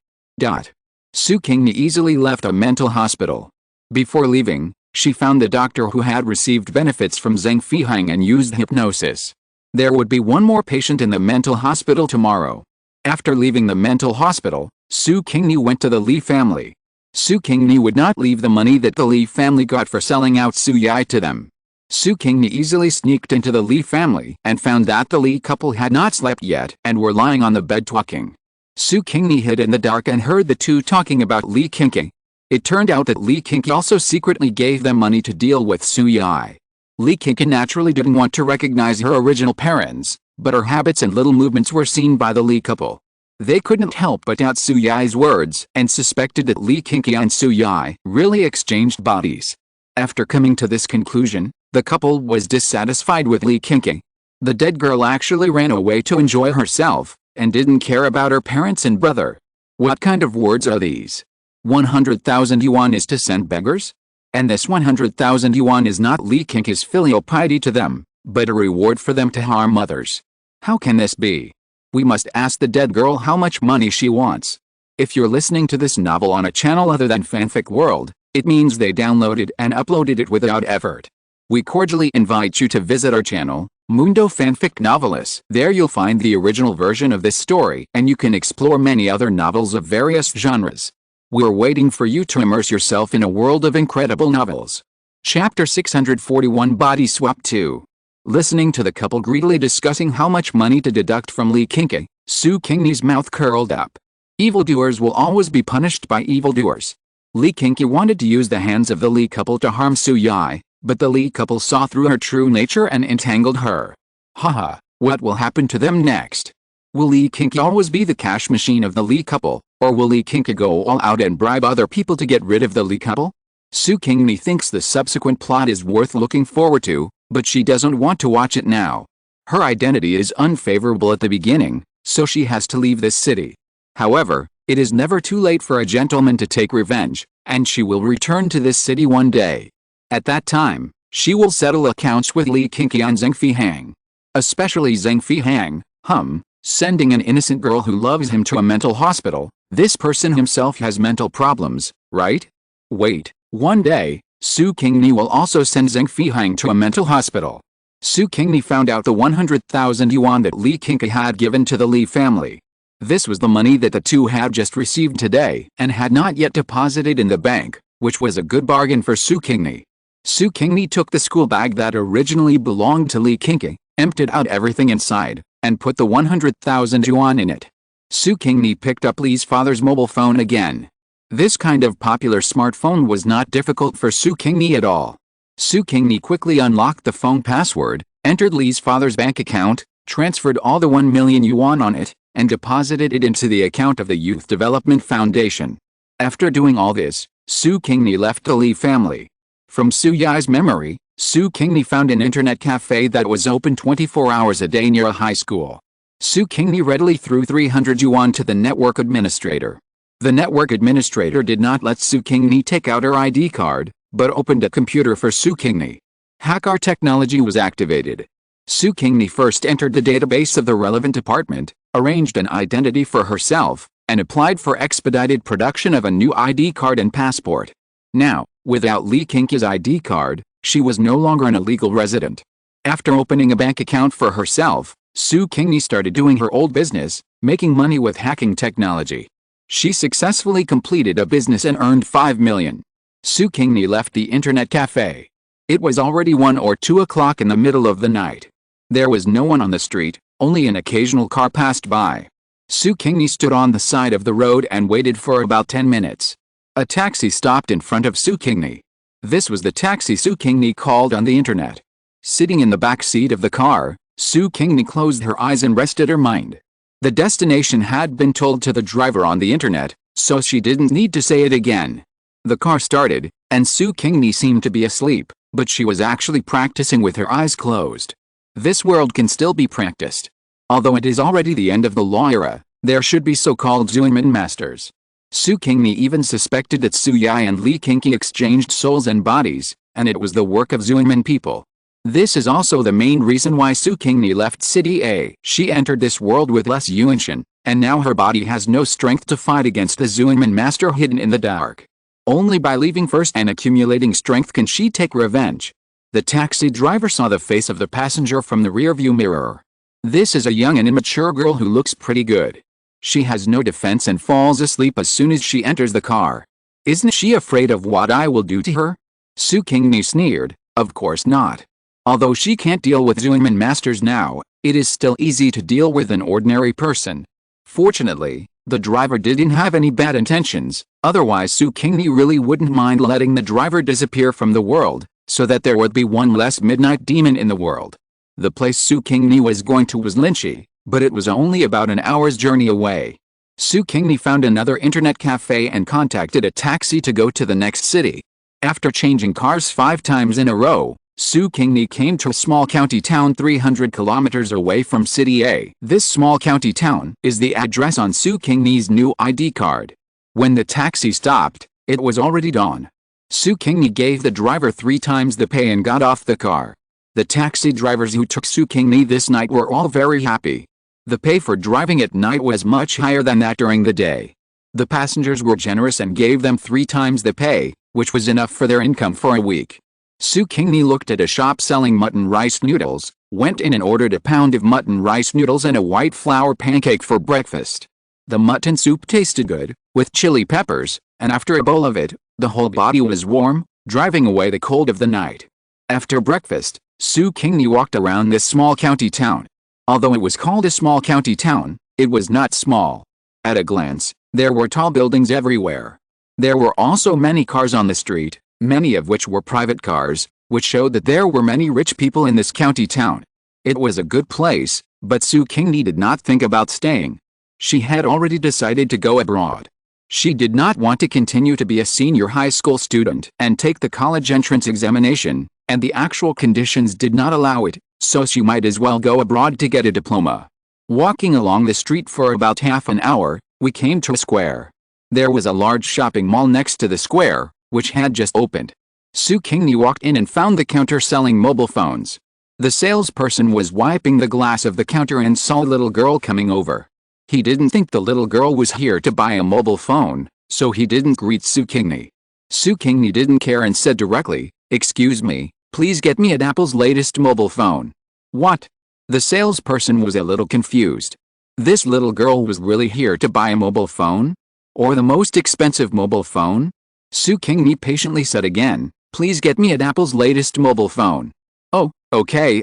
Su Qingni easily left a mental hospital. Before leaving, she found the doctor who had received benefits from Zheng Fihang and used hypnosis. There would be one more patient in the mental hospital tomorrow. After leaving the mental hospital, Su Qingni went to the Li family. Su Qingni would not leave the money that the Li family got for selling out Su Yi to them. Su Qingni easily sneaked into the Li family and found that the Li couple had not slept yet and were lying on the bed talking. Su Qingni hid in the dark and heard the two talking about Li Qingqi. It turned out that Li Qingqi also secretly gave them money to deal with Su Yi. Li Qingqi naturally didn't want to recognize her original parents, but her habits and little movements were seen by the Li couple. They couldn't help but doubt Su Yi's words and suspected that Li Qingqi and Su Yi really exchanged bodies. After coming to this conclusion, the couple was dissatisfied with Li Qingqi. The dead girl actually ran away to enjoy herself, and didn't care about her parents and brother. What kind of words are these? 100,000 yuan is to send beggars? And this 100,000 yuan is not Li Qingqi's filial piety to them, but a reward for them to harm others. How can this be? We must ask the dead girl how much money she wants. If you're listening to this novel on a channel other than Fanfic World, it means they downloaded and uploaded it without effort. We cordially invite you to visit our channel, Mundo Fanfic Novelis. There you'll find the original version of this story and you can explore many other novels of various genres. We're waiting for you to immerse yourself in a world of incredible novels. Chapter 641 Body Swap 2. Listening to the couple greedily discussing how much money to deduct from Li Qingqi, Su Qingni's mouth curled up. Evildoers will always be punished by evildoers. Li Qingqi wanted to use the hands of the Li couple to harm Su Yi, but the Li couple saw through her true nature and entangled her. Haha, what will happen to them next? Will Li Qingqi always be the cash machine of the Li couple, or will Li Qingqi go all out and bribe other people to get rid of the Li couple? Su Qingni thinks the subsequent plot is worth looking forward to, but she doesn't want to watch it now. Her identity is unfavorable at the beginning, so she has to leave this city. However, it is never too late for a gentleman to take revenge, and she will return to this city one day. At that time, she will settle accounts with Li Qingqi and Zheng Fihang. Especially Zheng Fihang, sending an innocent girl who loves him to a mental hospital. This person himself has mental problems, right? Wait, one day, Su Qingni will also send Zheng Fihang to a mental hospital. Su Qingni found out the 100,000 yuan that Li Qingqi had given to the Li family. This was the money that the two had just received today and had not yet deposited in the bank, which was a good bargain for Su Qingni. Su Qingni took the school bag that originally belonged to Li Qingqi, emptied out everything inside, and put the 100,000 yuan in it. Su Qingni picked up Li's father's mobile phone again. This kind of popular smartphone was not difficult for Su Qingni at all. Su Qingni quickly unlocked the phone password, entered Li's father's bank account, transferred all the 1 million yuan on it, and deposited it into the account of the Youth Development Foundation. After doing all this, Su Qingni left the Li family. From Su Yi's memory, Su Qingni found an internet cafe that was open 24 hours a day near a high school. Su Qingni readily threw 300 yuan to the network administrator. The network administrator did not let Su Qingni take out her ID card, but opened a computer for Su Qingni. Hacker technology was activated. Su Qingni first entered the database of the relevant department, arranged an identity for herself, and applied for expedited production of a new ID card and passport. Now, without Li Qingqi's ID card, she was no longer an illegal resident. After opening a bank account for herself, Su Qingni started doing her old business, making money with hacking technology. She successfully completed a business and earned 5 million. Su Qingni left the internet cafe. It was already 1 or 2 o'clock in the middle of the night. There was no one on the street, only an occasional car passed by. Su Qingni stood on the side of the road and waited for about 10 minutes. A taxi stopped in front of Su Qingni. This was the taxi Su Qingni called on the internet. Sitting in the back seat of the car, Su Qingni closed her eyes and rested her mind. The destination had been told to the driver on the internet, so she didn't need to say it again. The car started, and Su Qingni seemed to be asleep, but she was actually practicing with her eyes closed. This world can still be practiced. Although it is already the end of the law era, there should be so-called Zuinman masters. Su Qingni even suspected that Su Yi and Li Qingqi exchanged souls and bodies, and it was the work of Zuinman people. This is also the main reason why Su Qingni left City A. She entered this world with less Yuanshan, and now her body has no strength to fight against the Zuinman master hidden in the dark. Only by leaving first and accumulating strength can she take revenge. The taxi driver saw the face of the passenger from the rearview mirror. This is a young and immature girl who looks pretty good. She has no defense and falls asleep as soon as she enters the car. Isn't she afraid of what I will do to her? Su Qingni sneered, of course not. Although she can't deal with Zuinman masters now, it is still easy to deal with an ordinary person. Fortunately, The driver didn't have any bad intentions, otherwise Su Qingni really wouldn't mind letting the driver disappear from the world, so that there would be one less midnight demon in the world. The place Su Qingni was going to was Linchi, but it was only about an hour's journey away. Su Qingni found another internet cafe and contacted a taxi to go to the next city. After changing cars 5 times in a row, Su Qingni came to a small county town 300 kilometers away from City A. This small county town is the address on Su Qingni's new ID card. When the taxi stopped, it was already dawn. Su Qingni gave the driver 3 times the pay and got off the car. The taxi drivers who took Su Qingni this night were all very happy. The pay for driving at night was much higher than that during the day. The passengers were generous and gave them 3 times the pay, which was enough for their income for a week. Su Qingni looked at a shop selling mutton rice noodles, went in and ordered a pound of mutton rice noodles and a white flour pancake for breakfast. The mutton soup tasted good, with chili peppers, and after a bowl of it, the whole body was warm, driving away the cold of the night. After breakfast, Su Qingni walked around this small county town. Although it was called a small county town, it was not small. At a glance, there were tall buildings everywhere. There were also many cars on the street, many of which were private cars, which showed that there were many rich people in this county town. It was a good place, but Su Qingni did not think about staying. She had already decided to go abroad. She did not want to continue to be a senior high school student and take the college entrance examination, and the actual conditions did not allow it, so she might as well go abroad to get a diploma. Walking along the street for about half an hour, we came to a square. There was a large shopping mall next to the square, which had just opened. Su Qingni walked in and found the counter selling mobile phones. The salesperson was wiping the glass of the counter and saw a little girl coming over. He didn't think the little girl was here to buy a mobile phone, so he didn't greet Su Qingni. Su Qingni didn't care and said directly, "Excuse me, please get me at Apple's latest mobile phone." What? The salesperson was a little confused. This little girl was really here to buy a mobile phone? Or the most expensive mobile phone? Su Qingni patiently said again, "Please get me at Apple's latest mobile phone." "Oh, okay,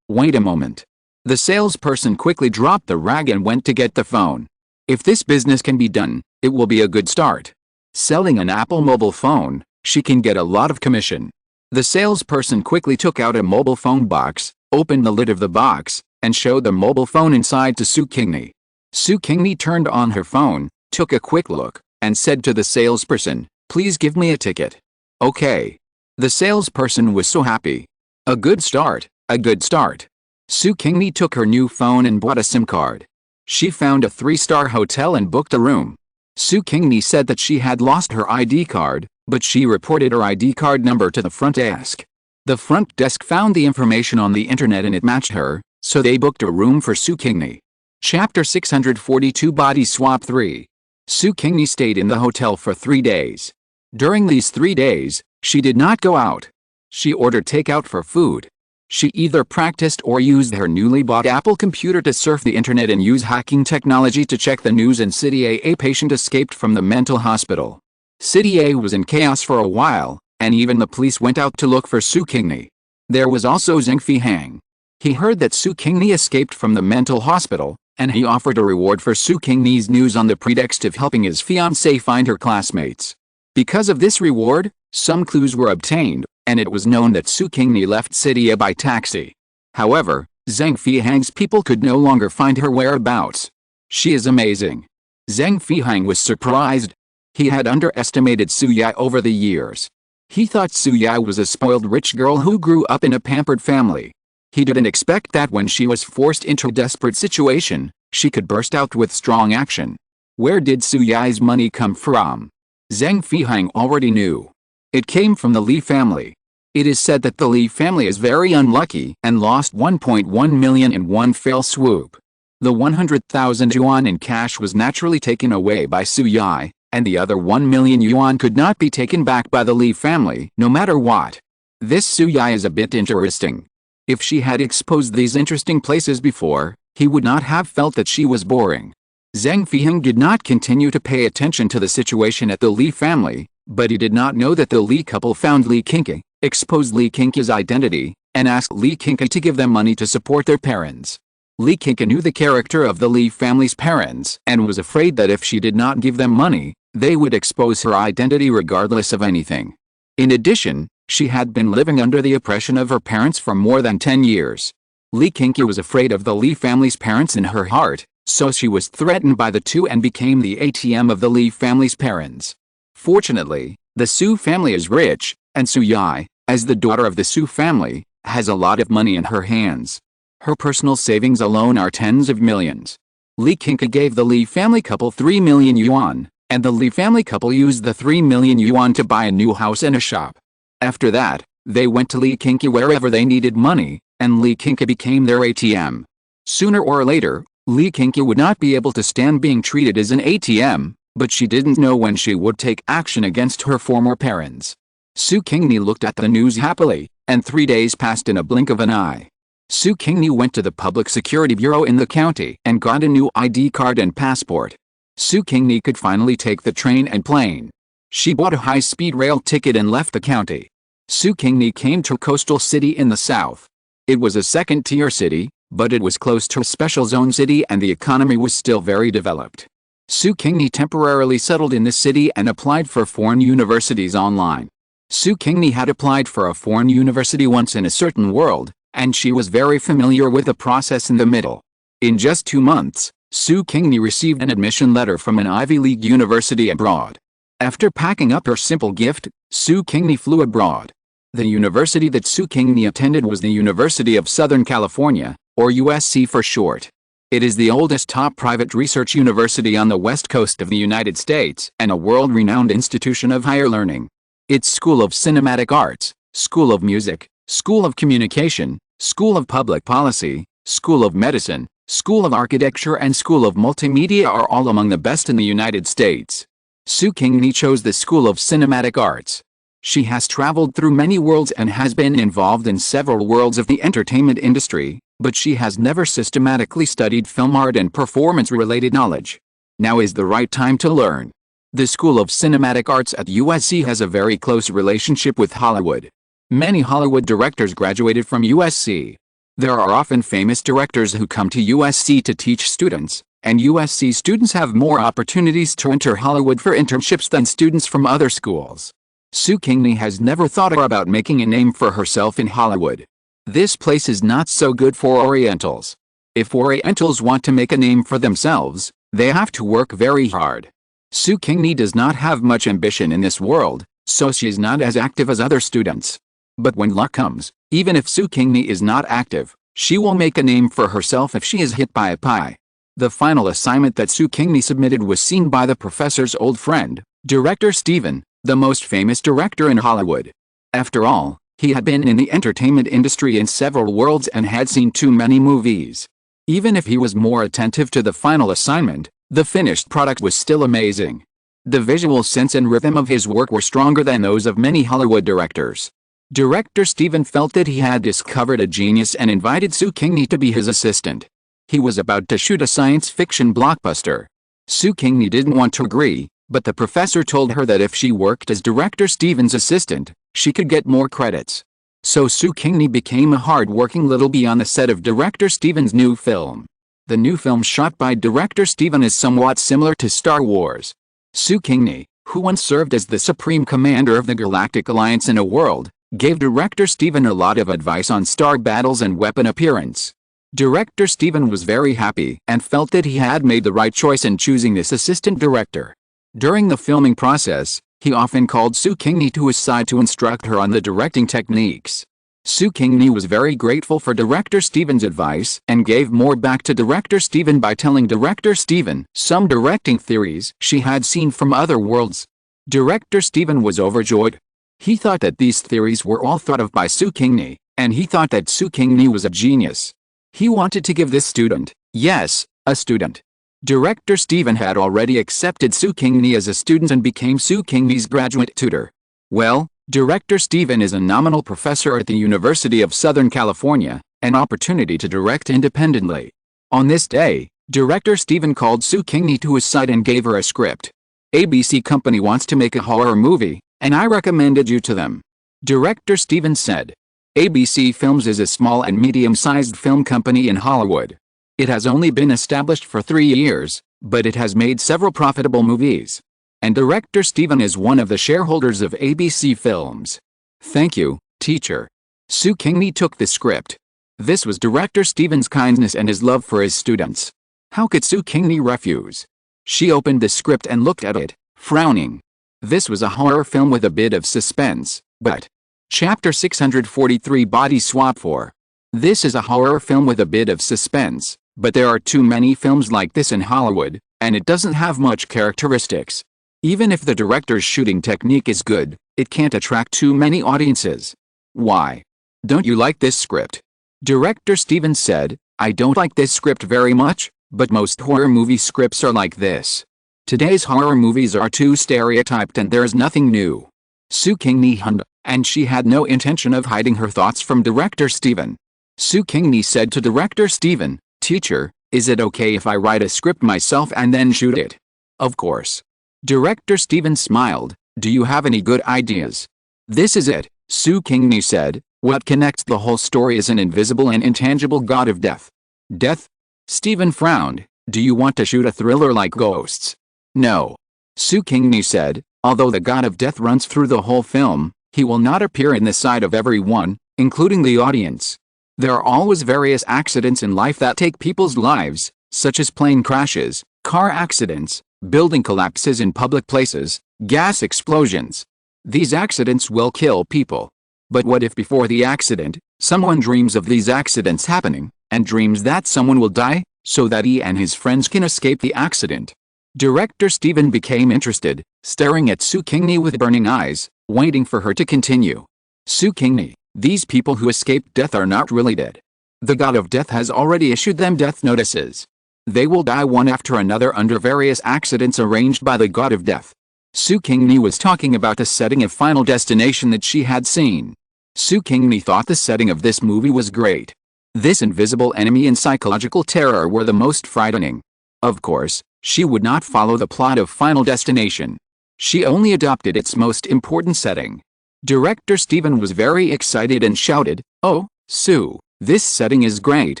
wait a moment." The salesperson quickly dropped the rag and went to get the phone. If this business can be done, it will be a good start. Selling an Apple mobile phone, she can get a lot of commission. The salesperson quickly took out a mobile phone box, opened the lid of the box, and showed the mobile phone inside to Su Qingni. Su Qingni turned on her phone, took a quick look, and said to the salesperson, "Please give me a ticket." "Okay." The salesperson was so happy. A good start, a good start. Su Qingni took her new phone and bought a SIM card. She found a 3-star hotel and booked a room. Su Qingni said that she had lost her ID card, but she reported her ID card number to the front desk. The front desk found the information on the internet and it matched her, so they booked a room for Su Qingni. Chapter 642 Body Swap 3. Su Qingni stayed in the hotel for 3 days. During these 3 days, she did not go out. She ordered takeout for food. She either practiced or used her newly bought Apple computer to surf the internet and use hacking technology to check the news in City A. A patient escaped from the mental hospital. City A was in chaos for a while, and even the police went out to look for Su Qingni. There was also Zheng Fihang. He heard that Su Qingni escaped from the mental hospital, and he offered a reward for Su Qingni's news on the pretext of helping his fiancée find her classmates. Because of this reward, some clues were obtained, and it was known that Su Qingni left City A by taxi. However, Zheng Fihang's people could no longer find her whereabouts. "She is amazing." Zheng Fihang was surprised. He had underestimated Su Yai over the years. He thought Su Yai was a spoiled rich girl who grew up in a pampered family. He didn't expect that when she was forced into a desperate situation, she could burst out with strong action. Where did Su Yai's money come from? Zheng Fihang already knew. It came from the Li family. It is said that the Li family is very unlucky and lost 1.1 million in one fell swoop. The 100,000 yuan in cash was naturally taken away by Su Yai, and the other 1 million yuan could not be taken back by the Li family, no matter what. This Su Yai is a bit interesting. If she had exposed these interesting places before, he would not have felt that she was boring. Zheng Fihang did not continue to pay attention to the situation at the Li family, but he did not know that the Li couple found Li Qingqi, exposed Li Qingqi's identity, and asked Li Qingqi to give them money to support their parents. Lee Qingni knew the character of the Lee family's parents and was afraid that if she did not give them money, they would expose her identity regardless of anything. In addition, she had been living under the oppression of her parents for more than 10 years. Lee Qingni was afraid of the Lee family's parents in her heart, so she was threatened by the two and became the ATM of the Lee family's parents. Fortunately, the Su family is rich, and Su Yai, as the daughter of the Su family, has a lot of money in her hands. Her personal savings alone are tens of millions. Lee Qingni gave the Lee family couple 3 million yuan, and the Lee family couple used the 3 million yuan to buy a new house and a shop. After that, they went to Lee Qingni wherever they needed money, and Lee Qingni became their ATM. Sooner or later, Lee Qingni would not be able to stand being treated as an ATM, but she didn't know when she would take action against her former parents. Su Qingni looked at the news happily, and 3 days passed in a blink of an eye. Su Qingni went to the Public Security Bureau in the county and got a new ID card and passport. Su Qingni could finally take the train and plane. She bought a high-speed rail ticket and left the county. Su Qingni came to a coastal city in the south. It was a second-tier city, but it was close to a special zone city and the economy was still very developed. Su Qingni temporarily settled in the city and applied for foreign universities online. Su Qingni had applied for a foreign university once in a certain world, and she was very familiar with the process in the middle. In just 2 months, Su Qingni received an admission letter from an Ivy League university abroad. After packing up her simple gift, Su Qingni flew abroad. The university that Su Qingni attended was the University of Southern California, or USC for short. It is the oldest top private research university on the west coast of the United States and a world-renowned institution of higher learning. Its School of Cinematic Arts, School of Music, School of Communication, School of Public Policy, School of Medicine, School of Architecture and School of Multimedia are all among the best in the United States. Su Qingni chose the School of Cinematic Arts. She has traveled through many worlds and has been involved in several worlds of the entertainment industry, but she has never systematically studied film art and performance-related knowledge. Now is the right time to learn. The School of Cinematic Arts at USC has a very close relationship with Hollywood. Many Hollywood directors graduated from USC. There are often famous directors who come to USC to teach students, and USC students have more opportunities to enter Hollywood for internships than students from other schools. Su Qingni has never thought about making a name for herself in Hollywood. This place is not so good for Orientals. If Orientals want to make a name for themselves, they have to work very hard. Su Qingni does not have much ambition in this world, so she is not as active as other students. But when luck comes, even if Su Qingni is not active, she will make a name for herself if she is hit by a pie. The final assignment that Su Qingni submitted was seen by the professor's old friend, Director Steven, the most famous director in Hollywood. After all, he had been in the entertainment industry in several worlds and had seen too many movies. Even if he was more attentive to the final assignment, the finished product was still amazing. The visual sense and rhythm of his work were stronger than those of many Hollywood directors. Director Steven felt that he had discovered a genius and invited Su Qingni to be his assistant. He was about to shoot a science fiction blockbuster. Su Qingni didn't want to agree, but the professor told her that if she worked as Director Steven's assistant, she could get more credits. So Su Qingni became a hard-working little bee on the set of Director Steven's new film. The new film shot by Director Steven is somewhat similar to Star Wars. Su Qingni, who once served as the Supreme Commander of the Galactic Alliance in a world, gave Director Steven a lot of advice on star battles and weapon appearance. Director Steven was very happy and felt that he had made the right choice in choosing this assistant director. During the filming process, he often called Su Qingni to his side to instruct her on the directing techniques. Su Qingni was very grateful for Director Steven's advice and gave more back to Director Steven by telling Director Steven some directing theories she had seen from other worlds. Director Steven was overjoyed. He thought that these theories were all thought of by Su Qingni, and he thought that Su Qingni was a genius. He wanted to give this student, yes, a student. Director Steven had already accepted Su Qingni as a student and became Su Qingni's graduate tutor. Well, Director Steven is a nominal professor at the University of Southern California, an opportunity to direct independently. On this day, Director Steven called Su Qingni to his side and gave her a script. ABC company wants to make a horror movie, and I recommended you to them. Director Steven said. ABC Films is a small and medium-sized film company in Hollywood. It has only been established for 3 years, but it has made several profitable movies. And director Steven is one of the shareholders of ABC Films. Thank you, teacher. Su Qingni took the script. This was director Steven's kindness and his love for his students. How could Su Qingni refuse? She opened the script and looked at it, frowning. This was a horror film with a bit of suspense, but... Chapter 643 Body Swap 4. This is a horror film with a bit of suspense, but there are too many films like this in Hollywood, and it doesn't have much characteristics. Even if the director's shooting technique is good, it can't attract too many audiences. Why? Don't you like this script? Director Steven said, I don't like this script very much, but most horror movie scripts are like this. Today's horror movies are too stereotyped and there's nothing new. Su Qingni hummed, and she had no intention of hiding her thoughts from director Steven. Su Qingni said to director Steven, Teacher, is it okay if I write a script myself and then shoot it? Of course. Director Steven smiled, do you have any good ideas? This is it, Su Qingni said, what connects the whole story is an invisible and intangible god of death. Death? Steven frowned, do you want to shoot a thriller like Ghosts? No. Su Qingni said, although the god of death runs through the whole film, he will not appear in the sight of everyone, including the audience. There are always various accidents in life that take people's lives, such as plane crashes, car accidents, building collapses in public places, gas explosions. These accidents will kill people. But what if before the accident, someone dreams of these accidents happening, and dreams that someone will die, so that he and his friends can escape the accident? Director Steven became interested, staring at Su Qingni with burning eyes, waiting for her to continue. Su Qingni, these people who escaped death are not really dead. The god of death has already issued them death notices. They will die one after another under various accidents arranged by the god of death. Su Qingni was talking about the setting of Final Destination that she had seen. Su Qingni thought the setting of this movie was great. This invisible enemy and psychological terror were the most frightening. Of course, she would not follow the plot of Final Destination. She only adopted its most important setting. Director Steven was very excited and shouted, Oh, Su, this setting is great,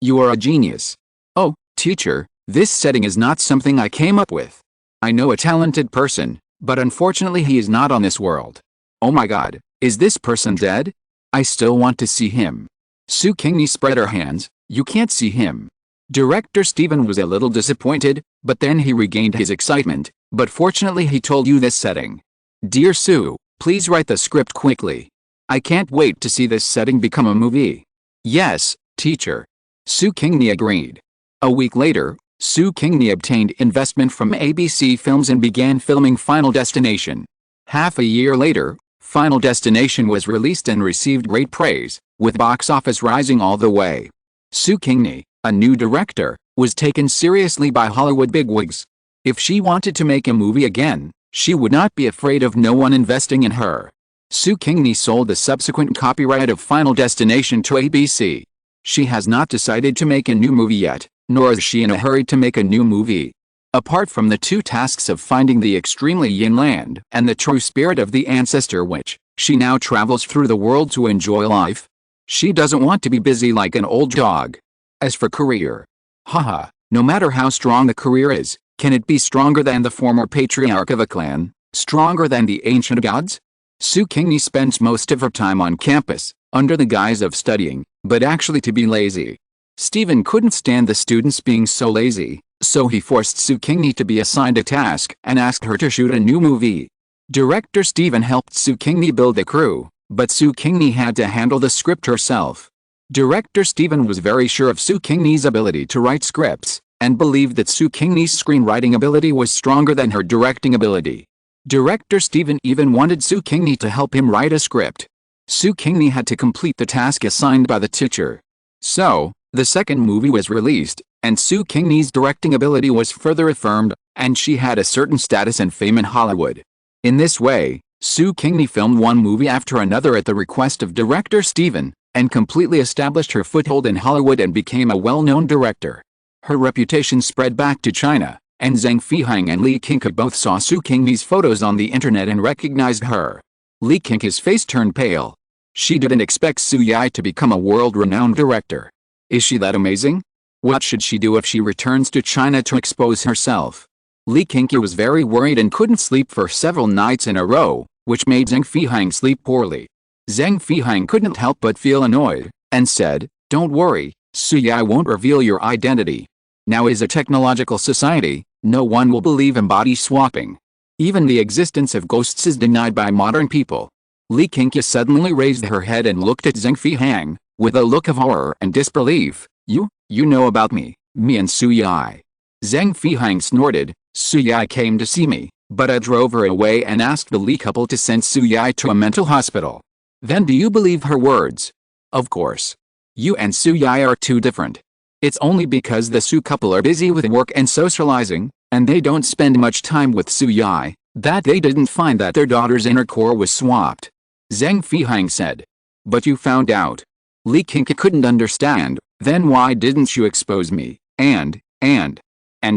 you are a genius. Oh, teacher, this setting is not something I came up with. I know a talented person, but unfortunately he is not on this world. Oh my god, is this person dead? I still want to see him. Su Qingni spread her hands, you can't see him. Director Steven was a little disappointed, but then he regained his excitement, but fortunately he told you this setting. Dear Su, please write the script quickly. I can't wait to see this setting become a movie. Yes, teacher. Su Qingni agreed. A week later, Su Qingni obtained investment from ABC Films and began filming Final Destination. Half a year later, Final Destination was released and received great praise, with box office rising all the way. Su Qingni, a new director, was taken seriously by Hollywood bigwigs. If she wanted to make a movie again, she would not be afraid of no one investing in her. Su Qingni sold the subsequent copyright of Final Destination to ABC. She has not decided to make a new movie yet, nor is she in a hurry to make a new movie. Apart from the two tasks of finding the extremely yin land and the true spirit of the ancestor witch, she now travels through the world to enjoy life. She doesn't want to be busy like an old dog. As for career, haha, no matter how strong the career is, can it be stronger than the former patriarch of a clan, stronger than the ancient gods? Su Qingni spends most of her time on campus, under the guise of studying, but actually to be lazy. Steven couldn't stand the students being so lazy, so he forced Su Qingni to be assigned a task and asked her to shoot a new movie. Director Steven helped Su Qingni build the crew, but Su Qingni had to handle the script herself. Director Steven was very sure of Su Qingni's ability to write scripts, and believed that Su Qingni's screenwriting ability was stronger than her directing ability. Director Steven even wanted Su Qingni to help him write a script. Su Qingni had to complete the task assigned by the teacher. So, the second movie was released, and Su Qingni's directing ability was further affirmed, and she had a certain status and fame in Hollywood. In this way, Su Qingni filmed one movie after another at the request of director Steven, and completely established her foothold in Hollywood and became a well-known director. Her reputation spread back to China, and Zhang Feihang and Li Qingke both saw Su Qingni's photos on the internet and recognized her. Li Qingke's face turned pale. She didn't expect Su Yi to become a world-renowned director. Is she that amazing? What should she do if she returns to China to expose herself? Li Qingqi was very worried and couldn't sleep for several nights in a row, which made Zheng Fihang sleep poorly. Zheng Fihang couldn't help but feel annoyed, and said, "Don't worry, Suyai won't reveal your identity. Now is a technological society, no one will believe in body swapping. Even the existence of ghosts is denied by modern people." Li Qingqi suddenly raised her head and looked at Zheng Fihang, with a look of horror and disbelief. You know about me and Suyai." Zheng Fihang snorted. "Suyai came to see me, but I drove her away and asked the Li couple to send Suyai to a mental hospital. Then do you believe her words? Of course. You and Suyai are too different. It's only because the Su couple are busy with work and socializing, and they don't spend much time with Suyai, that they didn't find that their daughter's inner core was swapped." Zheng Fihang said. "But you found out." Li Qingqi couldn't understand. "Then why didn't you expose me, and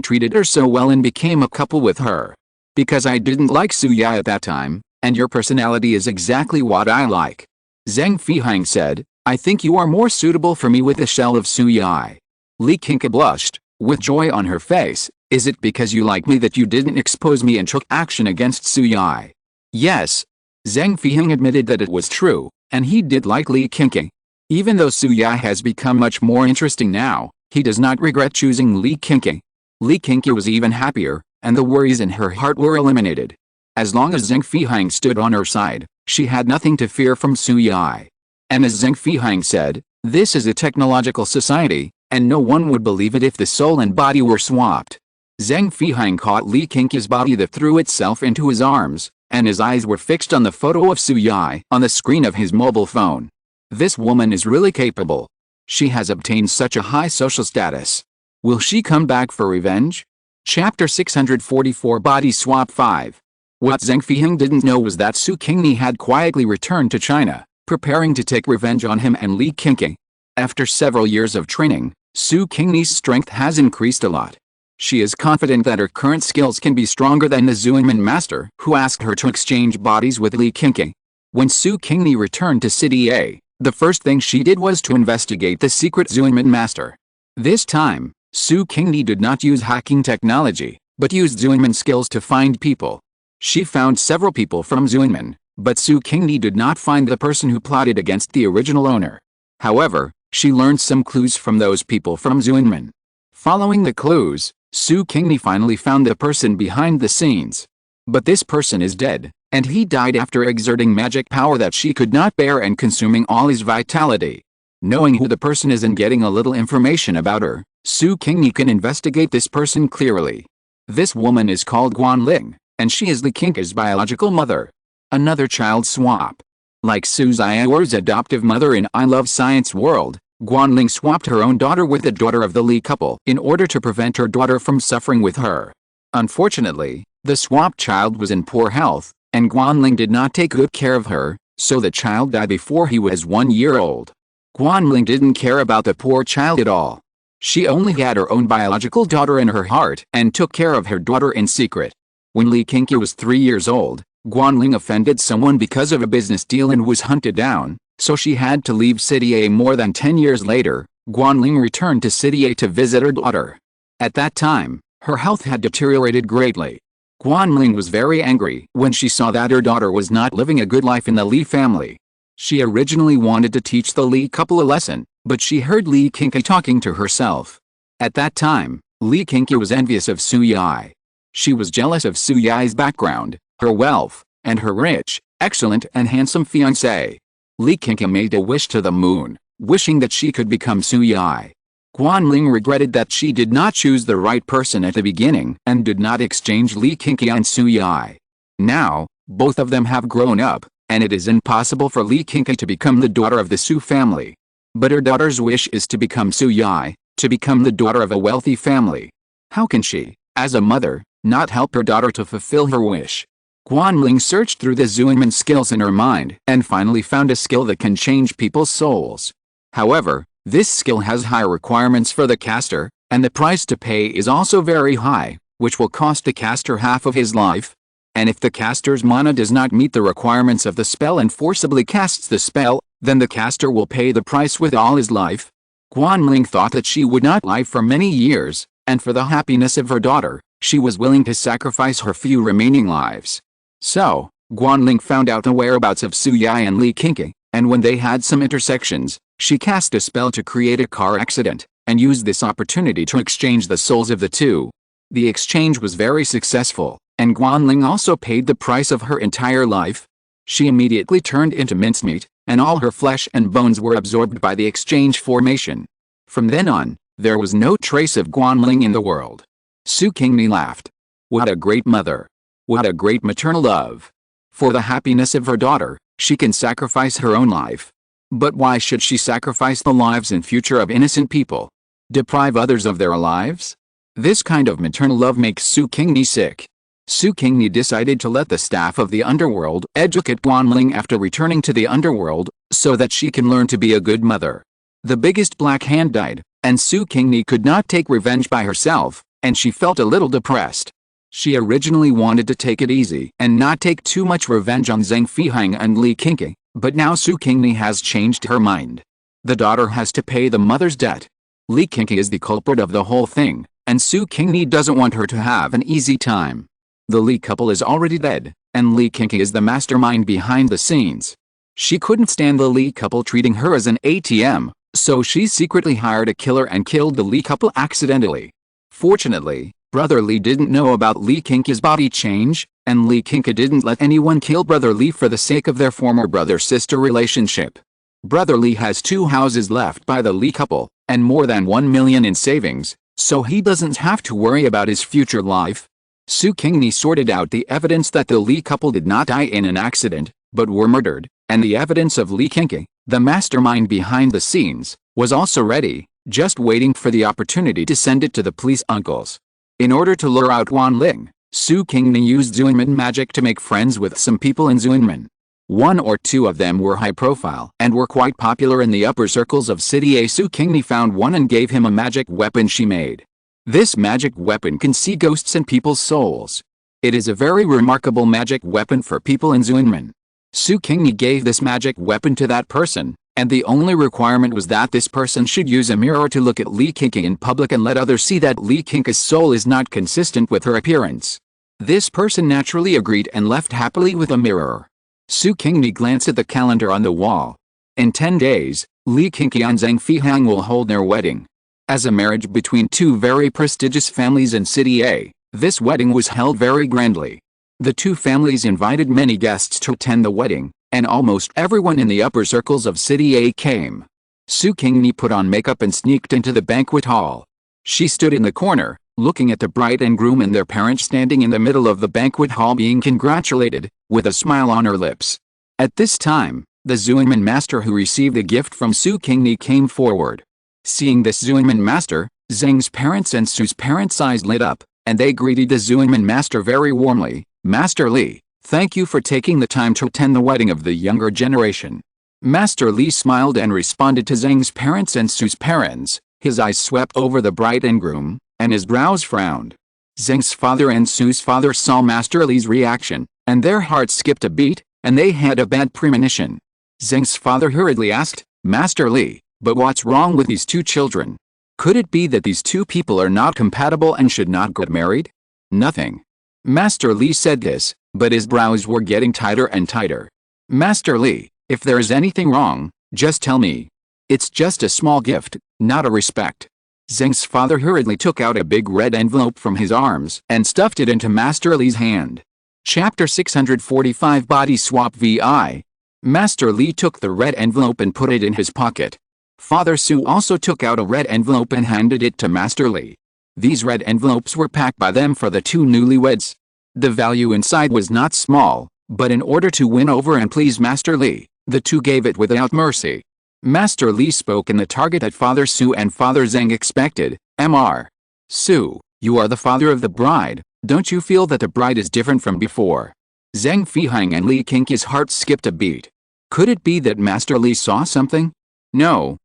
treated her so well and became a couple with her?" "Because I didn't like Suyai at that time, and your personality is exactly what I like." Zheng Fihang said, "I think you are more suitable for me with the shell of Suyai." Li Qingqi blushed, with joy on her face. "Is it because you like me that you didn't expose me and took action against Suyai?" "Yes." Zheng Fihang admitted that it was true, and he did like Li Qingqi. Even though Suyai has become much more interesting now, he does not regret choosing Li Qingqi. Li Qingqi was even happier, and the worries in her heart were eliminated. As long as Zheng Fihang stood on her side, she had nothing to fear from Suyai. And as Zheng Fihang said, this is a technological society, and no one would believe it if the soul and body were swapped. Zheng Fihang caught Li Qingqi's body that threw itself into his arms, and his eyes were fixed on the photo of Suyai on the screen of his mobile phone. This woman is really capable. She has obtained such a high social status. Will she come back for revenge? Chapter 644 Body Swap 5. What Zheng Fihang didn't know was that Su Qingni had quietly returned to China, preparing to take revenge on him and Li Qingqi. After several years of training, Su Qingni's strength has increased a lot. She is confident that her current skills can be stronger than the Zuinman master who asked her to exchange bodies with Li Qingqi. When Su Qingni returned to City A, the first thing she did was to investigate the secret Zuinman master. This time, Su Qingni did not use hacking technology, but used Zuinman skills to find people. She found several people from Zuinman, but Su Qingni did not find the person who plotted against the original owner. However, she learned some clues from those people from Zuinman. Following the clues, Su Qingni finally found the person behind the scenes. But this person is dead, and he died after exerting magic power that she could not bear and consuming all his vitality. Knowing who the person is and getting a little information about her, Su Qingni can investigate this person clearly. This woman is called Guanling, and she is Li Qingqi's biological mother. Another child swap. Like Su Xiao's adoptive mother in I Love Science World, Guanling swapped her own daughter with the daughter of the Li couple in order to prevent her daughter from suffering with her. Unfortunately, the swapped child was in poor health, and Guanling did not take good care of her, so the child died before he was 1 year old. Guanling didn't care about the poor child at all. She only had her own biological daughter in her heart and took care of her daughter in secret. When Li Qingqi was 3 years old, Guanling offended someone because of a business deal and was hunted down, so she had to leave City A. More than 10 years later, Guanling returned to City A to visit her daughter. At that time, her health had deteriorated greatly. Guanling was very angry when she saw that her daughter was not living a good life in the Li family. She originally wanted to teach the Li couple a lesson, but she heard Li Qingqi talking to herself. At that time, Li Qingqi was envious of Suyai. She was jealous of Suyai's background, her wealth, and her rich, excellent and handsome fiancé. Li Qingqi made a wish to the moon, wishing that she could become Suyai. Guanling regretted that she did not choose the right person at the beginning and did not exchange Li Qingqi and Suyai. Now, both of them have grown up, and it is impossible for Li Qingqi to become the daughter of the Su family. But her daughter's wish is to become Suyai, to become the daughter of a wealthy family. How can she, as a mother, not help her daughter to fulfill her wish? Guanling searched through the Zuinman skills in her mind and finally found a skill that can change people's souls. However, this skill has high requirements for the caster, and the price to pay is also very high, which will cost the caster half of his life. And if the caster's mana does not meet the requirements of the spell and forcibly casts the spell, then the caster will pay the price with all his life. Guanling thought that she would not live for many years, and for the happiness of her daughter, she was willing to sacrifice her few remaining lives. So, Guanling found out the whereabouts of Su Yai and Li Qingqi, and when they had some intersections, she cast a spell to create a car accident, and used this opportunity to exchange the souls of the two. The exchange was very successful, and Guanling also paid the price of her entire life. She immediately turned into mincemeat, and all her flesh and bones were absorbed by the exchange formation. From then on, there was no trace of Guanling in the world. Su Qingni laughed. What a great mother! What a great maternal love! For the happiness of her daughter, she can sacrifice her own life. But why should she sacrifice the lives and future of innocent people? Deprive others of their lives? This kind of maternal love makes Su Qingni sick. Su Qingni decided to let the staff of the underworld educate Guanling after returning to the underworld, so that she can learn to be a good mother. The biggest black hand died, and Su Qingni could not take revenge by herself, and she felt a little depressed. She originally wanted to take it easy and not take too much revenge on Zhang Fihang and Li Qingqi, but now Su Qingni has changed her mind. The daughter has to pay the mother's debt. Li Qingqi is the culprit of the whole thing, and Su Qingni doesn't want her to have an easy time. The Li couple is already dead, and Li Qingqi is the mastermind behind the scenes. She couldn't stand the Li couple treating her as an ATM, so she secretly hired a killer and killed the Li couple accidentally. Fortunately, Brother Li didn't know about Li Qingqi's body change, and Li Qingqi didn't let anyone kill Brother Li for the sake of their former brother-sister relationship. Brother Li has 2 houses left by the Li couple, and more than 1 million in savings, so he doesn't have to worry about his future life. Su Qingni sorted out the evidence that the Li couple did not die in an accident, but were murdered, and the evidence of Li Qingqi, the mastermind behind the scenes, was also ready, just waiting for the opportunity to send it to the police uncles. In order to lure out Guanling, Su Qingni used Zuinman magic to make friends with some people in Zuinman. 1 or 2 of them were high profile and were quite popular in the upper circles of City A. Su Qingni found one and gave him a magic weapon she made. This magic weapon can see ghosts and people's souls. It is a very remarkable magic weapon for people in Zuinman. Su Qingni gave this magic weapon to that person, and the only requirement was that this person should use a mirror to look at Li Qingqi in public and let others see that Li Qingqi's soul is not consistent with her appearance. This person naturally agreed and left happily with a mirror. Su Qingni glanced at the calendar on the wall. In 10 days, Li Qingqi and Zhang Fihang will hold their wedding. As a marriage between 2 very prestigious families in City A, this wedding was held very grandly. The 2 families invited many guests to attend the wedding, and almost everyone in the upper circles of City A came. Su Qingni put on makeup and sneaked into the banquet hall. She stood in the corner, looking at the bride and groom and their parents standing in the middle of the banquet hall being congratulated, with a smile on her lips. At this time, the Zuinman master who received a gift from Su Qingni came forward. Seeing this Zuinman master, Zhang's parents and Su's parents' eyes lit up, and they greeted the Zuinman master very warmly. Master Li, thank you for taking the time to attend the wedding of the younger generation. Master Li smiled and responded to Zhang's parents and Su's parents. His eyes swept over the bride and groom, and his brows frowned. Zhang's father and Su's father saw Master Li's reaction, and their hearts skipped a beat, and they had a bad premonition. Zhang's father hurriedly asked, Master Li, but what's wrong with these 2 children? Could it be that these 2 people are not compatible and should not get married? Nothing. Master Li said this, but his brows were getting tighter and tighter. Master Li, if there is anything wrong, just tell me. It's just a small gift, not a respect. Zhang's father hurriedly took out a big red envelope from his arms and stuffed it into Master Li's hand. Chapter 645 Body Swap VI. Master Li took the red envelope and put it in his pocket. Father Su also took out a red envelope and handed it to Master Li. These red envelopes were packed by them for the 2 newlyweds. The value inside was not small, but in order to win over and please Master Li, the 2 gave it without mercy. Master Li spoke in the target that Father Su and Father Zhang expected. Mr. Su, you are the father of the bride, don't you feel that the bride is different from before? Zhang Fihang and Li Qingqi's hearts skipped a beat. Could it be that Master Li saw something? No.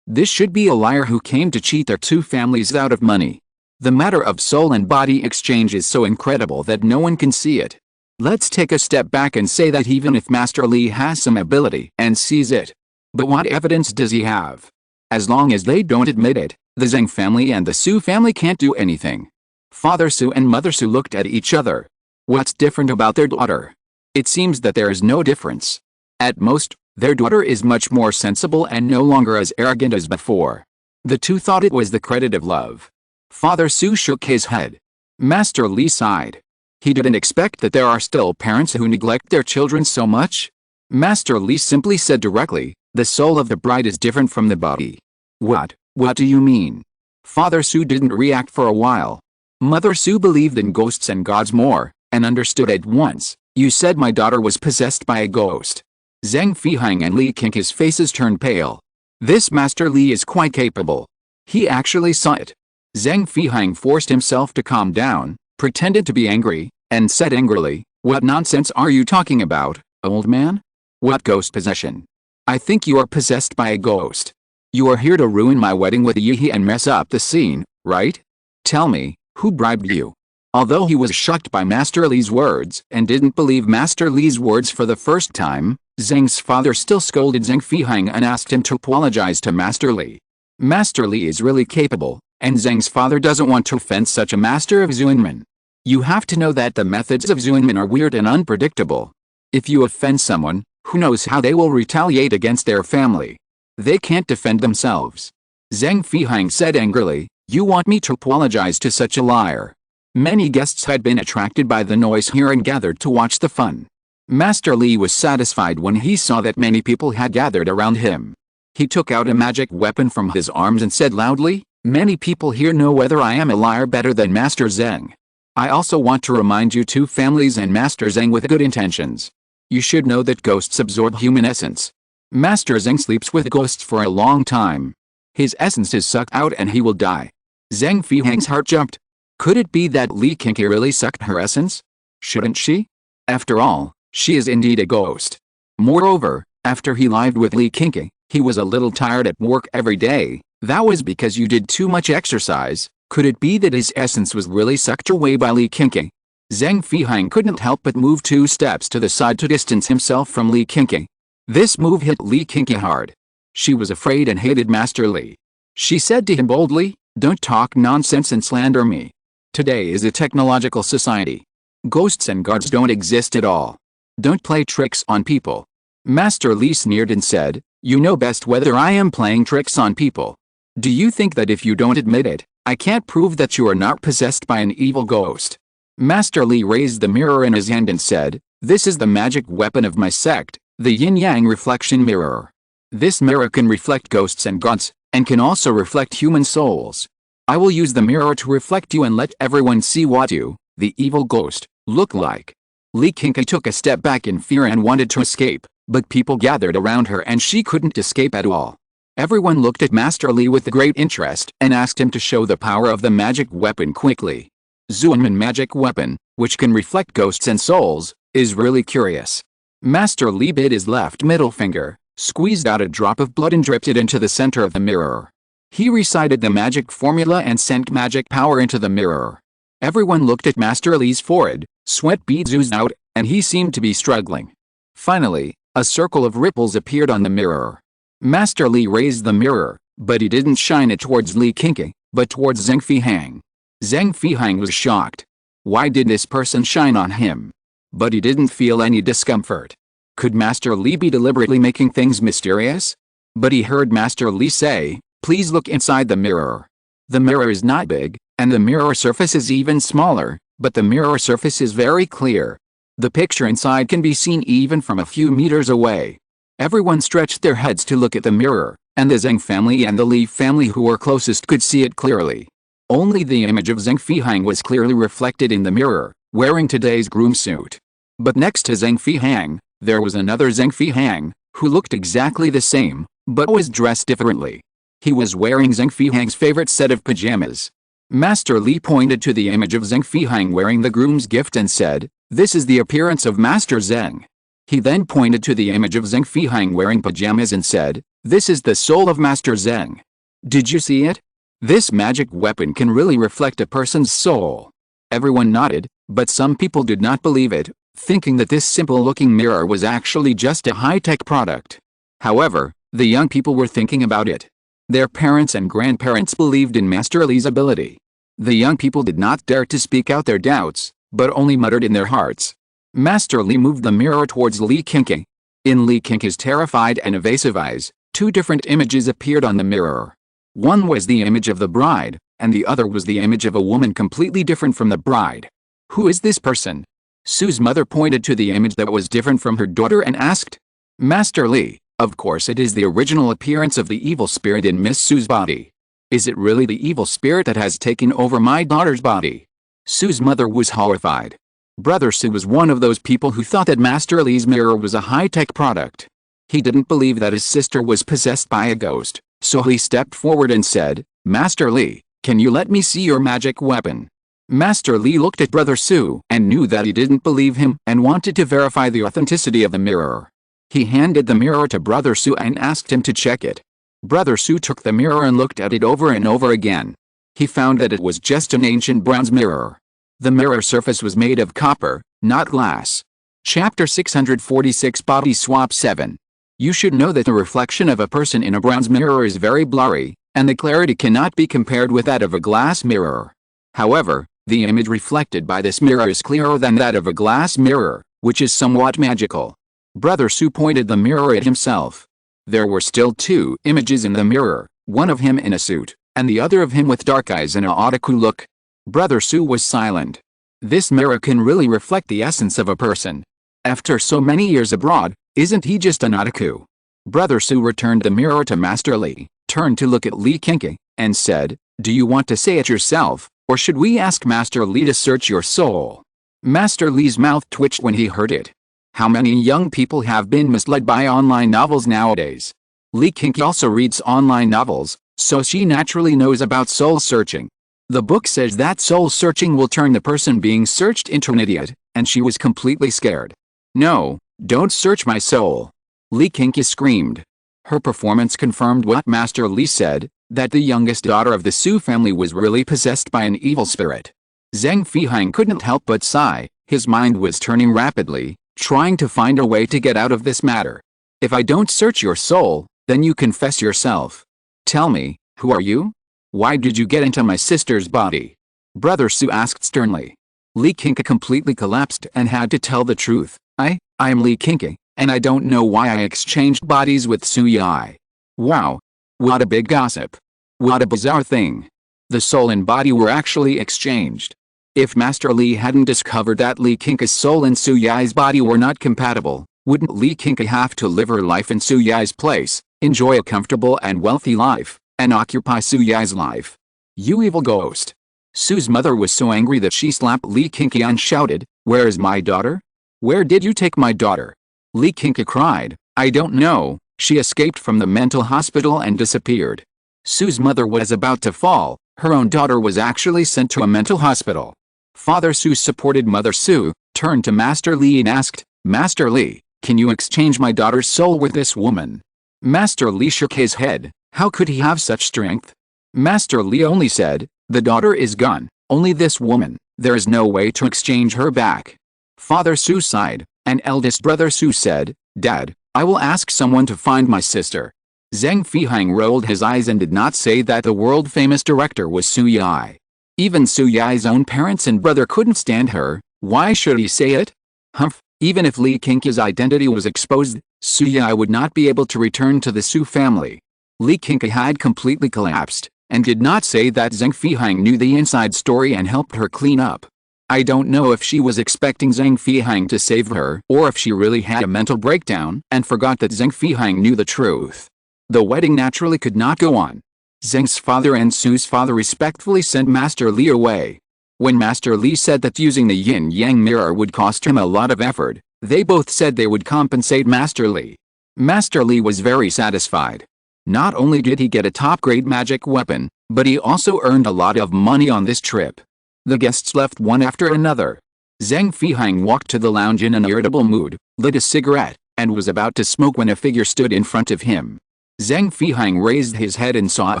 This should be a liar who came to cheat their 2 families out of money. The matter of soul and body exchange is so incredible that no one can see it. Let's take a step back and say that even if Master Li has some ability and sees it. But what evidence does he have? As long as they don't admit it, the Zheng family and the Su family can't do anything. Father Su and Mother Su looked at each other. What's different about their daughter? It seems that there is no difference. At most, their daughter is much more sensible and no longer as arrogant as before. The two thought it was the credit of love. Father Su shook his head. Master Li sighed. He didn't expect that there are still parents who neglect their children so much. Master Li simply said directly, the soul of the bride is different from the body. What do you mean? Father Su didn't react for a while. Mother Su believed in ghosts and gods more, and understood at once. You said my daughter was possessed by a ghost. Zheng Fihang and Li Qingqi's faces turned pale. This Master Li is quite capable. He actually saw it. Zheng Fihang forced himself to calm down, pretended to be angry, and said angrily, what nonsense are you talking about, old man? What ghost possession? I think you are possessed by a ghost. You are here to ruin my wedding with Yihi and mess up the scene, right? Tell me, who bribed you? Although he was shocked by Master Li's words and didn't believe Master Li's words for the first time, Zheng's father still scolded Zheng Fihang and asked him to apologize to Master Li. Master Li is really capable, and Zheng's father doesn't want to offend such a master of Zuanmen. You have to know that the methods of Zuanmen are weird and unpredictable. If you offend someone, who knows how they will retaliate against their family. They can't defend themselves. Zheng Fihang said angrily, you want me to apologize to such a liar? Many guests had been attracted by the noise here and gathered to watch the fun. Master Li was satisfied when he saw that many people had gathered around him. He took out a magic weapon from his arms and said loudly, many people here know whether I am a liar better than Master Zheng. I also want to remind you two families and Master Zheng with good intentions. You should know that ghosts absorb human essence. Master Zheng sleeps with ghosts for a long time. His essence is sucked out and he will die. Zheng Fihang's heart jumped. Could it be that Li Qingqi really sucked her essence? Shouldn't she? After all, she is indeed a ghost. Moreover, after he lived with Li Qingqi, he was a little tired at work every day. That was because you did too much exercise. Could it be that his essence was really sucked away by Li Qingqi? Zheng Fihang couldn't help but move 2 steps to the side to distance himself from Li Qingqi. This move hit Li Qingqi hard. She was afraid and hated Master Li. She said to him boldly, don't talk nonsense and slander me. Today is a technological society. Ghosts and gods don't exist at all. Don't play tricks on people. Master Li sneered and said, you know best whether I am playing tricks on people. Do you think that if you don't admit it, I can't prove that you are not possessed by an evil ghost? Master Li raised the mirror in his hand and said, this is the magic weapon of my sect, the yin-yang reflection mirror. This mirror can reflect ghosts and gods, and can also reflect human souls. I will use the mirror to reflect you and let everyone see what you, the evil ghost, look like. Li Qingqi took a step back in fear and wanted to escape, but people gathered around her and she couldn't escape at all. Everyone looked at Master Li with great interest and asked him to show the power of the magic weapon quickly. Zuanmen magic weapon, which can reflect ghosts and souls, is really curious. Master Li bit his left middle finger, squeezed out a drop of blood and dripped it into the center of the mirror. He recited the magic formula and sent magic power into the mirror. Everyone looked at Master Li's forehead, sweat beads oozed out, and he seemed to be struggling. Finally, a circle of ripples appeared on the mirror. Master Li raised the mirror, but he didn't shine it towards Li Qingqi, but towards Zheng Fihang. Zheng Fihang was shocked. Why did this person shine on him? But he didn't feel any discomfort. Could Master Li be deliberately making things mysterious? But he heard Master Li say, please look inside the mirror. The mirror is not big, and the mirror surface is even smaller, but the mirror surface is very clear. The picture inside can be seen even from a few meters away. Everyone stretched their heads to look at the mirror, and the Zheng family and the Li family who were closest could see it clearly. Only the image of Zheng Fihang was clearly reflected in the mirror, wearing today's groom suit. But next to Zheng Fihang, there was another Zheng Fihang, who looked exactly the same, but was dressed differently. He was wearing Zheng Fihang's favorite set of pajamas. Master Li pointed to the image of Zheng Fihang wearing the groom's gift and said, this is the appearance of Master Zheng. He then pointed to the image of Zheng Fihang wearing pajamas and said, this is the soul of Master Zheng. Did you see it? This magic weapon can really reflect a person's soul. Everyone nodded, but some people did not believe it, thinking that this simple-looking mirror was actually just a high-tech product. However, the young people were thinking about it. Their parents and grandparents believed in Master Li's ability. The young people did not dare to speak out their doubts, but only muttered in their hearts. Master Li moved the mirror towards Li Qingni. In Li Qingni's terrified and evasive eyes, two different images appeared on the mirror. One was the image of the bride, and the other was the image of a woman completely different from the bride. Who is this person? Su's mother pointed to the image that was different from her daughter and asked. Master Li, of course it is the original appearance of the evil spirit in Miss Su's body. Is it really the evil spirit that has taken over my daughter's body? Su's mother was horrified. Brother Su was one of those people who thought that Master Li's mirror was a high-tech product. He didn't believe that his sister was possessed by a ghost, so he stepped forward and said, Master Li, can you let me see your magic weapon? Master Li looked at Brother Su and knew that he didn't believe him and wanted to verify the authenticity of the mirror. He handed the mirror to Brother Su and asked him to check it. Brother Su took the mirror and looked at it over and over again. He found that it was just an ancient bronze mirror. The mirror surface was made of copper, not glass. Chapter 646 Body Swap 7. You should know that the reflection of a person in a bronze mirror is very blurry, and the clarity cannot be compared with that of a glass mirror. However, the image reflected by this mirror is clearer than that of a glass mirror, which is somewhat magical. Brother Su pointed the mirror at himself. There were still two images in the mirror, one of him in a suit, and the other of him with dark eyes and a otaku look. Brother Su was silent. This mirror can really reflect the essence of a person. After so many years abroad, isn't he just an otaku? Brother Su returned the mirror to Master Li, turned to look at Li Qingni, and said, Do you want to say it yourself, or should we ask Master Li to search your soul? Master Li's mouth twitched when he heard it. How many young people have been misled by online novels nowadays? Li Qingni also reads online novels, so she naturally knows about soul searching. The book says that soul searching will turn the person being searched into an idiot, and she was completely scared. No, don't search my soul. Li Qingni screamed. Her performance confirmed what Master Li said, that the youngest daughter of the Su family was really possessed by an evil spirit. Zhang Feihang couldn't help but sigh. His mind was turning rapidly, trying to find a way to get out of this matter. If I don't search your soul, then you confess yourself. Tell me, who are you? Why did you get into my sister's body? Brother Su asked sternly. Li Qingni completely collapsed and had to tell the truth. I am Li Qingni, and I don't know why I exchanged bodies with Su Yi. Wow. What a big gossip. What a bizarre thing. The soul and body were actually exchanged. If Master Li hadn't discovered that Li Qingni's soul and Su Yi's body were not compatible, wouldn't Li Qingni have to live her life in Su Yi's place, enjoy a comfortable and wealthy life, and occupy Su Yi's life? You evil ghost. Su's mother was so angry that she slapped Li Qingni and shouted, Where is my daughter? Where did you take my daughter? Li Qingni cried, I don't know, she escaped from the mental hospital and disappeared. Su's mother was about to fall, her own daughter was actually sent to a mental hospital. Father Su supported Mother Su, turned to Master Li and asked, Master Li, can you exchange my daughter's soul with this woman? Master Li shook his head. How could he have such strength? Master Li only said, The daughter is gone, only this woman, there is no way to exchange her back. Father Su sighed, and eldest brother Su said, Dad, I will ask someone to find my sister. Zhang Feihang rolled his eyes and did not say that the world-famous director was Su Yi. Even Su Yi's own parents and brother couldn't stand her, why should he say it? Humph, even if Li Qingni's identity was exposed, Su Yi would not be able to return to the Su family. Li Qingni had completely collapsed, and did not say that Zhang Feihang knew the inside story and helped her clean up. I don't know if she was expecting Zhang Feihang to save her or if she really had a mental breakdown and forgot that Zhang Feihang knew the truth. The wedding naturally could not go on. Zhang's father and Su's father respectfully sent Master Li away. When Master Li said that using the yin-yang mirror would cost him a lot of effort, they both said they would compensate Master Li. Master Li was very satisfied. Not only did he get a top-grade magic weapon, but he also earned a lot of money on this trip. The guests left one after another. Zhang Feihang walked to the lounge in an irritable mood, lit a cigarette, and was about to smoke when a figure stood in front of him. Zhang Feihang raised his head and saw a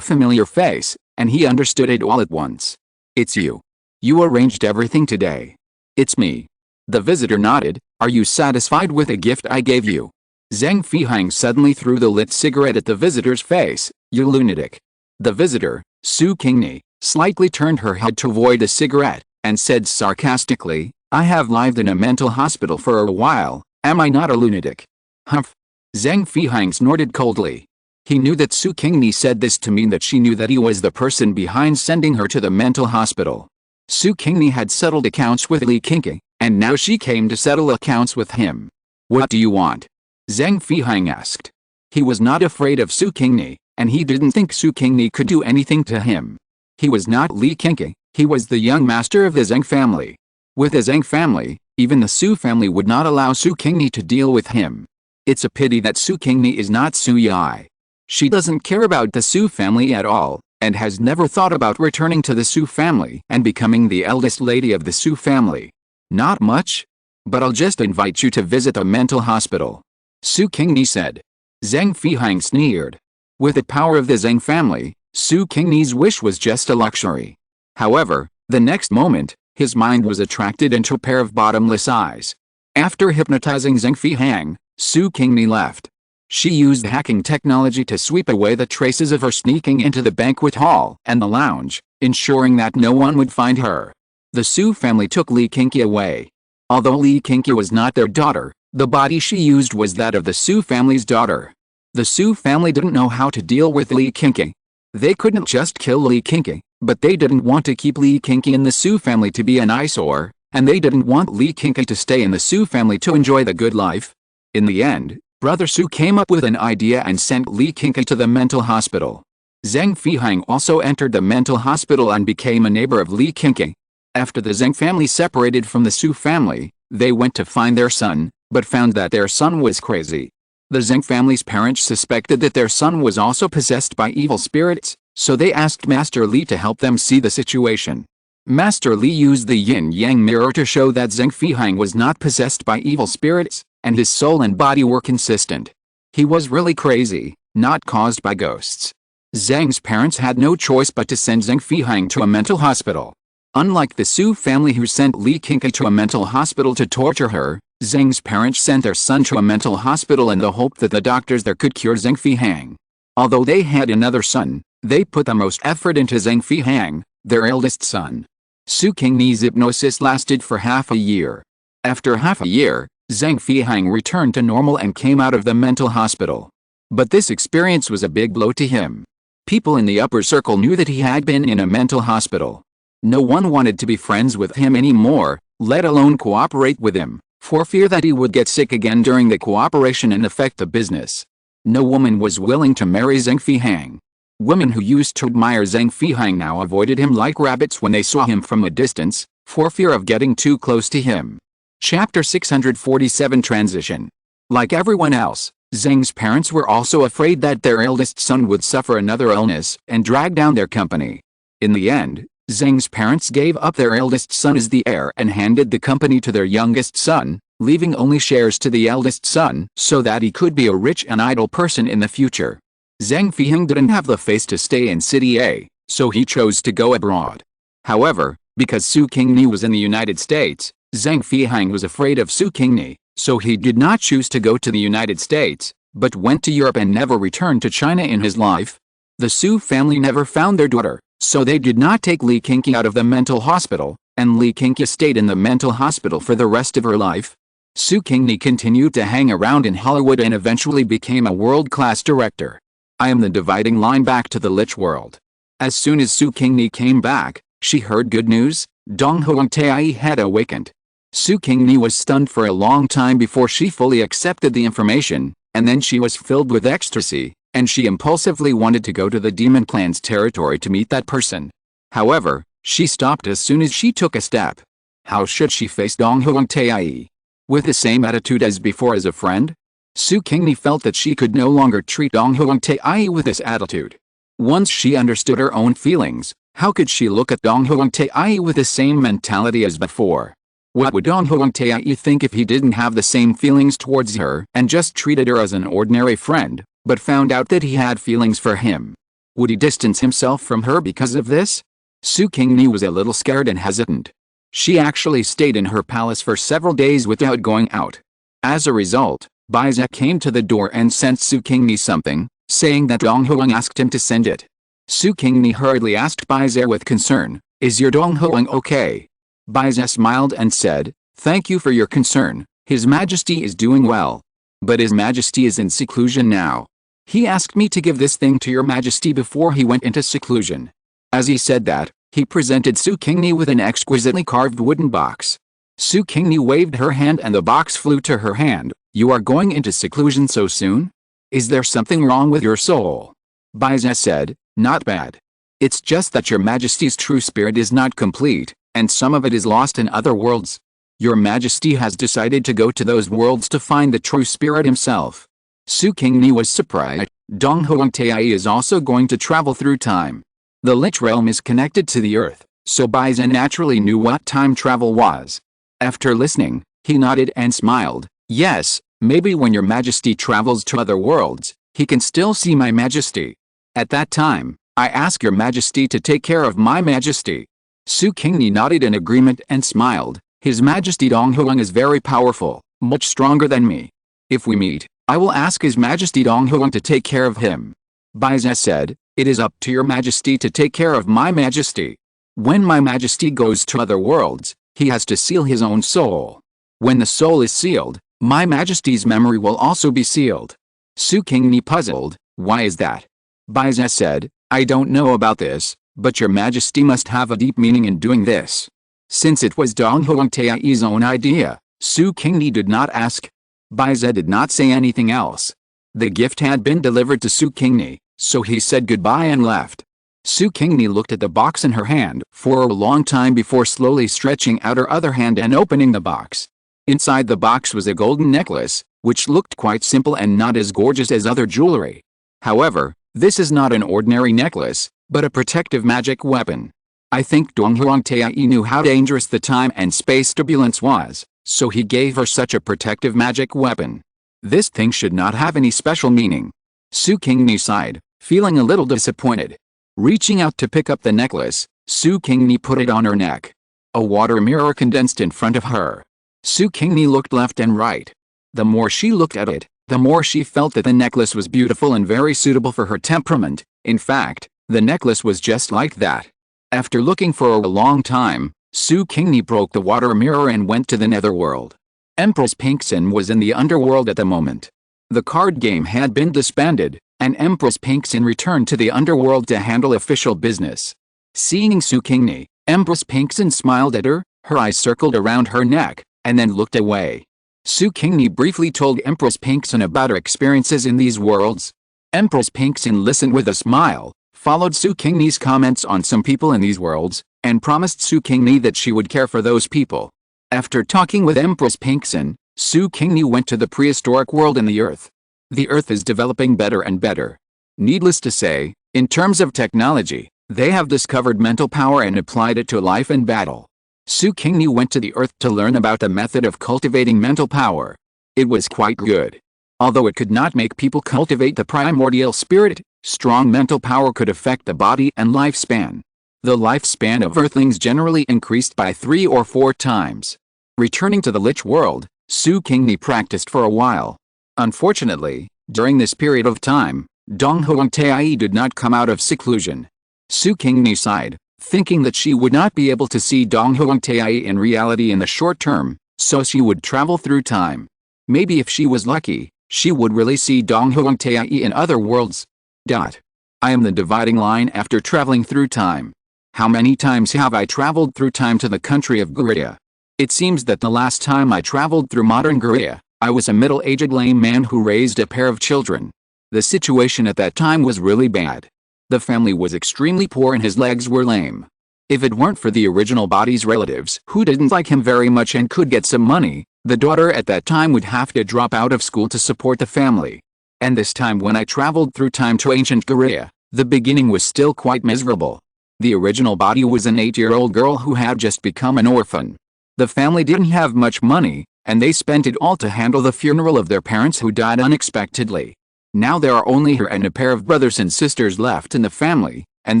familiar face, and he understood it all at once. It's you. You arranged everything today. It's me. The visitor nodded. Are you satisfied with the gift I gave you? Zhang Feihang suddenly threw the lit cigarette at the visitor's face. "You lunatic." The visitor, Su Qingni, slightly turned her head to avoid the cigarette, and said sarcastically, "I have lived in a mental hospital for a while, am I not a lunatic?" "Humph." Zhang Feihang snorted coldly. He knew that Su Qingni said this to mean that she knew that he was the person behind sending her to the mental hospital. Su Qingni had settled accounts with Li Qingqi, and now she came to settle accounts with him. "What do you want?" Zhang Feihang asked. He was not afraid of Su Qingni, and he didn't think Su Qingni could do anything to him. He was not Li Qingqi, he was the young master of the Zhang family. With the Zhang family, even the Su family would not allow Su Qingni to deal with him. It's a pity that Su Qingni is not Su Yai. She doesn't care about the Su family at all, and has never thought about returning to the Su family and becoming the eldest lady of the Su family. "Not much? But I'll just invite you to visit a mental hospital," Su Qingni said. Zhang Feihang sneered. With the power of the Zhang family, Su Qingni's wish was just a luxury. However, the next moment, his mind was attracted into a pair of bottomless eyes. After hypnotizing Zhang Feihang, Su Qingni left. She used hacking technology to sweep away the traces of her sneaking into the banquet hall and the lounge, ensuring that no one would find her. The Su family took Li Qingqi away. Although Li Qingqi was not their daughter, the body she used was that of the Su family's daughter. The Su family didn't know how to deal with Li Qingqi. They couldn't just kill Li Qingqi, but they didn't want to keep Li Qingqi in the Su family to be an eyesore, and they didn't want Li Qingqi to stay in the Su family to enjoy the good life. In the end, Brother Su came up with an idea and sent Li Qingqi to the mental hospital. Zhang Feihang also entered the mental hospital and became a neighbor of Li Qingqi. After the Zhang family separated from the Su family, they went to find their son, but found that their son was crazy. The Zhang family's parents suspected that their son was also possessed by evil spirits, so they asked Master Li to help them see the situation. Master Li used the yin-yang mirror to show that Zhang Feihang was not possessed by evil spirits, and his soul and body were consistent. He was really crazy, not caused by ghosts. Zhang's parents had no choice but to send Zhang Feihang to a mental hospital. Unlike the Su family who sent Li Qingqi to a mental hospital to torture her, Zhang's parents sent their son to a mental hospital in the hope that the doctors there could cure Zhang Feihang. Although they had another son, they put the most effort into Zhang Feihang, their eldest son. Su Qingni's hypnosis lasted for half a year. After half a year, Zhang Feihang returned to normal and came out of the mental hospital. But this experience was a big blow to him. People in the upper circle knew that he had been in a mental hospital. No one wanted to be friends with him anymore, let alone cooperate with him, for fear that he would get sick again during the cooperation and affect the business. No woman was willing to marry Zhang Feihang. Women who used to admire Zhang Feihang now avoided him like rabbits when they saw him from a distance, for fear of getting too close to him. Chapter 647 Transition. Like everyone else, Zhang's parents were also afraid that their eldest son would suffer another illness and drag down their company. In the end, Zhang's parents gave up their eldest son as the heir and handed the company to their youngest son, leaving only shares to the eldest son so that he could be a rich and idle person in the future. Zhang Feihang didn't have the face to stay in City A, so he chose to go abroad. However, because Su Qingni was in the United States, Zhang Feihang was afraid of Su Qingni, so he did not choose to go to the United States, but went to Europe and never returned to China in his life. The Su family never found their daughter, so they did not take Li Qingqi out of the mental hospital, and Li Qingqi stayed in the mental hospital for the rest of her life. Su Qingni continued to hang around in Hollywood and eventually became a world-class director. I am the dividing line back to the Lich world. As soon as Su Qingni came back, she heard good news. Dong Huangtai had awakened. Su Qingni was stunned for a long time before she fully accepted the information, and then she was filled with ecstasy, and she impulsively wanted to go to the Demon Clan's territory to meet that person. However, she stopped as soon as she took a step. How should she face Dong Huangtai? With the same attitude as before as a friend? Su Qingni felt that she could no longer treat Dong Huangtai with this attitude. Once she understood her own feelings, how could she look at Dong Huangtai with the same mentality as before? What would Dong Huangtai think if he didn't have the same feelings towards her and just treated her as an ordinary friend, but found out that he had feelings for him? Would he distance himself from her because of this? Su Qingni was a little scared and hesitant. She actually stayed in her palace for several days without going out. As a result, Baiza came to the door and sent Su Qingni something, saying that Dong Huang asked him to send it. Su Qingni hurriedly asked Baiza with concern, "Is your Dong Huang okay?" Baiza smiled and said, "Thank you for your concern, His Majesty is doing well. But His Majesty is in seclusion now. He asked me to give this thing to your Majesty before he went into seclusion." As he said that, he presented Su Qingni with an exquisitely carved wooden box. Su Qingni waved her hand and the box flew to her hand. "You are going into seclusion so soon? Is there something wrong with your soul?" Baiza said, "Not bad. It's just that your Majesty's true spirit is not complete, and some of it is lost in other worlds. Your Majesty has decided to go to those worlds to find the true spirit himself." Su Qingni was surprised. Dong Huang Tiai is also going to travel through time. The Lich realm is connected to the earth, so Baiza naturally knew what time travel was. After listening, he nodded and smiled. "Yes, maybe when your Majesty travels to other worlds, he can still see my Majesty. At that time, I ask your Majesty to take care of my Majesty." Su Qingni nodded in agreement and smiled. "His Majesty Dong Huang is very powerful, much stronger than me. If we meet, I will ask His Majesty Dong Huang to take care of him." Baiza said, "It is up to your Majesty to take care of my Majesty. When my Majesty goes to other worlds, he has to seal his own soul. When the soul is sealed, my Majesty's memory will also be sealed." Su Qingni puzzled, "Why is that?" Baiza said, "I don't know about this, but your Majesty must have a deep meaning in doing this." Since it was Dong Huang Tiai's own idea, Su Qingni did not ask. Baiza did not say anything else. The gift had been delivered to Su Qingni, so he said goodbye and left. Su Qingni looked at the box in her hand for a long time before slowly stretching out her other hand and opening the box. Inside the box was a golden necklace, which looked quite simple and not as gorgeous as other jewelry. However, this is not an ordinary necklace, but a protective magic weapon. I think Dong Huang Tiai knew how dangerous the time and space turbulence was, so he gave her such a protective magic weapon. This thing should not have any special meaning. Su Qingni sighed, feeling a little disappointed. Reaching out to pick up the necklace, Su Qingni put it on her neck. A water mirror condensed in front of her. Su Qingni looked left and right. The more she looked at it, the more she felt that the necklace was beautiful and very suitable for her temperament. In fact, the necklace was just like that. After looking for a long time, Su Qingni broke the water mirror and went to the netherworld. Empress Pingxin was in the underworld at the moment. The card game had been disbanded, and Empress Pingxin returned to the underworld to handle official business. Seeing Su Qingni, Empress Pingxin smiled at her, her eyes circled around her neck, and then looked away. Su Qingni briefly told Empress Pingxin about her experiences in these worlds. Empress Pingxin listened with a smile, followed Su Qingni's comments on some people in these worlds, and promised Su Qingni that she would care for those people. After talking with Empress Pingxin, Su Qingni went to the prehistoric world in the earth. The earth is developing better and better. Needless to say, in terms of technology, they have discovered mental power and applied it to life and battle. Su Qingni went to the earth to learn about the method of cultivating mental power. It was quite good. Although it could not make people cultivate the primordial spirit, strong mental power could affect the body and lifespan. The lifespan of earthlings generally increased by 3 or 4 times. Returning to the Lich world, Su Qingni practiced for a while. Unfortunately, during this period of time, Dong Huang Tiai did not come out of seclusion. Su Qingni sighed, thinking that she would not be able to see Dong Huang Tiai in reality in the short term, so she would travel through time. Maybe if she was lucky, she would really see Dong Huang Tiai in other worlds. I am the dividing line after traveling through time. How many times have I traveled through time to the country of Korea? It seems that the last time I traveled through modern Korea, I was a middle-aged lame man who raised a pair of children. The situation at that time was really bad. The family was extremely poor and his legs were lame. If it weren't for the original body's relatives who didn't like him very much and could get some money, the daughter at that time would have to drop out of school to support the family. And this time when I traveled through time to ancient Korea, the beginning was still quite miserable. The original body was an 8-year-old girl who had just become an orphan. The family didn't have much money, and they spent it all to handle the funeral of their parents who died unexpectedly. Now there are only her and a pair of brothers and sisters left in the family, and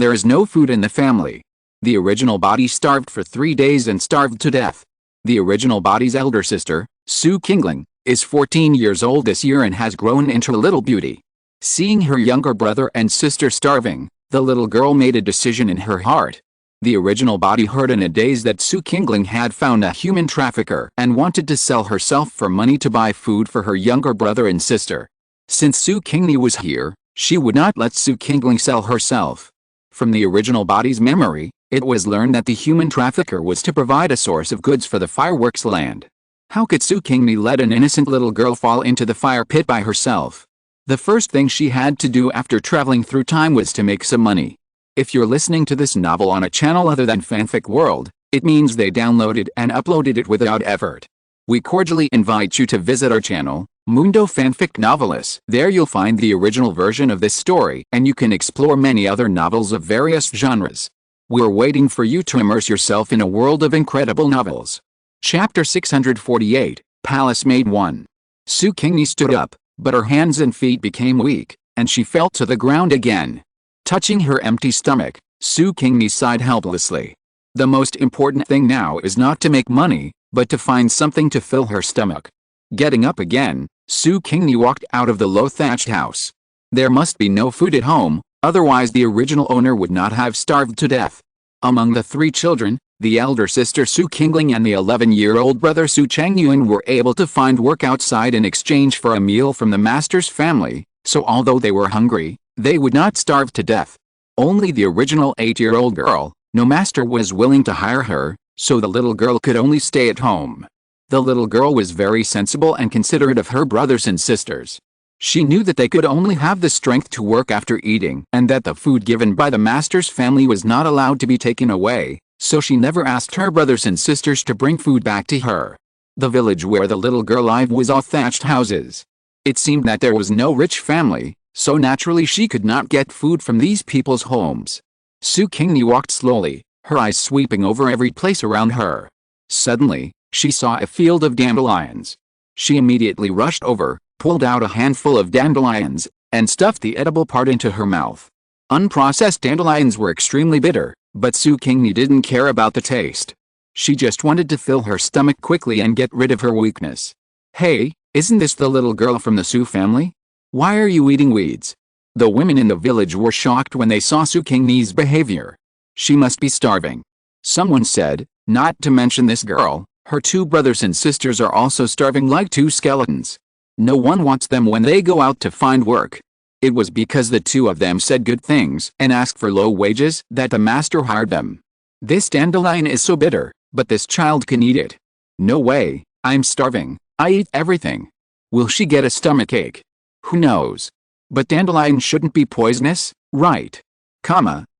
there is no food in the family. The original body starved for 3 days and starved to death. The original body's elder sister, Su Qingni, is 14 years old this year and has grown into a little beauty. Seeing her younger brother and sister starving, the little girl made a decision in her heart. The original body heard in a daze that Su Qingni had found a human trafficker and wanted to sell herself for money to buy food for her younger brother and sister. Since Su Qingni was here, she would not let Su Qingni sell herself. From the original body's memory, it was learned that the human trafficker was to provide a source of goods for the fireworks land. How could Su Qingni let an innocent little girl fall into the fire pit by herself? The first thing she had to do after traveling through time was to make some money. If you're listening to this novel on a channel other than Fanfic World, it means they downloaded and uploaded it without effort. We cordially invite you to visit our channel, Mundo Fanfic Novelis. There you'll find the original version of this story and you can explore many other novels of various genres. We're waiting for you to immerse yourself in a world of incredible novels. Chapter 648, Palace Maid 1. Su Qingni stood up, but her hands and feet became weak, and she fell to the ground again. Touching her empty stomach, Su Qingni sighed helplessly. The most important thing now is not to make money, but to find something to fill her stomach. Getting up again, Su Qingni walked out of the low-thatched house. There must be no food at home, otherwise the original owner would not have starved to death. Among the three children, the elder sister Su Qingni and the 11-year-old brother Su Qingni were able to find work outside in exchange for a meal from the master's family, so although they were hungry, they would not starve to death. Only the original 8-year-old girl, no master was willing to hire her, so the little girl could only stay at home. The little girl was very sensible and considerate of her brothers and sisters. She knew that they could only have the strength to work after eating and that the food given by the master's family was not allowed to be taken away, so she never asked her brothers and sisters to bring food back to her. The village where the little girl lived was all thatched houses. It seemed that there was no rich family, so naturally she could not get food from these people's homes. Su Qingni walked slowly, her eyes sweeping over every place around her. Suddenly, she saw a field of dandelions. She immediately rushed over, pulled out a handful of dandelions, and stuffed the edible part into her mouth. Unprocessed dandelions were extremely bitter, but Su Qingni didn't care about the taste. She just wanted to fill her stomach quickly and get rid of her weakness. Hey, isn't this the little girl from the Su family? Why are you eating weeds? The women in the village were shocked when they saw Su Qingni's behavior. She must be starving. Someone said, not to mention this girl, her two brothers and sisters are also starving like two skeletons. No one wants them when they go out to find work. It was because the two of them said good things and asked for low wages that the master hired them. This dandelion is so bitter, but this child can eat it. No way, I'm starving, I eat everything. Will she get a stomachache? Who knows? But dandelion shouldn't be poisonous, right?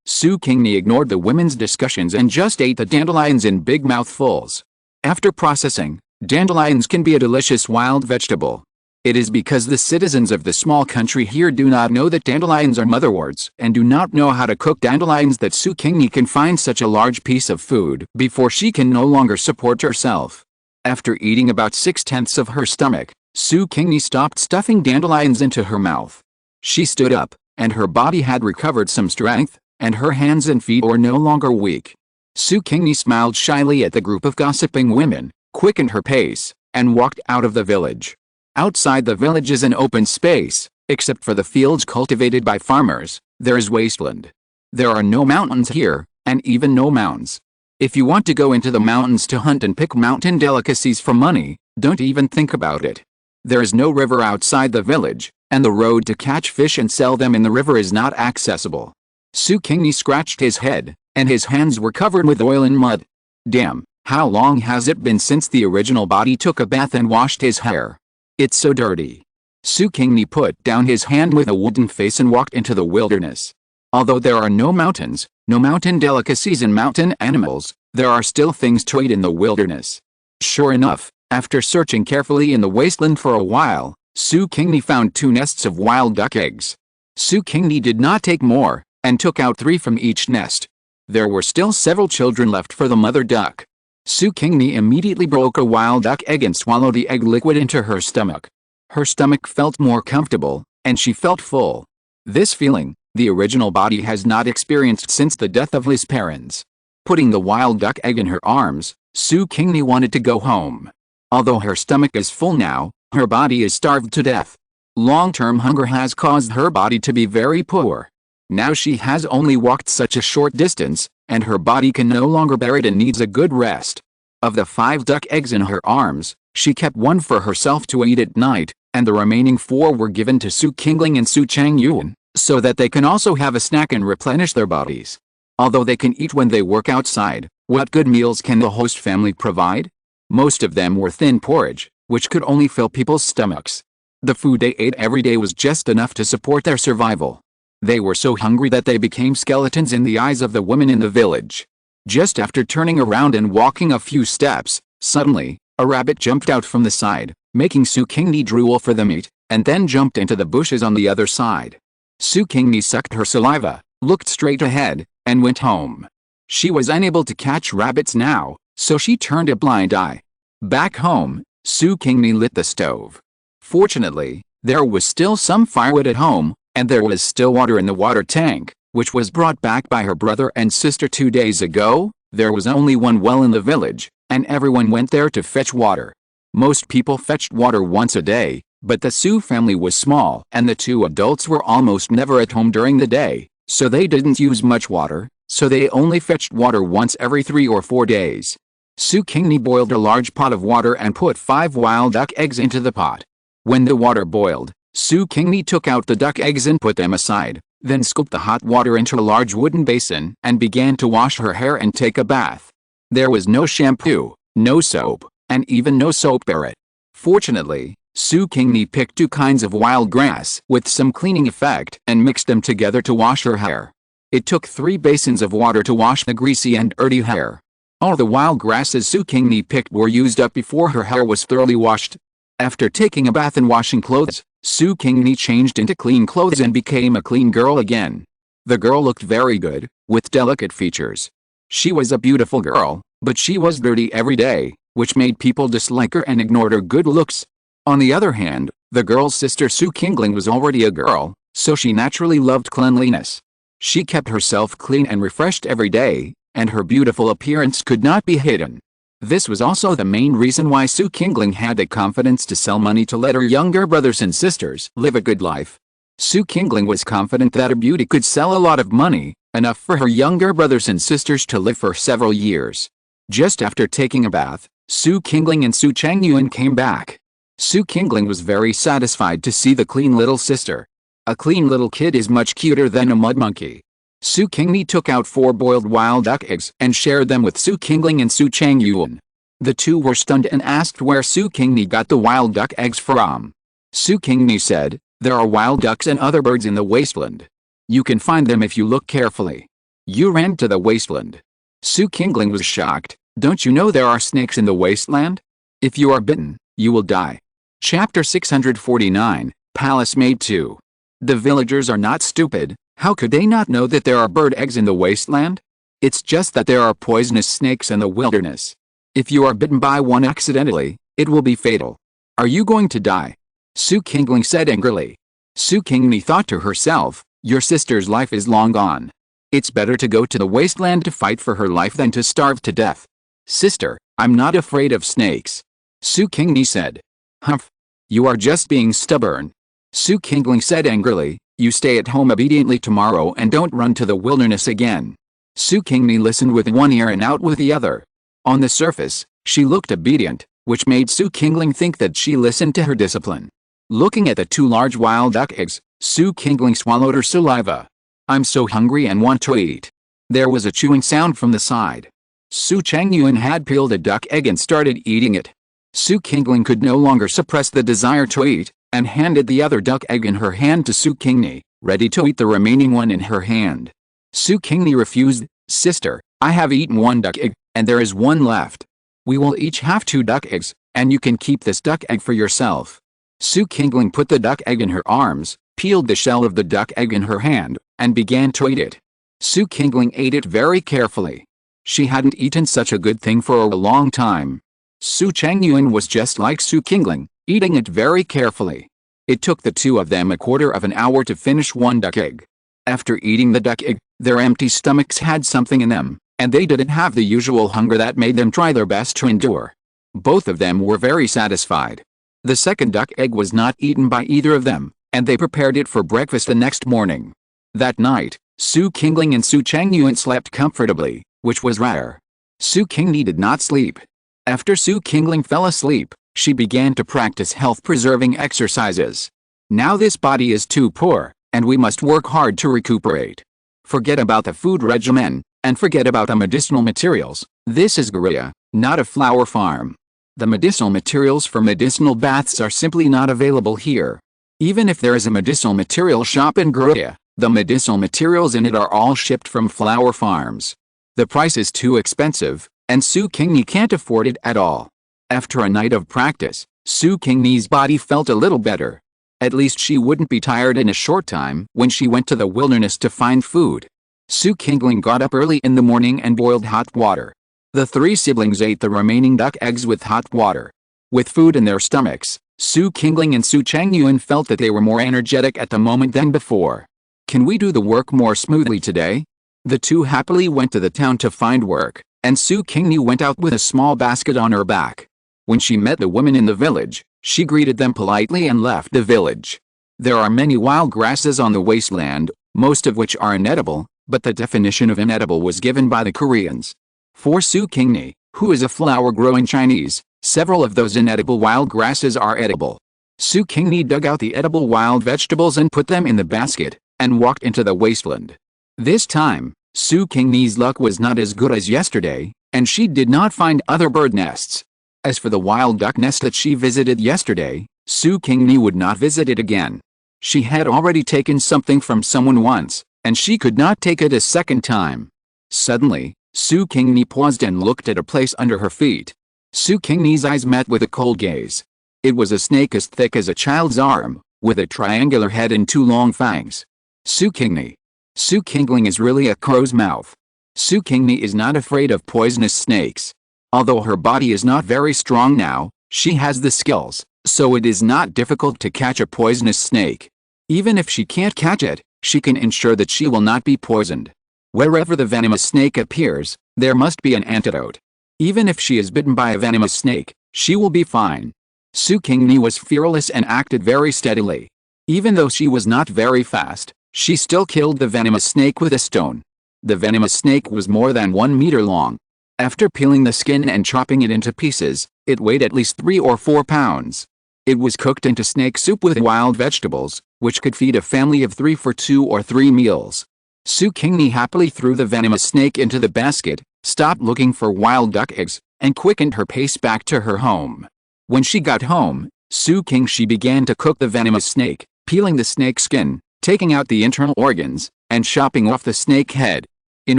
Su Qingni ignored the women's discussions and just ate the dandelions in big mouthfuls. After processing, dandelions can be a delicious wild vegetable. It is because the citizens of the small country here do not know that dandelions are motherworts and do not know how to cook dandelions that Su Qingni can find such a large piece of food before she can no longer support herself. After eating about 6/10 of her stomach, Su Qingni stopped stuffing dandelions into her mouth. She stood up, and her body had recovered some strength, and her hands and feet were no longer weak. Su Qingni smiled shyly at the group of gossiping women, quickened her pace, and walked out of the village. Outside the village is an open space, except for the fields cultivated by farmers, there is wasteland. There are no mountains here, and even no mounds. If you want to go into the mountains to hunt and pick mountain delicacies for money, don't even think about it. There is no river outside the village, and the road to catch fish and sell them in the river is not accessible. Su Qingni scratched his head, and his hands were covered with oil and mud. Damn, how long has it been since the original body took a bath and washed his hair? It's so dirty. Su Qingni put down his hand with a wooden face and walked into the wilderness. Although there are no mountains, no mountain delicacies and mountain animals, there are still things to eat in the wilderness. Sure enough, after searching carefully in the wasteland for a while, Su Qingni found 2 nests of wild duck eggs. Su Qingni did not take more, and took out 3 from each nest. There were still several children left for the mother duck. Su Qingni immediately broke a wild duck egg and swallowed the egg liquid into her stomach. Her stomach felt more comfortable, and she felt full. This feeling, the original body has not experienced since the death of his parents. Putting the wild duck egg in her arms, Su Qingni wanted to go home. Although her stomach is full now, Her body is starved to death. Long-term hunger has caused her body to be very poor. Now she has only walked such a short distance, and her body can no longer bear it and needs a good rest. Of the 5 duck eggs in her arms, she kept 1 for herself to eat at night, and the remaining 4 were given to Su Qingni and Su Qingni, so that they can also have a snack and replenish their bodies. Although they can eat when they work outside, what good meals can the host family provide? Most of them were thin porridge, which could only fill people's stomachs. The food they ate every day was just enough to support their survival. They were so hungry that they became skeletons in the eyes of the women in the village. Just after turning around and walking a few steps, suddenly, a rabbit jumped out from the side, making Su Qingni drool for the meat, and then jumped into the bushes on the other side. Su Qingni sucked her saliva, looked straight ahead, and went home. She was unable to catch rabbits now, so she turned a blind eye. Back home, Su Qingni lit the stove. Fortunately, there was still some firewood at home, and there was still water in the water tank, which was brought back by her brother and sister 2 days ago. There was only one well in the village, and everyone went there to fetch water. Most people fetched water once a day, but the Su family was small and the 2 adults were almost never at home during the day, so they didn't use much water, so they only fetched water once every 3 or 4 days. Su Qingni boiled a large pot of water and put 5 wild duck eggs into the pot. When the water boiled, Su Qingni took out the duck eggs and put them aside, then scooped the hot water into a large wooden basin and began to wash her hair and take a bath. There was no shampoo, no soap, and even no soap barrette. Fortunately, Su Qingni picked 2 kinds of wild grass with some cleaning effect and mixed them together to wash her hair. It took 3 basins of water to wash the greasy and dirty hair. All the wild grasses Su Qingni picked were used up before her hair was thoroughly washed. After taking a bath and washing clothes, Su Qingni changed into clean clothes and became a clean girl again. The girl looked very good, with delicate features. She was a beautiful girl, but she was dirty every day, which made people dislike her and ignored her good looks. On the other hand, the girl's sister Su Qingling was already a girl, so she naturally loved cleanliness. She kept herself clean and refreshed every day, and her beautiful appearance could not be hidden. This was also the main reason why Su Qingling had the confidence to sell money to let her younger brothers and sisters live a good life. Su Qingling was confident that her beauty could sell a lot of money, enough for her younger brothers and sisters to live for several years. Just after taking a bath, Su Qingling and Su Qingni came back. Su Qingling was very satisfied to see the clean little sister. A clean little kid is much cuter than a mud monkey. Su Qingni took out 4 boiled wild duck eggs and shared them with Su Qingling and Su Qingni. The 2 were stunned and asked where Su Qingni got the wild duck eggs from. Su Qingni said, "There are wild ducks and other birds in the wasteland. You can find them if you look carefully." You ran to the wasteland. Su Qingling was shocked. "Don't you know there are snakes in the wasteland? If you are bitten, you will die." Chapter 649, Palace Maid 2. The villagers are not stupid. How could they not know that there are bird eggs in the wasteland? It's just that there are poisonous snakes in the wilderness. If you are bitten by one accidentally, it will be fatal. Are you going to die? Su Qingling said angrily. Su Qingni thought to herself, your sister's life is long gone. It's better to go to the wasteland to fight for her life than to starve to death. Sister, I'm not afraid of snakes. Su Qingni said. Humph. You are just being stubborn. Su Qingling said angrily. You stay at home obediently tomorrow and don't run to the wilderness again. Su Qingni listened with one ear and out with the other. On the surface, she looked obedient, which made Su Qingling think that she listened to her discipline. Looking at the 2 large wild duck eggs, Su Qingling swallowed her saliva. I'm so hungry and want to eat. There was a chewing sound from the side. Su Qingni had peeled a duck egg and started eating it. Su Qingling could no longer suppress the desire to eat, and handed the other duck egg in her hand to Su Qingni, ready to eat the remaining one in her hand. Su Qingni refused. Sister, I have eaten 1 duck egg, and there is 1 left. We will each have 2 duck eggs, and you can keep this duck egg for yourself. Su Qingling put the duck egg in her arms, peeled the shell of the duck egg in her hand, and began to eat it. Su Qingling ate it very carefully. She hadn't eaten such a good thing for a long time. Su Qingni was just like Su Qingling, eating it very carefully. It took the 2 of them a quarter of an hour to finish 1 duck egg. After eating the duck egg, their empty stomachs had something in them, and they didn't have the usual hunger that made them try their best to endure. Both of them were very satisfied. The second duck egg was not eaten by either of them, and they prepared it for breakfast the next morning. That night, Su Qingni and Su Qingni slept comfortably, which was rare. Su Qingni did not sleep. After Su Qingni fell asleep, she began to practice health-preserving exercises. Now this body is too poor, and we must work hard to recuperate. Forget about the food regimen, and forget about the medicinal materials. This is Korea, not a flower farm. The medicinal materials for medicinal baths are simply not available here. Even if there is a medicinal material shop in Korea, the medicinal materials in it are all shipped from flower farms. The price is too expensive, and Su Qingni can't afford it at all. After a night of practice, Su Qingni's body felt a little better. At least she wouldn't be tired in a short time when she went to the wilderness to find food. Su Qingni got up early in the morning and boiled hot water. The three siblings ate the remaining duck eggs with hot water. With food in their stomachs, Su Qingni and Su Qingni felt that they were more energetic at the moment than before. Can we do the work more smoothly today? The two happily went to the town to find work, and Su Qingni went out with a small basket on her back. When she met the women in the village, she greeted them politely and left the village. There are many wild grasses on the wasteland, most of which are inedible, but the definition of inedible was given by the Koreans. For Su Qingni, who is a flower-growing Chinese, several of those inedible wild grasses are edible. Su Qingni dug out the edible wild vegetables and put them in the basket, and walked into the wasteland. This time, Su Qingni's luck was not as good as yesterday, and she did not find other bird nests. As for the wild duck nest that she visited yesterday, Su Qingni would not visit it again. She had already taken something from someone once, and she could not take it a second time. Suddenly, Su Qingni paused and looked at a place under her feet. Su Qingni's eyes met with a cold gaze. It was a snake as thick as a child's arm, with a triangular head and two long fangs. Su Qingni. Su Qingni is really a crow's mouth. Su Qingni is not afraid of poisonous snakes. Although her body is not very strong now, she has the skills, so it is not difficult to catch a poisonous snake. Even if she can't catch it, she can ensure that she will not be poisoned. Wherever the venomous snake appears, there must be an antidote. Even if she is bitten by a venomous snake, she will be fine. Su Qingni was fearless and acted very steadily. Even though she was not very fast, she still killed the venomous snake with a stone. The venomous snake was more than 1 meter long. After peeling the skin and chopping it into pieces, it weighed at least 3 or 4 pounds. It was cooked into snake soup with wild vegetables, which could feed a family of 3 for 2 or 3 meals. Su Qingni happily threw the venomous snake into the basket, stopped looking for wild duck eggs, and quickened her pace back to her home. When she got home, Su Qingni began to cook the venomous snake, peeling the snake skin, taking out the internal organs, and chopping off the snake head. In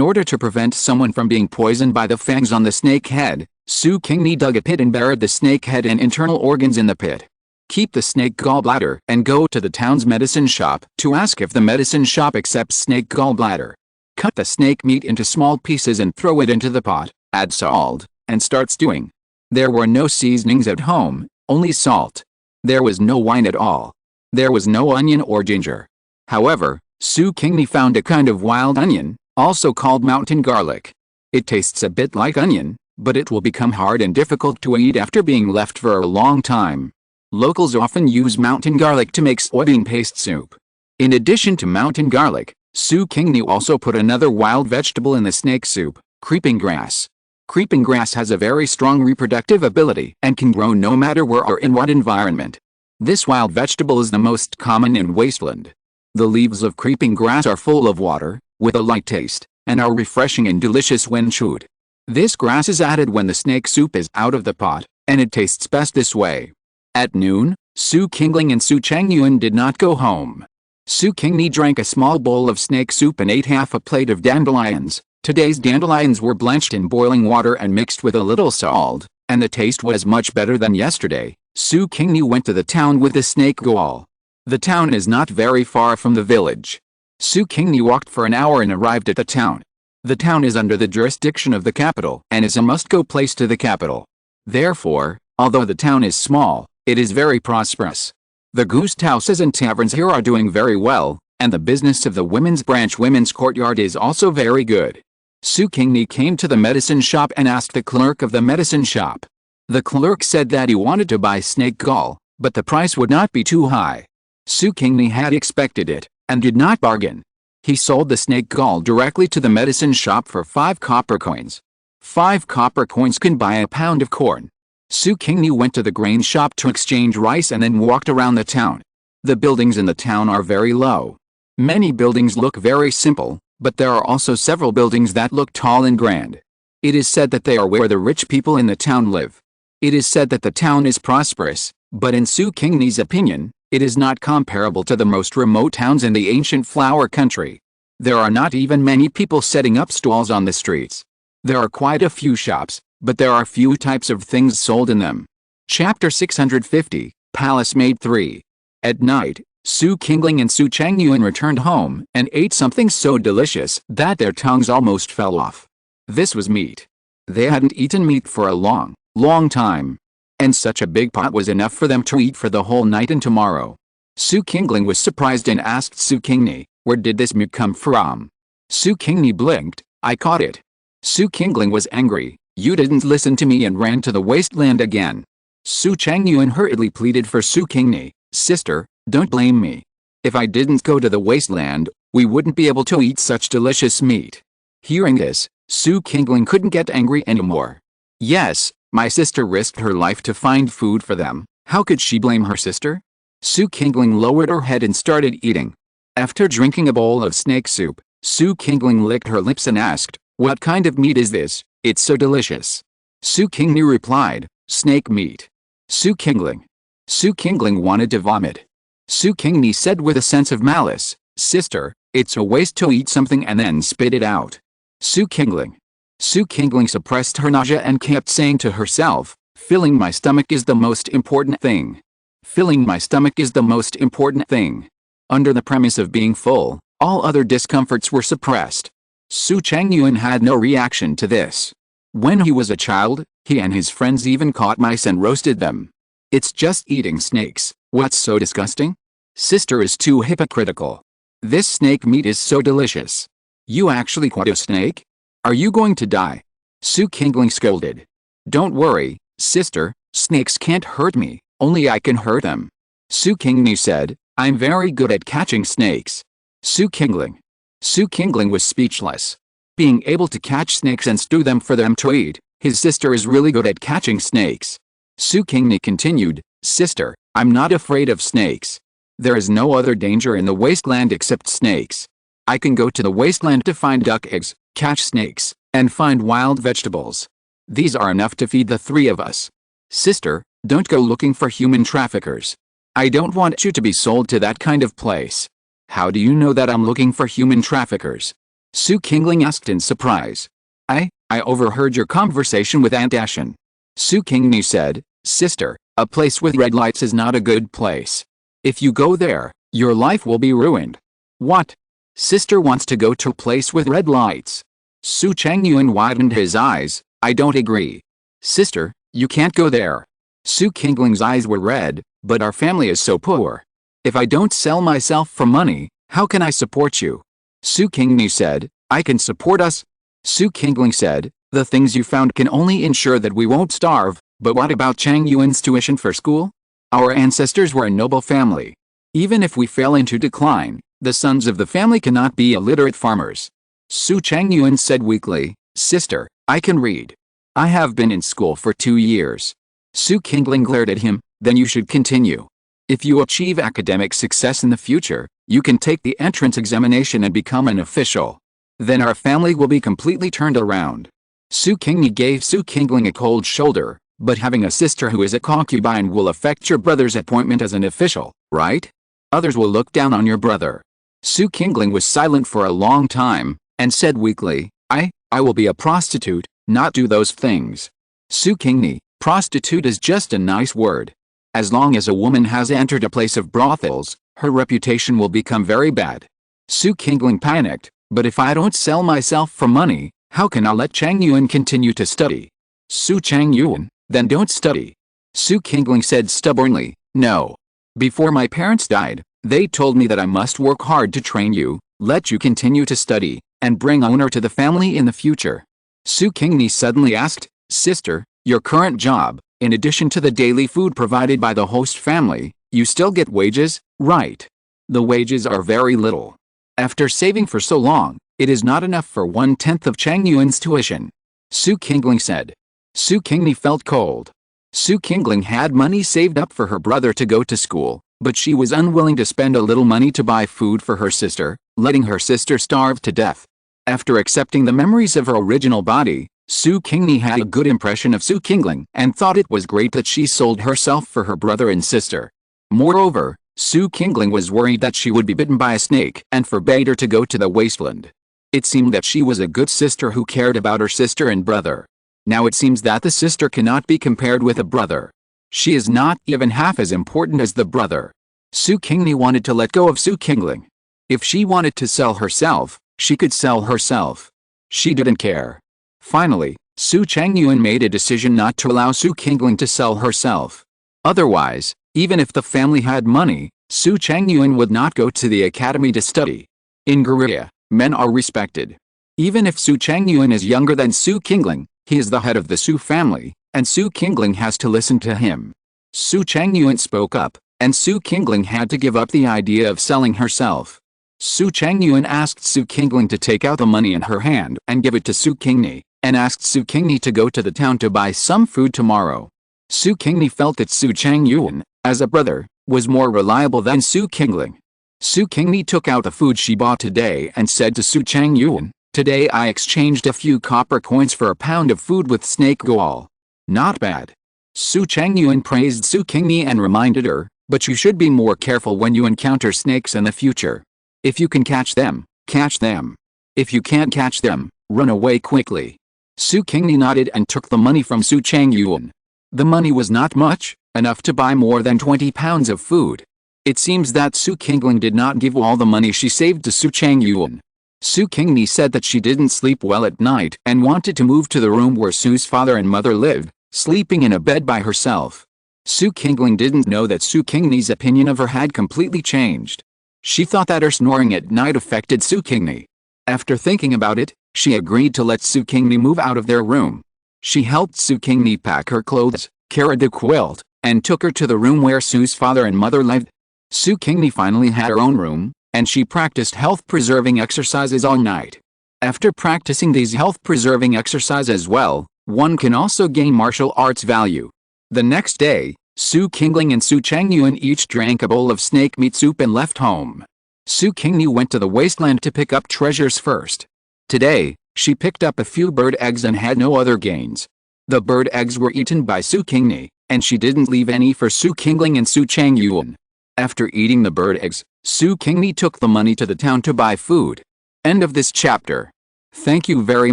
order to prevent someone from being poisoned by the fangs on the snake head, Su Qingni dug a pit and buried the snake head and internal organs in the pit. Keep the snake gallbladder and go to the town's medicine shop to ask if the medicine shop accepts snake gallbladder. Cut the snake meat into small pieces and throw it into the pot, add salt, and start stewing. There were no seasonings at home, only salt. There was no wine at all. There was no onion or ginger. However, Su Qingni found a kind of wild onion, also called mountain garlic. It tastes a bit like onion, but it will become hard and difficult to eat after being left for a long time. Locals often use mountain garlic to make soybean paste soup. In addition to mountain garlic, Su Qingni also put another wild vegetable in the snake soup, creeping grass. Creeping grass has a very strong reproductive ability and can grow no matter where or in what environment. This wild vegetable is the most common in wasteland. The leaves of creeping grass are full of water, with a light taste, and are refreshing and delicious when chewed. This grass is added when the snake soup is out of the pot, and it tastes best this way. At noon, Su Qingni and Su Qingni did not go home. Su Qingni drank a small bowl of snake soup and ate half a plate of dandelions. Today's dandelions were blanched in boiling water and mixed with a little salt, and the taste was much better than yesterday. Su Qingni went to the town with the snake gall. The town is not very far from the village. Su Qingni walked for an hour and arrived at the town. The town is under the jurisdiction of the capital and is a must-go place to the capital. Therefore, although the town is small, it is very prosperous. The ghost houses and taverns here are doing very well, and the business of the women's branch women's courtyard is also very good. Su Qingni came to the medicine shop and asked the clerk of the medicine shop. The clerk said that he wanted to buy snake gall, but the price would not be too high. Su Qingni had expected it, and did not bargain. He sold the snake gall directly to the medicine shop for 5 copper coins. 5 copper coins can buy a pound of corn. Su Qingni went to the grain shop to exchange rice and then walked around the town. The buildings in the town are very low. Many buildings look very simple, but there are also several buildings that look tall and grand. It is said that they are where the rich people in the town live. It is said that the town is prosperous, but in Su Qingni's opinion, it is not comparable to the most remote towns in the ancient flower country. There are not even many people setting up stalls on the streets. There are quite a few shops, but there are few types of things sold in them. Chapter 650, Palace Maid 3. At night, Su Qingling and Su Changyuan returned home and ate something so delicious that their tongues almost fell off. This was meat. They hadn't eaten meat for a long, long time. And such a big pot was enough for them to eat for the whole night and tomorrow. Su Qingling was surprised and asked Su Qingni, "Where did this meat come from?" Su Qingni blinked, "I caught it." Su Qingling was angry, "You didn't listen to me," and ran to the wasteland again. Su Changyuan hurriedly pleaded for Su Qingni, "Sister, don't blame me. If I didn't go to the wasteland, we wouldn't be able to eat such delicious meat." Hearing this, Su Qingling couldn't get angry anymore. Yes, my sister risked her life to find food for them. How could she blame her sister? Su Qingling lowered her head and started eating. After drinking a bowl of snake soup, Su Qingling licked her lips and asked, "What kind of meat is this? It's so delicious." Su Qingni replied, "Snake meat." Su Qingling wanted to vomit. Su Qingni said with a sense of malice, "Sister, it's a waste to eat something and then spit it out." Su Qingling suppressed her nausea and kept saying to herself, "Filling my stomach is the most important thing. Filling my stomach is the most important thing." Under the premise of being full, all other discomforts were suppressed. Su Changyuan had no reaction to this. When he was a child, he and his friends even caught mice and roasted them. It's just eating snakes, what's so disgusting? Sister is too hypocritical. This snake meat is so delicious. You actually caught a snake? Are you going to die? Su Qingling scolded. "Don't worry, sister, snakes can't hurt me, only I can hurt them." Su Qingni said, "I'm very good at catching snakes." Su Qingling was speechless. Being able to catch snakes and stew them for them to eat, his sister is really good at catching snakes. Su Qingni continued, "Sister, I'm not afraid of snakes. There is no other danger in the wasteland except snakes. I can go to the wasteland to find duck eggs, catch snakes, and find wild vegetables. These are enough to feed the 3 of us. Sister, don't go looking for human traffickers. I don't want you to be sold to that kind of place." "How do you know that I'm looking for human traffickers?" Su Qingling asked in surprise. I overheard your conversation with Aunt Ashen." Su Qingni said, "Sister, a place with red lights is not a good place. If you go there, your life will be ruined." "What? Sister wants to go to a place with red lights?" Su Changyuan widened his eyes. "I don't agree. Sister, you can't go there." Su Qingling's eyes were red, "But our family is so poor. If I don't sell myself for money, how can I support you?" Su Qingni said, "I can support us." Su Qingling said, "The things you found can only ensure that we won't starve, but what about Chang Yuan's tuition for school? Our ancestors were a noble family. Even if we fell into decline, the sons of the family cannot be illiterate farmers." Su Changyuan said weakly, "Sister, I can read. I have been in school for 2 years." Su Qingling glared at him, "Then you should continue. If you achieve academic success in the future, you can take the entrance examination and become an official. Then our family will be completely turned around." Su Qingni gave Su Qingling a cold shoulder, "But having a sister who is a concubine will affect your brother's appointment as an official, right? Others will look down on your brother." Su Qingling was silent for a long time, and said weakly, I will be a prostitute, not do those things." Su Qingni, prostitute is just a nice word. As long as a woman has entered a place of brothels, her reputation will become very bad. Su Qingling panicked, "But if I don't sell myself for money, how can I let Chang Yuan continue to study?" Su Changyuan, "Then don't study." Su Qingling said stubbornly, "No. Before my parents died, they told me that I must work hard to train you, let you continue to study, and bring honor to the family in the future." Su Qingni suddenly asked, "Sister, your current job, In addition to the daily food provided by the host family, you still get wages, right? The wages are very little. After saving for so long, it is not enough for 1/10 of Chang Yuan's tuition. Su Qingni said. Su Qingni felt cold. Su Qingling had money saved up for her brother to go to school, but she was unwilling to spend a little money to buy food for her sister, letting her sister starve to death. After accepting the memories of her original body, Su Qingni had a good impression of Su Qingling and thought it was great that she sold herself for her brother and sister. Moreover, Su Qingling was worried that she would be bitten by a snake and forbade her to go to the wasteland. It seemed that she was a good sister who cared about her sister and brother. Now it seems that the sister cannot be compared with a brother. She is not even half as important as the brother. Su Qingni wanted to let go of Su Qingling. If she wanted to sell herself, she could sell herself. She didn't care. Finally, Su Changyuan made a decision not to allow Su Qingling to sell herself. Otherwise, even if the family had money, Su Changyuan would not go to the academy to study. In Korea, men are respected. Even if Su Changyuan is younger than Su Qingling, he is the head of the Su family, and Su Qingling has to listen to him. Su Changyuan spoke up, and Su Qingling had to give up the idea of selling herself. Su Changyuan asked Su Qingling to take out the money in her hand and give it to Su Qingni, and asked Su Qingni to go to the town to buy some food tomorrow. Su Qingni felt that Su Changyuan, as a brother, was more reliable than Su Qingling. Su Qingni took out the food she bought today and said to Su Changyuan, "Today I exchanged a few copper coins for a pound of food with snake gall. Not bad." Su Changyuan praised Su Qingni and reminded her, "But you should be more careful when you encounter snakes in the future. If you can catch them, catch them. If you can't catch them, run away quickly." Su Qingni nodded and took the money from Su Changyuan. The money was not much, enough to buy more than 20 pounds of food. It seems that Su Qingling did not give all the money she saved to Su Changyuan. Su Qingni said that she didn't sleep well at night and wanted to move to the room where Su's father and mother lived, sleeping in a bed by herself. Su Qingling didn't know that Su Qingni's opinion of her had completely changed. She thought that her snoring at night affected Su Qingni. After thinking about it, she agreed to let Su Qingni move out of their room. She helped Su Qingni pack her clothes, carried the quilt, and took her to the room where Su's father and mother lived. Su Qingni finally had her own room, and she practiced health-preserving exercises all night. After practicing these health-preserving exercises well, one can also gain martial arts value. The next day, Su Qingling and Su Changyuan each drank a bowl of snake meat soup and left home. Su Qingni went to the wasteland to pick up treasures first. Today, she picked up a few bird eggs and had no other gains. The bird eggs were eaten by Su Qingni, and she didn't leave any for Su Qingling and Su Changyuan. After eating the bird eggs, Su Qingni took the money to the town to buy food. End of this chapter. Thank you very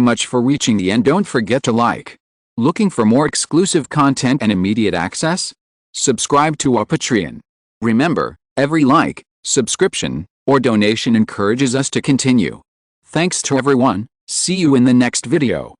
much for reaching the end. Don't forget to like. Looking for more exclusive content and immediate access? Subscribe to our Patreon. Remember, every like, subscription, or donation encourages us to continue. Thanks to everyone. See you in the next video.